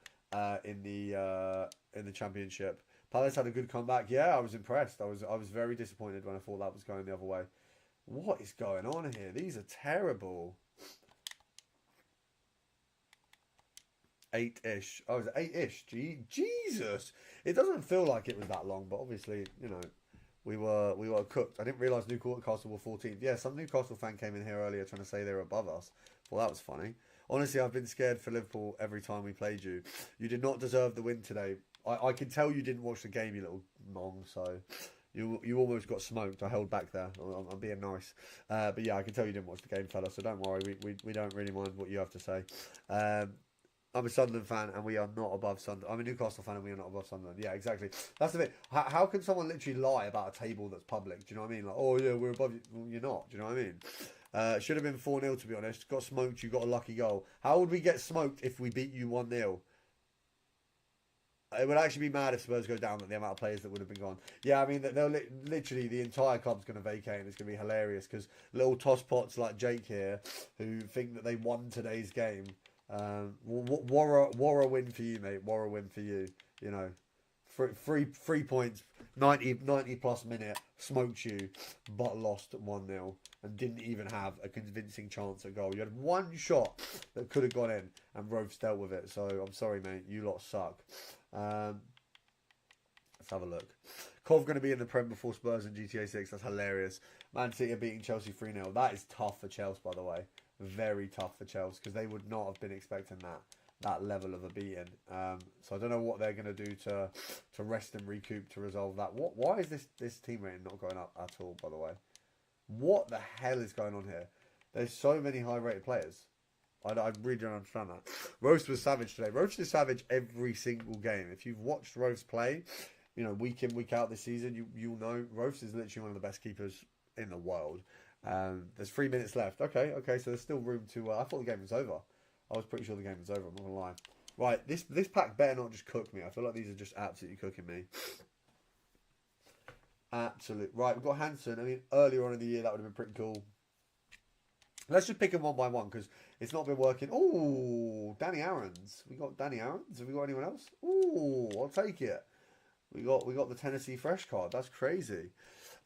[SPEAKER 1] in the Championship. Palace had a good comeback. Yeah, I was impressed. I was very disappointed when I thought that was going the other way. What is going on here? These are terrible. 8-ish. Oh, is it 8-ish? Jesus. It doesn't feel like it was that long, but obviously, you know, we were cooked. I didn't realise Newcastle were 14th. Yeah, some Newcastle fan came in here earlier trying to say they were above us. Well, that was funny. Honestly, I've been scared for Liverpool every time we played you. You did not deserve the win today. I can tell you didn't watch the game, you little mong, so... You almost got smoked. I held back there. I'm being nice. But yeah, I can tell you didn't watch the game, fella, so don't worry. We don't really mind what you have to say. I'm a Sunderland fan and we are not above Sunderland. I'm a Newcastle fan and we are not above Sunderland. Yeah, exactly. That's the thing. How can someone literally lie about a table that's public? Do you know what I mean? Like, oh yeah, we're above you. Well, you're not. Do you know what I mean? Should have been 4-0 to be honest. Got smoked. You got a lucky goal. How would we get smoked if we beat you 1-0? It would actually be mad if Spurs go down, that the amount of players that would have been gone. Yeah, I mean, they'll literally, the entire club's going to vacate and it's going to be hilarious because little tosspots like Jake here who think that they won today's game. War a win for you, mate. War a win for you. You know, 3 points, 90 plus minute, smoked you, but lost 1-0 and didn't even have a convincing chance at goal. You had one shot that could have gone in and Rovs dealt with it. So I'm sorry, mate. You lot suck. Let's have a look. Cov going to be in the Prem before Spurs and GTA 6. That's hilarious. Man City are beating Chelsea 3-0. That is tough for Chelsea, by the way. Very tough for Chelsea because they would not have been expecting that level of a beating. So I don't know what they're going to do to rest and recoup to resolve that. Why is this team rating not going up at all, by the way? What the hell is going on here? There's so many high-rated players. I really don't understand that. Roast was savage today. Roast is savage every single game. If you've watched Roast play, you know, week in, week out this season, you'll know Roast is literally one of the best keepers in the world. There's 3 minutes left. Okay, so there's still room to... I thought the game was over. I was pretty sure the game was over, I'm not going to lie. Right, this pack better not just cook me. I feel like these are just absolutely cooking me. Absolute. Right, we've got Hansen. I mean, earlier on in the year, that would have been pretty cool. Let's just pick them one by one because it's not been working. Oh, Danny Aarons. We got Danny Aarons. Have we got anyone else? Oh, I'll take it. We got the Tennessee fresh card. That's crazy.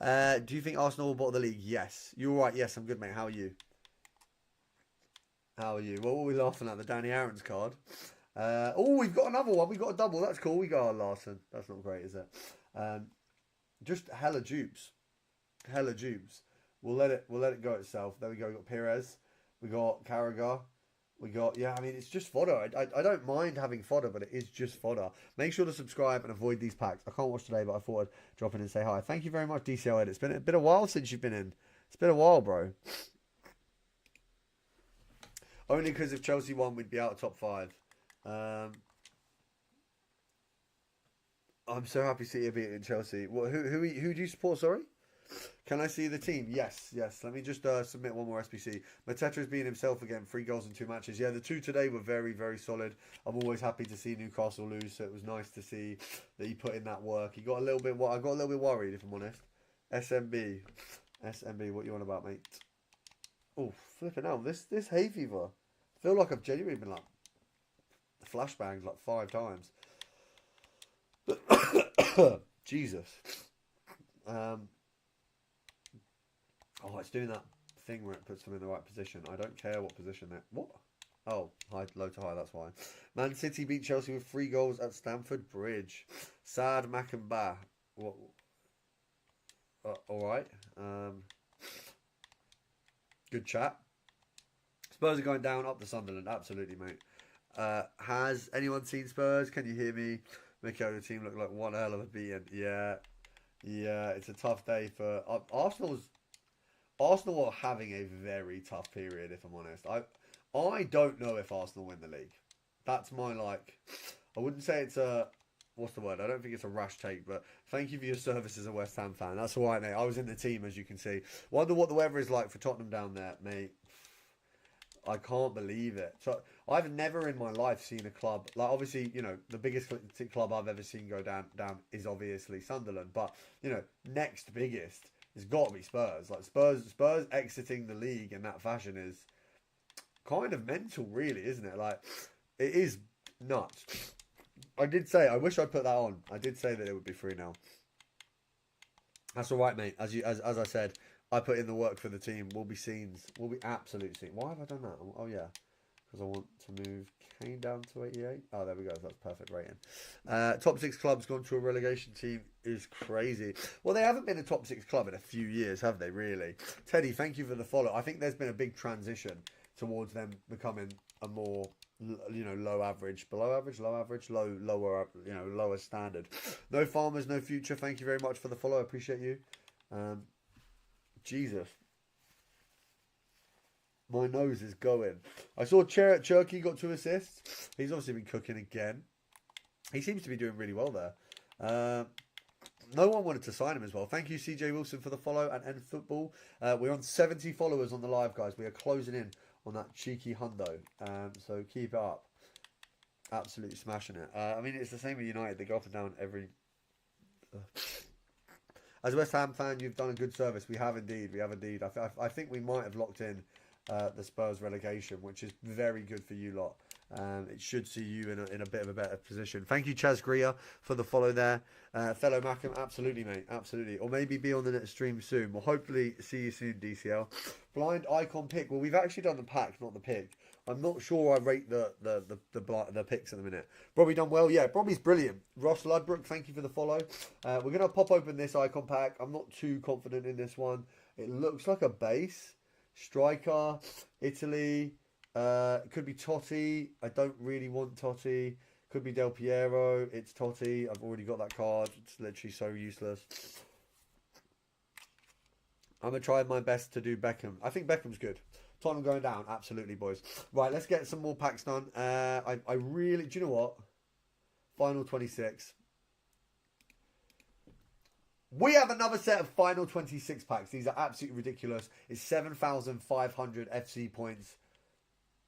[SPEAKER 1] Do you think Arsenal will bottle the league? Yes. You're right. Yes, I'm good, mate. How are you? How are you? What were we laughing at? The Danny Aarons card. Oh, we've got another one. We got a double. That's cool. We got our Larson. That's not great, is it? Just hella dupes. Hella dupes. We'll let it go itself. There we go. We got Perez. We got Carragher. We got, yeah, I mean, it's just fodder. I don't mind having fodder, but it is just fodder. Make sure to subscribe and avoid these packs. I can't watch today, but I thought I'd drop in and say hi. Thank you very much, DCL Ed. It's been a while since you've been in. It's been a while, bro. Only because if Chelsea won, we'd be out of top 5. I'm so happy City are beating Chelsea. Who do you support, sorry? Can I see the team? Yes. Let me just submit one more SPC. Mateta's being himself again. 3 goals in 2 matches. Yeah, the 2 today were very, very solid. I'm always happy to see Newcastle lose, so it was nice to see that he put in that work. I got a little bit worried, if I'm honest. SMB, what you on about, mate? Oh, flipping out. This hay fever. I feel like I've genuinely been like flashbangs like 5 times. Jesus. Oh, it's doing that thing where it puts them in the right position. I don't care what position they're... What? Oh, high, low to high, that's why. Man City beat Chelsea with 3 goals at Stamford Bridge. Sad Mackenbah. What? Alright. Good chat. Spurs are going down, up to Sunderland. Absolutely, mate. Has anyone seen Spurs? Can you hear me? Mikel, the team looked like one hell of a beating. Yeah, it's a tough day for... Arsenal are having a very tough period, if I'm honest. I don't know if Arsenal win the league. That's my, like... I wouldn't say it's a... What's the word? I don't think it's a rash take, but thank you for your service as a West Ham fan. That's all right, mate. I was in the team, as you can see. Wonder what the weather is like for Tottenham down there, mate. I can't believe it. So I've never in my life seen a club... Like, obviously, you know, the biggest club I've ever seen go down is obviously Sunderland. But, you know, next biggest... It's got to be Spurs. Like Spurs exiting the league in that fashion is kind of mental, really, isn't it? Like, it is nuts. I did say, I wish I'd put that on. I did say that it would be 3-0. That's all right, mate. As I said, I put in the work for the team. We'll be scenes. We'll be absolute scenes. Why have I done that? Oh yeah, because I want to move Kane down to 88. Oh, there we go. That's perfect rating. Top 6 clubs gone to a relegation team is crazy. Well, they haven't been a top 6 club in a few years, have they, really? Teddy, thank you for the follow. I think there's been a big transition towards them becoming a more, you know, lower, you know, lower standard. No Farmers, no Future. Thank you very much for the follow. I appreciate you. Jesus. My nose is going. I saw Cherky got 2 assists. He's obviously been cooking again. He seems to be doing really well there. No one wanted to sign him as well. Thank you, CJ Wilson, for the follow and End Football. We're on 70 followers on the live, guys. We are closing in on that cheeky hundo. So keep it up. Absolutely smashing it. I mean, it's the same with United. They go up and down every... As a West Ham fan, you've done a good service. We have indeed. We have indeed. I think we might have locked in the Spurs relegation, which is very good for you lot. It should see you in a bit of a better position. Thank you, Chaz Greer, for the follow there. Fellow Mackham, absolutely, mate. Absolutely. Or maybe be on the next stream soon. We'll hopefully see you soon, DCL. Blind icon pick. Well, we've actually done the pack, not the pick. I'm not sure I rate the picks at the minute. Bobby done well. Yeah, Bobby's brilliant. Ross Ludbrook, thank you for the follow. We're going to pop open this icon pack. I'm not too confident in this one. It looks like a base. Striker, Italy. It could be Totti. I don't really want Totti. Could be Del Piero. It's Totti. I've already got that card. It's literally so useless. I'm going to try my best to do Beckham. I think Beckham's good. Tottenham going down. Absolutely, boys. Right, let's get some more packs done. I really... Do you know what? Final 26. We have another set of final 26 packs. These are absolutely ridiculous. It's 7,500 FC points.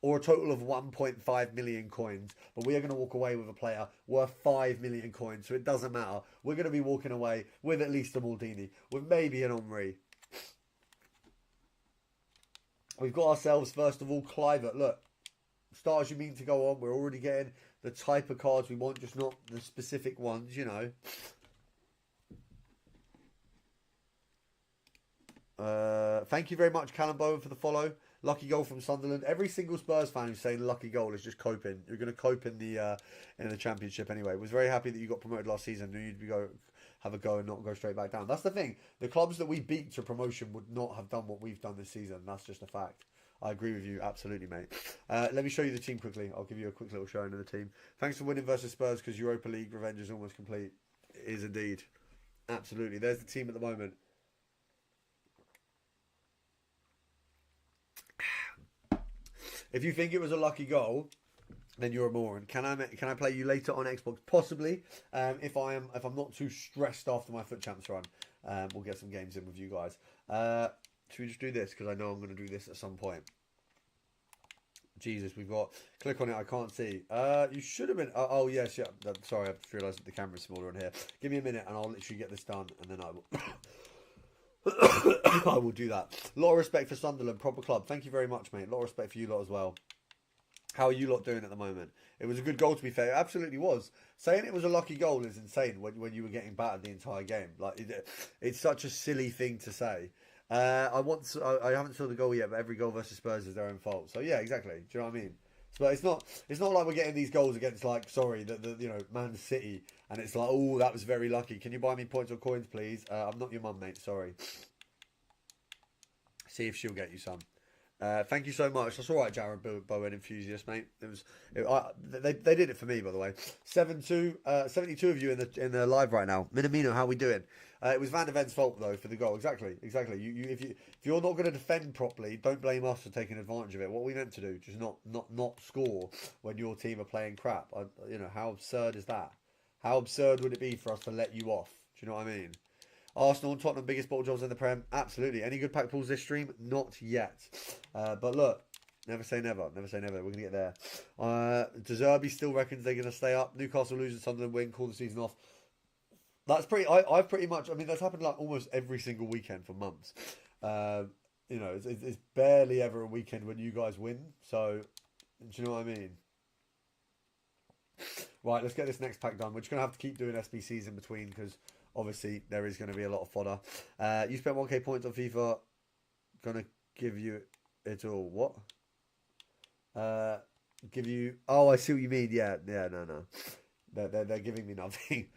[SPEAKER 1] Or a total of 1.5 million coins. But we are going to walk away with a player worth 5 million coins. So it doesn't matter. We're going to be walking away with at least a Maldini. With maybe an Henry. We've got ourselves, first of all, Clivert. Look, stars you mean to go on. We're already getting the type of cards we want, just not the specific ones, you know. Thank you very much, Callum Bowen, for the follow. Lucky goal from Sunderland. Every single Spurs fan who's saying lucky goal is just coping. You're going to cope in the Championship anyway. Was very happy that you got promoted last season. Knew you'd have a go and not go straight back down. That's the thing. The clubs that we beat to promotion would not have done what we've done this season. That's just a fact. I agree with you. Absolutely, mate. Let me show you the team quickly. I'll give you a quick little showing of the team. Thanks for winning versus Spurs because Europa League revenge is almost complete. It is indeed. Absolutely. There's the team at the moment. If you think it was a lucky goal, then you're a moron. Can I play you later on Xbox? Possibly. If I'm not too stressed after my FUT Champs run, we'll get some games in with you guys. Should we just do this because I know I'm going to do this at some point. Jesus, we've got click on it. I can't see. You should have been. Oh yes, yeah. Sorry, I just realised that the camera's smaller on here. Give me a minute and I'll literally get this done, and then I will. I will do that. A lot of respect for Sunderland, proper club. Thank you very much, mate. A lot of respect for you lot as well. How are you lot doing at the moment? It was a good goal, to be fair. It absolutely was. Saying it was a lucky goal is insane when you were getting battered the entire game. Like it's such a silly thing to say. I haven't saw the goal yet, but every goal versus Spurs is their own fault. So yeah, exactly. Do you know what I mean? But it's not like we're getting these goals against Man City, and it's like, oh, that was very lucky. Can you buy me points or coins, please? I'm not your mum, mate. Sorry. See if she'll get you some. Thank you so much. That's all right, Jared Bowen enthusiast, mate. They did it for me, by the way. 72 of you in the live right now. Minamino, how we doing? It was Van de Ven's fault though for the goal. Exactly. If you're not going to defend properly, don't blame us for taking advantage of it. What are we meant to do? Just not score when your team are playing crap. How absurd is that? How absurd would it be for us to let you off? Do you know what I mean? Arsenal and Tottenham, biggest ball jobs in the Prem. Absolutely. Any good pack pulls this stream? Not yet. But look, never say never. Never say never. We're going to get there. De Zerbi still reckons they're going to stay up. Newcastle losing, Sunderland win, call the season off. That's pretty... I've pretty much... I mean, that's happened like almost every single weekend for months. It's barely ever a weekend when you guys win. So, do you know what I mean? Right, let's get this next pack done. We're just going to have to keep doing SBCs in between because... Obviously, there is going to be a lot of fodder. You spent 1k points on FIFA. Gonna give you it all. What? Give you... Oh, I see what you mean. Yeah, no. They're giving me nothing.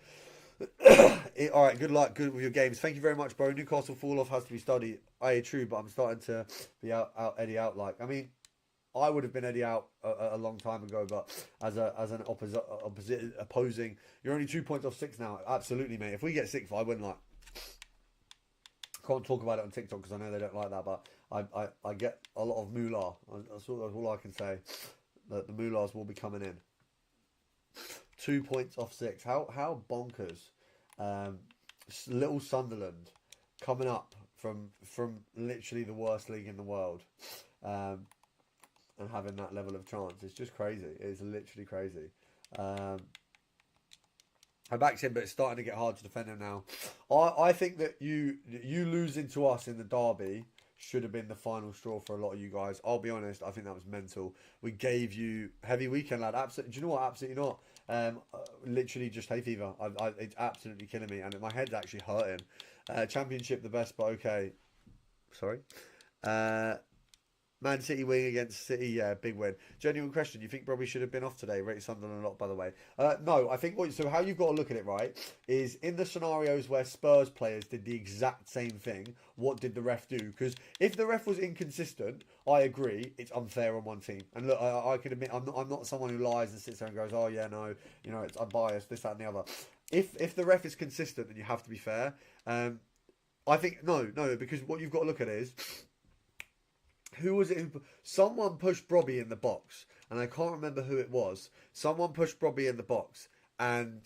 [SPEAKER 1] All right, good luck. Good with your games. Thank you very much, bro. Newcastle fall off has to be studied. True, but I'm starting to be Eddie out like. I mean, I would have been Eddie out a long time ago, but as an opposing, you're only 2 points off 6 now. Absolutely, mate. If we get 6th, I wouldn't can't talk about it on TikTok because I know they don't like that, but I get a lot of moolah. That's all I can say. That the moolahs will be coming in. 2 points off 6. How bonkers. Little Sunderland coming up from literally the worst league in the world, and having that level of chance. It's just crazy. It's literally crazy. I backed him, but it's starting to get hard to defend him now. I think that you losing to us in the derby should have been the final straw for a lot of you guys. I'll be honest, I think that was mental. We gave you heavy weekend, lad. Absolutely. Do you know what? Absolutely not. Literally just hay fever. It's absolutely killing me, and my head's actually hurting. Championship the best, but okay. Sorry. Man City win against City, yeah, big win. Genuine question, you think Robbie should have been off today? Rate Sunderland a lot, by the way. No, I think so how you've got to look at it, right, is in the scenarios where Spurs players did the exact same thing, what did the ref do? Because if the ref was inconsistent, I agree, it's unfair on one team. And look, I can admit, I'm not someone who lies and sits there and goes, oh yeah, no, it's unbiased, this, that, and the other. If the ref is consistent, then you have to be fair. I think, no, because what you've got to look at is, who was it? Someone pushed Brobby in the box, and I can't remember who it was. Someone pushed Brobby in the box, and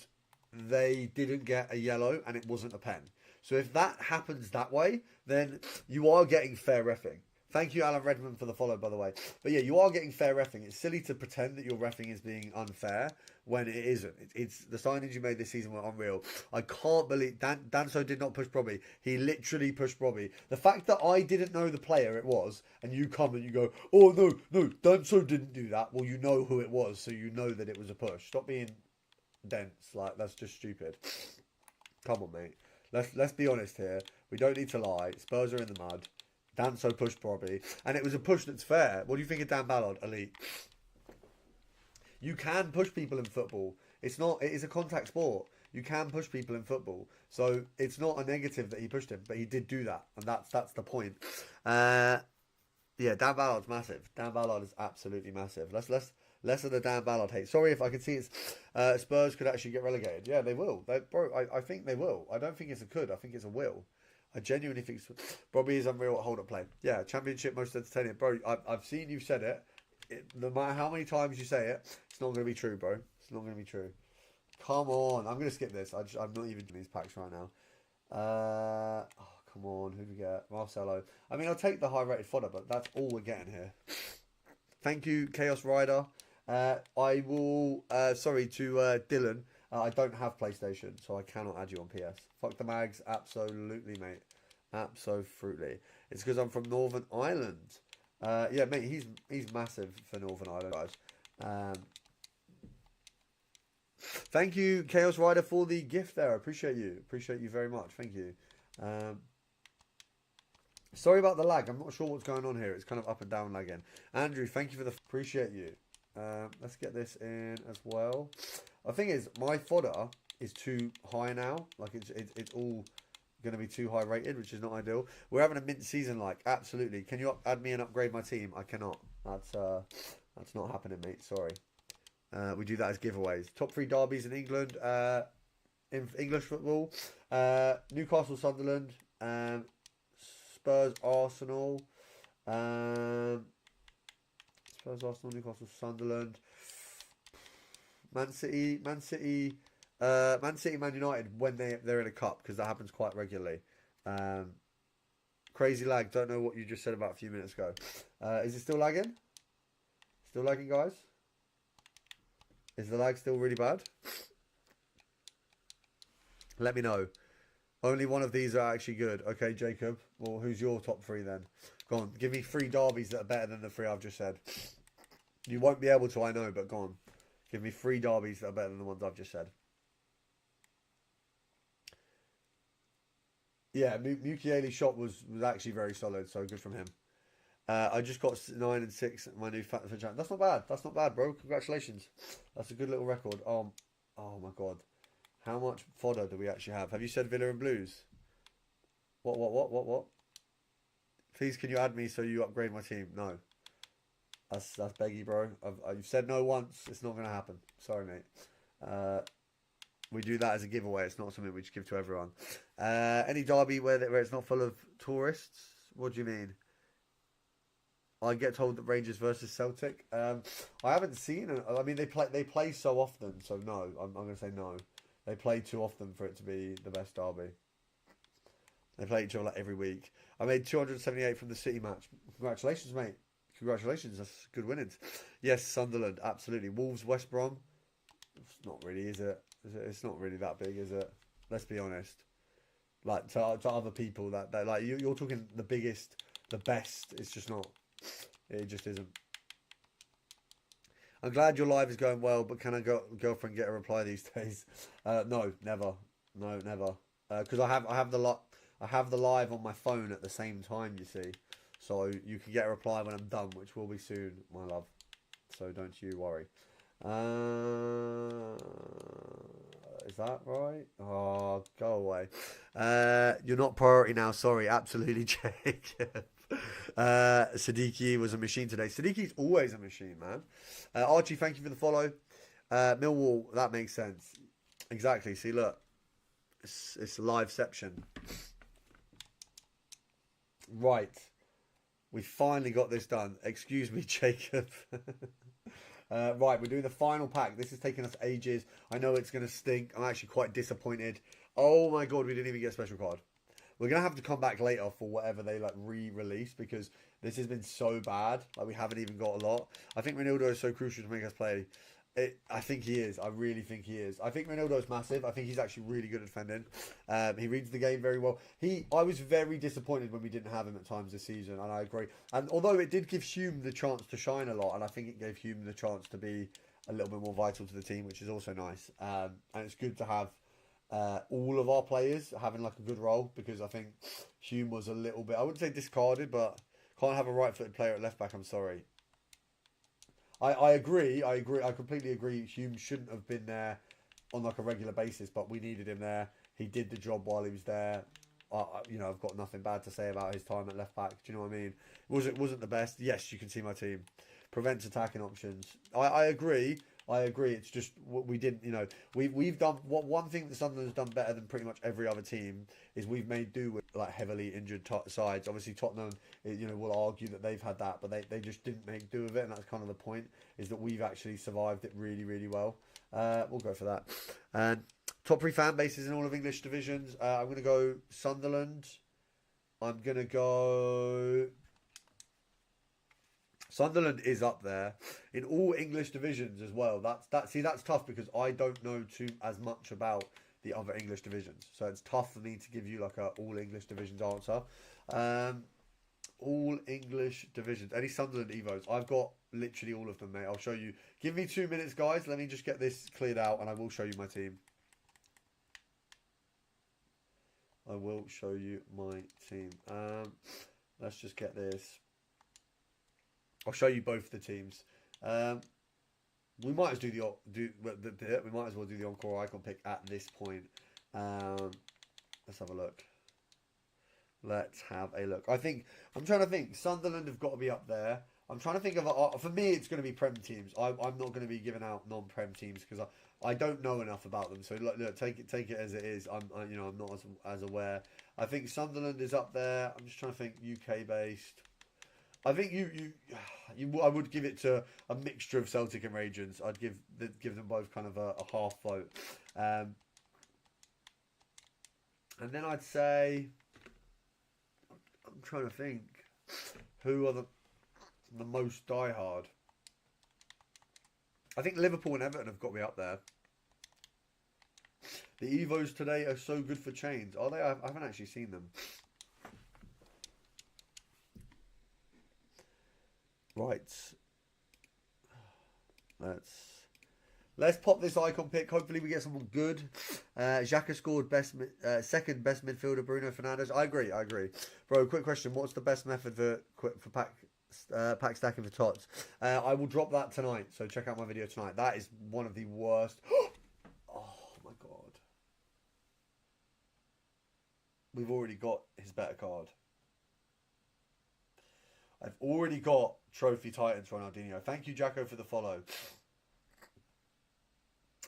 [SPEAKER 1] they didn't get a yellow, and it wasn't a pen. So if that happens that way, then you are getting fair reffing. Thank you, Alan Redmond, for the follow, by the way. But yeah, you are getting fair reffing. It's silly to pretend that your reffing is being unfair when it isn't. It's the signings you made this season were unreal. I can't believe Danso did not push Brobby. He literally pushed Brobby. The fact that I didn't know the player it was, and you come and you go, oh no, Danso didn't do that. Well, you know who it was, so you know that it was a push. Stop being dense. Like, that's just stupid. Come on, mate. Let's be honest here. We don't need to lie. Spurs are in the mud. Danso pushed Brobby, and it was a push that's fair. What do you think of Dan Ballard? Elite. You can push people in football. It is a contact sport. You can push people in football. So it's not a negative that he pushed him, but he did do that, and that's the point. Yeah, Dan Ballard's massive. Dan Ballard is absolutely massive. Less of the Dan Ballard hate. Sorry if I can see it's Spurs could actually get relegated. Yeah, they will. I think they will. I don't think it's a could. I think it's a will. I genuinely think Bobby is unreal at hold-up play. Yeah, championship most entertaining. Bro, I've seen you said it. No matter how many times you say it, it's not going to be true, bro. It's not going to be true. Come on. I'm going to skip this. I'm not even doing these packs right now. Come on. Who do we get? Marcelo. I mean, I'll take the high-rated fodder, but that's all we're getting here. Thank you, Chaos Rider. I will... sorry to Dylan. I don't have PlayStation, so I cannot add you on PS. Fuck the mags. Absolutely, mate. Absolutely. It's because I'm from Northern Ireland. Yeah, mate, he's massive for Northern Ireland, guys. Thank you, Chaos Rider, for the gift there. I appreciate you. Appreciate you very much. Thank you. Sorry about the lag. I'm not sure what's going on here. It's kind of up and down lagging. Andrew, thank you for the... Appreciate you. Let's get this in as well. The thing is, my fodder is too high now. Like, it's all going to be too high rated, which is not ideal. We're having a mint season, like, absolutely. Can you add me and upgrade my team? I cannot. That's not happening, mate. Sorry. We do that as giveaways. Top 3 derbies in England. In English football. Newcastle, Sunderland. Spurs, Arsenal. Spurs, Arsenal, Newcastle, Sunderland. Man City, Man United when they're in a cup, because that happens quite regularly. Crazy lag. Don't know what you just said about a few minutes ago. Is it still lagging? Still lagging, guys? Is the lag still really bad? Let me know. Only one of these are actually good. Okay, Jacob. Well, who's your top 3 then? Go on. Give me 3 derbies that are better than the 3 I've just said. You won't be able to, I know, but go on. Give me 3 derbies that are better than the ones I've just said. Yeah, Mukiele's shot was actually very solid, so good from him. I just got 9 and 6 at my new fat champ. That's not bad. That's not bad, bro. Congratulations. That's a good little record. Oh my god. How much fodder do we actually have? Have you said Villa and Blues? What? Please, can you add me so you upgrade my team? No. That's beggy, bro. You've said no once. It's not going to happen. Sorry, mate. We do that as a giveaway. It's not something we just give to everyone. Any derby where it's not full of tourists? What do you mean? I get told that Rangers versus Celtic. I haven't seen it. I mean, they play so often, so no. I'm going to say no. They play too often for it to be the best derby. They play each other like every week. I made 278 from the City match. Congratulations, mate. Congratulations. That's good winnings. Yes, Sunderland, absolutely. Wolves, West Brom. It's not really, is it? It's not really that big, is it? Let's be honest. Like to other people that like you're talking the biggest, the best. It's just not. It just isn't. I'm glad your live is going well, but can a girlfriend get a reply these days? No, never. No, never. Because I have the live on my phone at the same time. You see, so you can get a reply when I'm done, which will be soon, my love. So don't you worry. Is that right? Oh, go away. You're not priority now. Sorry, absolutely, Jacob. Siddiqui was a machine today. Siddiqui's always a machine, man. Archie, thank you for the follow. Millwall, that makes sense. Exactly. See, look, it's a liveception. Right, we finally got this done. Excuse me, Jacob. Right, we're doing the final pack. This is taking us ages. I know it's going to stink. I'm actually quite disappointed. Oh my god, we didn't even get a special card. We're going to have to come back later for whatever they like re-release because this has been so bad. Like we haven't even got a lot. I think Ronaldo is so crucial to make us play. I think he is. I really think he is. I think Ronaldo's massive. I think he's actually really good at defending. He reads the game very well. I was very disappointed when we didn't have him at times this season, and I agree. And although it did give Hume the chance to shine a lot, and I think it gave Hume the chance to be a little bit more vital to the team, which is also nice. And it's good to have all of our players having like a good role because I think Hume was a little bit, I wouldn't say discarded, but can't have a right-footed player at left back. I'm sorry. I agree. I completely agree. Hume shouldn't have been there on like a regular basis, but we needed him there. He did the job while he was there. I've got nothing bad to say about his time at left back. Do you know what I mean? It wasn't the best. Yes, you can see my team. Prevents attacking options. I agree. It's just we didn't. We've done one thing that Sunderland's done better than pretty much every other team is we've made do with like heavily injured sides. Obviously Tottenham, will argue that they've had that, but they just didn't make do of it, and that's kind of the point. Is that we've actually survived it really, really well. We'll go for that. And top 3 fan bases in all of English divisions. I'm going to go Sunderland. I'm going to go. Sunderland is up there in all English divisions as well. That's tough because I don't know as much about the other English divisions, so it's tough for me to give you like a all English divisions answer. All English divisions. Any Sunderland Evos? I've got literally all of them, mate. I'll show you. Give me 2 minutes, guys. Let me just get this cleared out, and I will show you my team. I will show you my team. Let's just get this. I'll show you both the teams. We might as well do the encore icon pick at this point. Let's have a look. I'm trying to think. Sunderland have got to be up there. I'm trying to think of for me, it's going to be Prem teams. I'm not going to be giving out non-Prem teams because I don't know enough about them. So look, take it as it is. I'm not as aware. I think Sunderland is up there. I'm just trying to think UK based. I think I would give it to a mixture of Celtic and Rangers. I'd give them both kind of a half vote. And then I'd say, I'm trying to think, who are the most diehard? I think Liverpool and Everton have got me up there. The Evos today are so good for chains. Are they? I haven't actually seen them. Right. Let's pop this icon pick. Hopefully we get someone good. Xhaka scored second best midfielder, Bruno Fernandes. I agree. Bro, quick question. What's the best method for pack stacking for tots? I will drop that tonight. So check out my video tonight. That is one of the worst. Oh my god. We've already got his better card. I've already got Trophy Titans Ronaldinho. Thank you, Jacko, for the follow.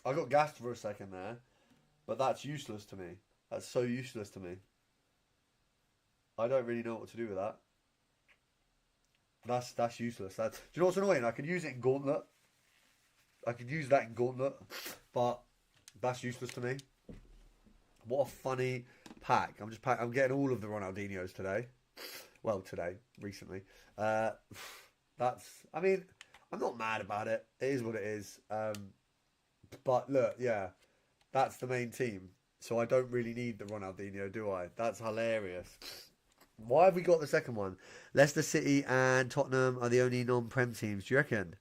[SPEAKER 1] I got gassed for a second there, but that's useless to me. That's so useless to me. I don't really know what to do with that. That's useless. Do you know what's annoying? I could use it in Gauntlet. I could use that in Gauntlet, but that's useless to me. What a funny pack. I'm getting all of the Ronaldinhos today. Well, recently. I mean, I'm not mad about it. It is what it is. But look, yeah, that's the main team. So I don't really need the Ronaldinho, do I? That's hilarious. Why have we got the second one? Leicester City and Tottenham are the only non-Prem teams. Do you reckon?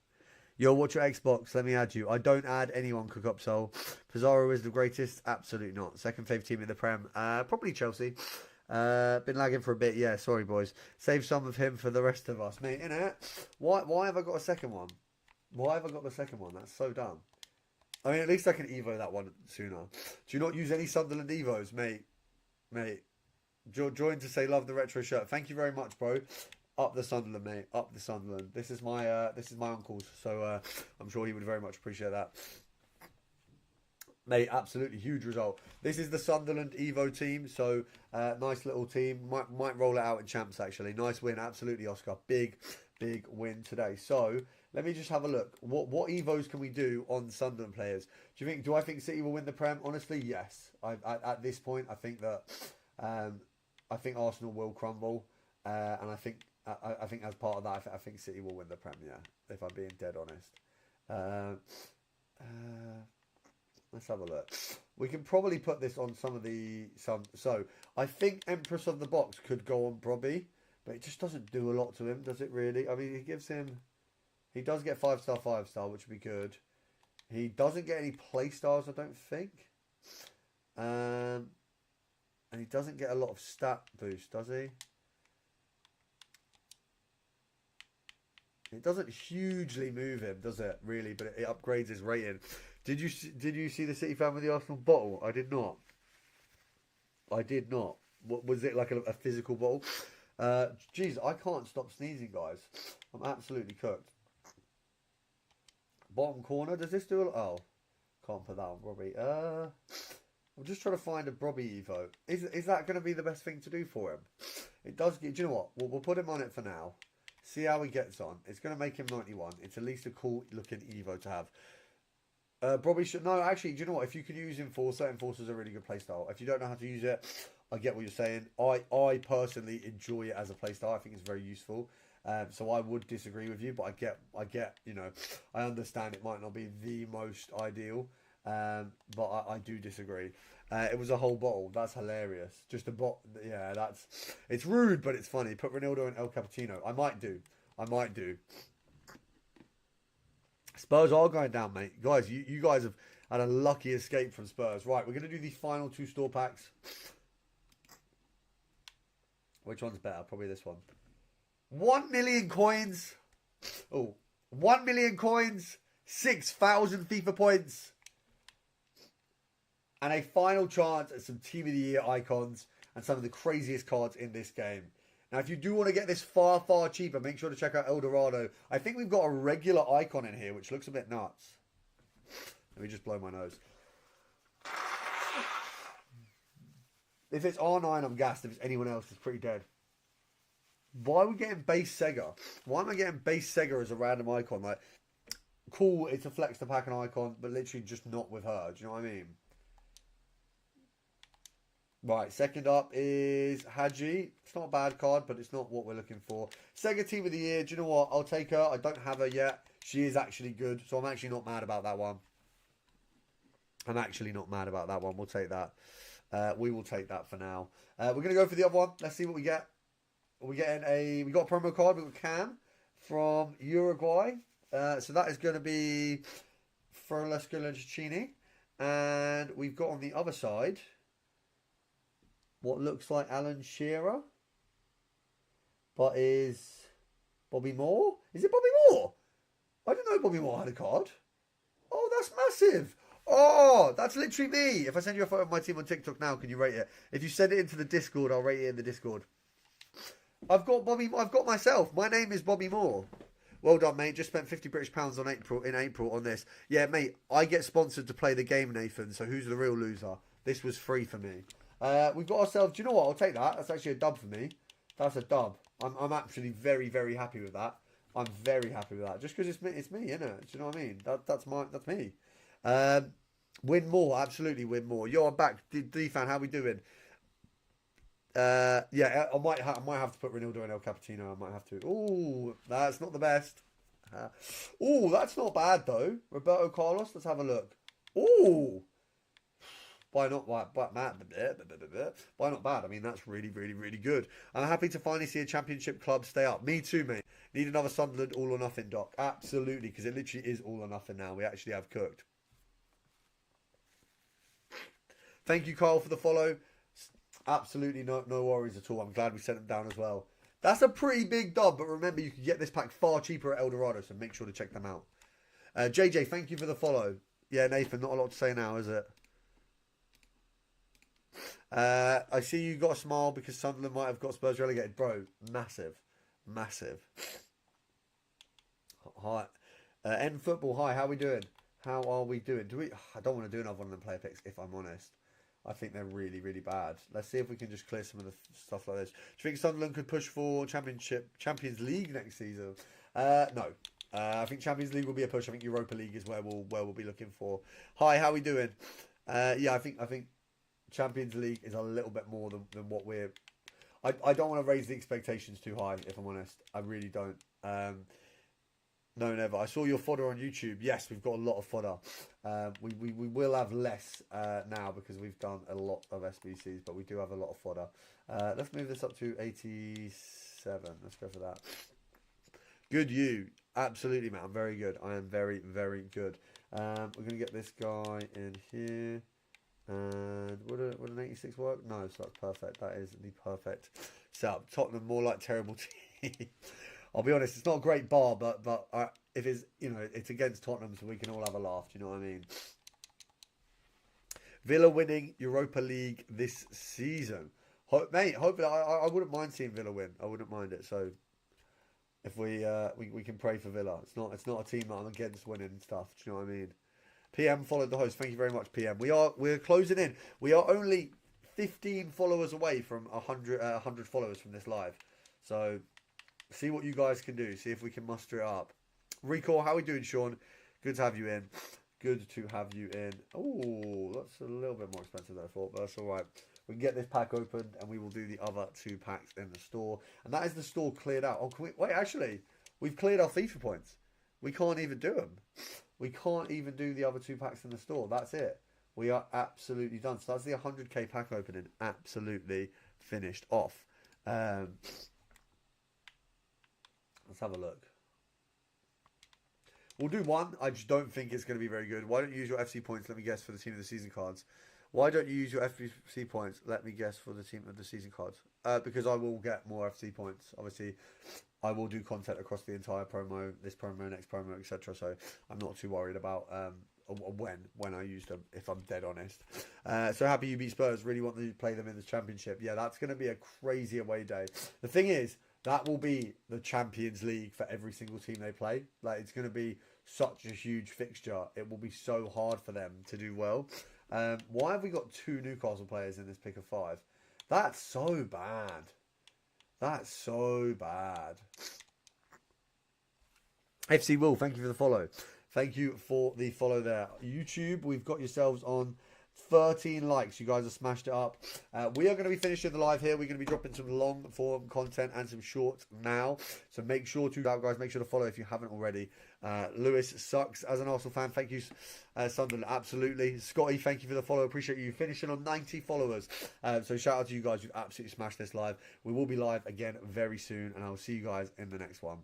[SPEAKER 1] Yo, watch your Xbox. Let me add you. I don't add anyone, Cook Up Soul. Pizarro is the greatest? Absolutely not. Second favourite team in the Prem? Probably Chelsea. Been lagging for a bit. Yeah, sorry, boys. Save some of him for the rest of us. Mate, innit? Why have I got a second one? Why have I got the second one? That's so dumb. I mean, at least I can Evo that one sooner. Do you not use any Sunderland Evos, mate? Mate. Join to say love the retro shirt. Thank you very much, bro. Up the Sunderland, mate. Up the Sunderland. This is my uncle's, so I'm sure he would very much appreciate that. Mate, absolutely huge result. This is the Sunderland Evo team, so nice little team. Might roll it out in champs actually. Nice win, absolutely, Oscar. Big win today. So let me just have a look. What Evos can we do on Sunderland players? Do I think City will win the Prem? Honestly, yes. At this point, I think that I think Arsenal will crumble, and I think as part of that, I think City will win the Prem. Yeah, if I'm being dead honest. Let's have a look. We can probably put this on So I think Empress of the Box could go on Brobby, but it just doesn't do a lot to him, does it really? I mean, he does get 5-star, 5-star, which would be good. He doesn't get any play stars, I don't think. And he doesn't get a lot of stat boost, does he? It doesn't hugely move him, does it? Really, but it upgrades his rating. Did you see the City fan with the Arsenal bottle? I did not. What was it, like a physical bottle? Jeez, I can't stop sneezing, guys. I'm absolutely cooked. Bottom corner. Does this do? Oh, can't put that on Robbie. I'm just trying to find a Brobby Evo. Is that going to be the best thing to do for him? It does. Do you know what? We'll put him on it for now. See how he gets on. It's going to make him 91. It's at least a cool looking Evo to have. Brobby should... No, actually, do you know what? If you can use Enforcer, Enforcer's a really good playstyle. If you don't know how to use it, I get what you're saying. I personally enjoy it as a playstyle. I think it's very useful. So I would disagree with you, but I get, you know, I understand it might not be the most ideal. But I do disagree. It was a whole bottle. That's hilarious. Just a bot. Yeah, it's rude, but it's funny. Put Ronaldo and El Cappuccino. I might do. Spurs are going down, mate. Guys, you guys have had a lucky escape from Spurs. Right, we're going to do the final 2 store packs. Which one's better? Probably this one. 1 million coins. Oh, 1 million coins. 6,000 FIFA points. And a final chance at some Team of the Year icons and some of the craziest cards in this game. Now, if you do want to get this far, far cheaper, make sure to check out Eldorado. I think we've got a regular icon in here, which looks a bit nuts. Let me just blow my nose. If it's R9, I'm gassed. If it's anyone else, it's pretty dead. Why are we getting base Sega? Why am I getting base Sega as a random icon? Like, cool, it's a flex to pack an icon, but literally just not with her. Do you know what I mean? Right, second up is Haji. It's not a bad card, but it's not what we're looking for. Sega Team of the Year. Do you know what? I'll take her. I don't have her yet. She is actually good, so I'm actually not mad about that one. We'll take that. We will take that for now. We're going to go for the other one. Let's see what we get. We got a promo card. We've got Cam from Uruguay. So that is going to be Francesco Lencini. And we've got on the other side what looks like Alan Shearer, but is Bobby Moore? Is it Bobby Moore? I didn't know Bobby Moore had a card. Oh, that's massive. Oh, that's literally me. If I send you a photo of my team on TikTok now, can you rate it? If you send it into the Discord, I'll rate it in the Discord. I've got myself. My name is Bobby Moore. Well done, mate. Just spent £50 British in April on this. Yeah, mate, I get sponsored to play the game, Nathan, so who's the real loser? This was free for me. We've got ourselves... Do you know what? I'll take that. That's actually a dub for me. That's a dub. I'm actually very, very happy with that. I'm very happy with that. Just because it's me, innit? Do you know what I mean? That's me. Win more, absolutely win more. Yo, I'm back. D-Fan, how we doing? Yeah, I might have to put Ronaldo and El Cappuccino. I might have to. Ooh, that's not the best. Ooh, that's not bad though. Roberto Carlos. Let's have a look. Ooh, why not? Why not bad? I mean, that's really, really, really good. I'm happy to finally see a championship club stay up. Me too, mate. Need another Sunderland all or nothing, Doc. Absolutely, because it literally is all or nothing now. We actually have cooked. Thank you, Carl, for the follow. Absolutely no worries at all. I'm glad we sent them down as well. That's a pretty big dub, but remember, you can get this pack far cheaper at Eldorado, so make sure to check them out. JJ, thank you for the follow. Yeah, Nathan, not a lot to say now, is it? I see you got a smile because Sunderland might have got Spurs relegated. Bro, massive. Hi. End Football, hi, how are we doing? How are we doing? I don't want to do another one of them player picks, if I'm honest. I think they're really, really bad. Let's see if we can just clear some of the stuff like this. Do you think Sunderland could push for Champions League next season? No. I think Champions League will be a push. I think Europa League is where we'll be looking for. Hi, how are we doing? Yeah, I think Champions League is a little bit more than what we're... I don't want to raise the expectations too high, if I'm honest. I really don't. No, never. I saw your fodder on YouTube. Yes, we've got a lot of fodder. We will have less now because we've done a lot of SBCs, but we do have a lot of fodder. Let's move this up to 87. Let's go for that. Good you. Absolutely, man. I'm very good. I am very, very good. We're going to get this guy in here. And would an 86 work? No, so that's perfect. That is the perfect setup. Tottenham, more like terrible team. I'll be honest, it's not a great bar, but if it's, it's against Tottenham, so we can all have a laugh. Do you know what I mean? Villa winning Europa League this season, mate. Hopefully, I wouldn't mind seeing Villa win. I wouldn't mind it. So if we can pray for Villa. It's not a team that I'm against winning stuff. Do you know what I mean? PM followed the host. Thank you very much, PM. We're closing in. We are only 15 followers away from 100 followers from this live. So see what you guys can do. See if we can muster it up. Recall, how are we doing, Sean? Good to have you in. Good to have you in. Oh, that's a little bit more expensive than I thought, but that's all right. We can get this pack opened, and we will do the other 2 packs in the store. And that is the store cleared out. Oh, can we... Wait, actually, we've cleared our FIFA points. We can't even do them. We can't even do the other 2 packs in the store. That's it. We are absolutely done. So that's the 100k pack opening. Absolutely finished off. Let's have a look. We'll do one. I just don't think it's going to be very good. Why don't you use your FC points? Let me guess for the team of the season cards. Why don't you use your FC points? Let me guess for the team of the season cards. Because I will get more FC points. Obviously, I will do content across the entire promo, this promo, next promo, etc. So I'm not too worried about when I use them, if I'm dead honest. So happy you beat Spurs. Really want to play them in the championship. Yeah, that's going to be a crazy away day. The thing is, that will be the Champions League for every single team they play. Like, it's going to be such a huge fixture. It will be so hard for them to do well. Why have we got 2 Newcastle players in this pick of 5? That's so bad. That's so bad. FC Will, thank you for the follow. Thank you for the follow there. YouTube, we've got yourselves on 13 likes. You guys have smashed it up. We are going to be finishing the live here. We're going to be dropping some long form content and some shorts now. So make sure to, guys, make sure to follow if you haven't already. Lewis sucks as an Arsenal fan. Thank you, Sunderland. Absolutely. Scotty, thank you for the follow. Appreciate you finishing on 90 followers. So shout out to you guys. You've absolutely smashed this live. We will be live again very soon, and I'll see you guys in the next one.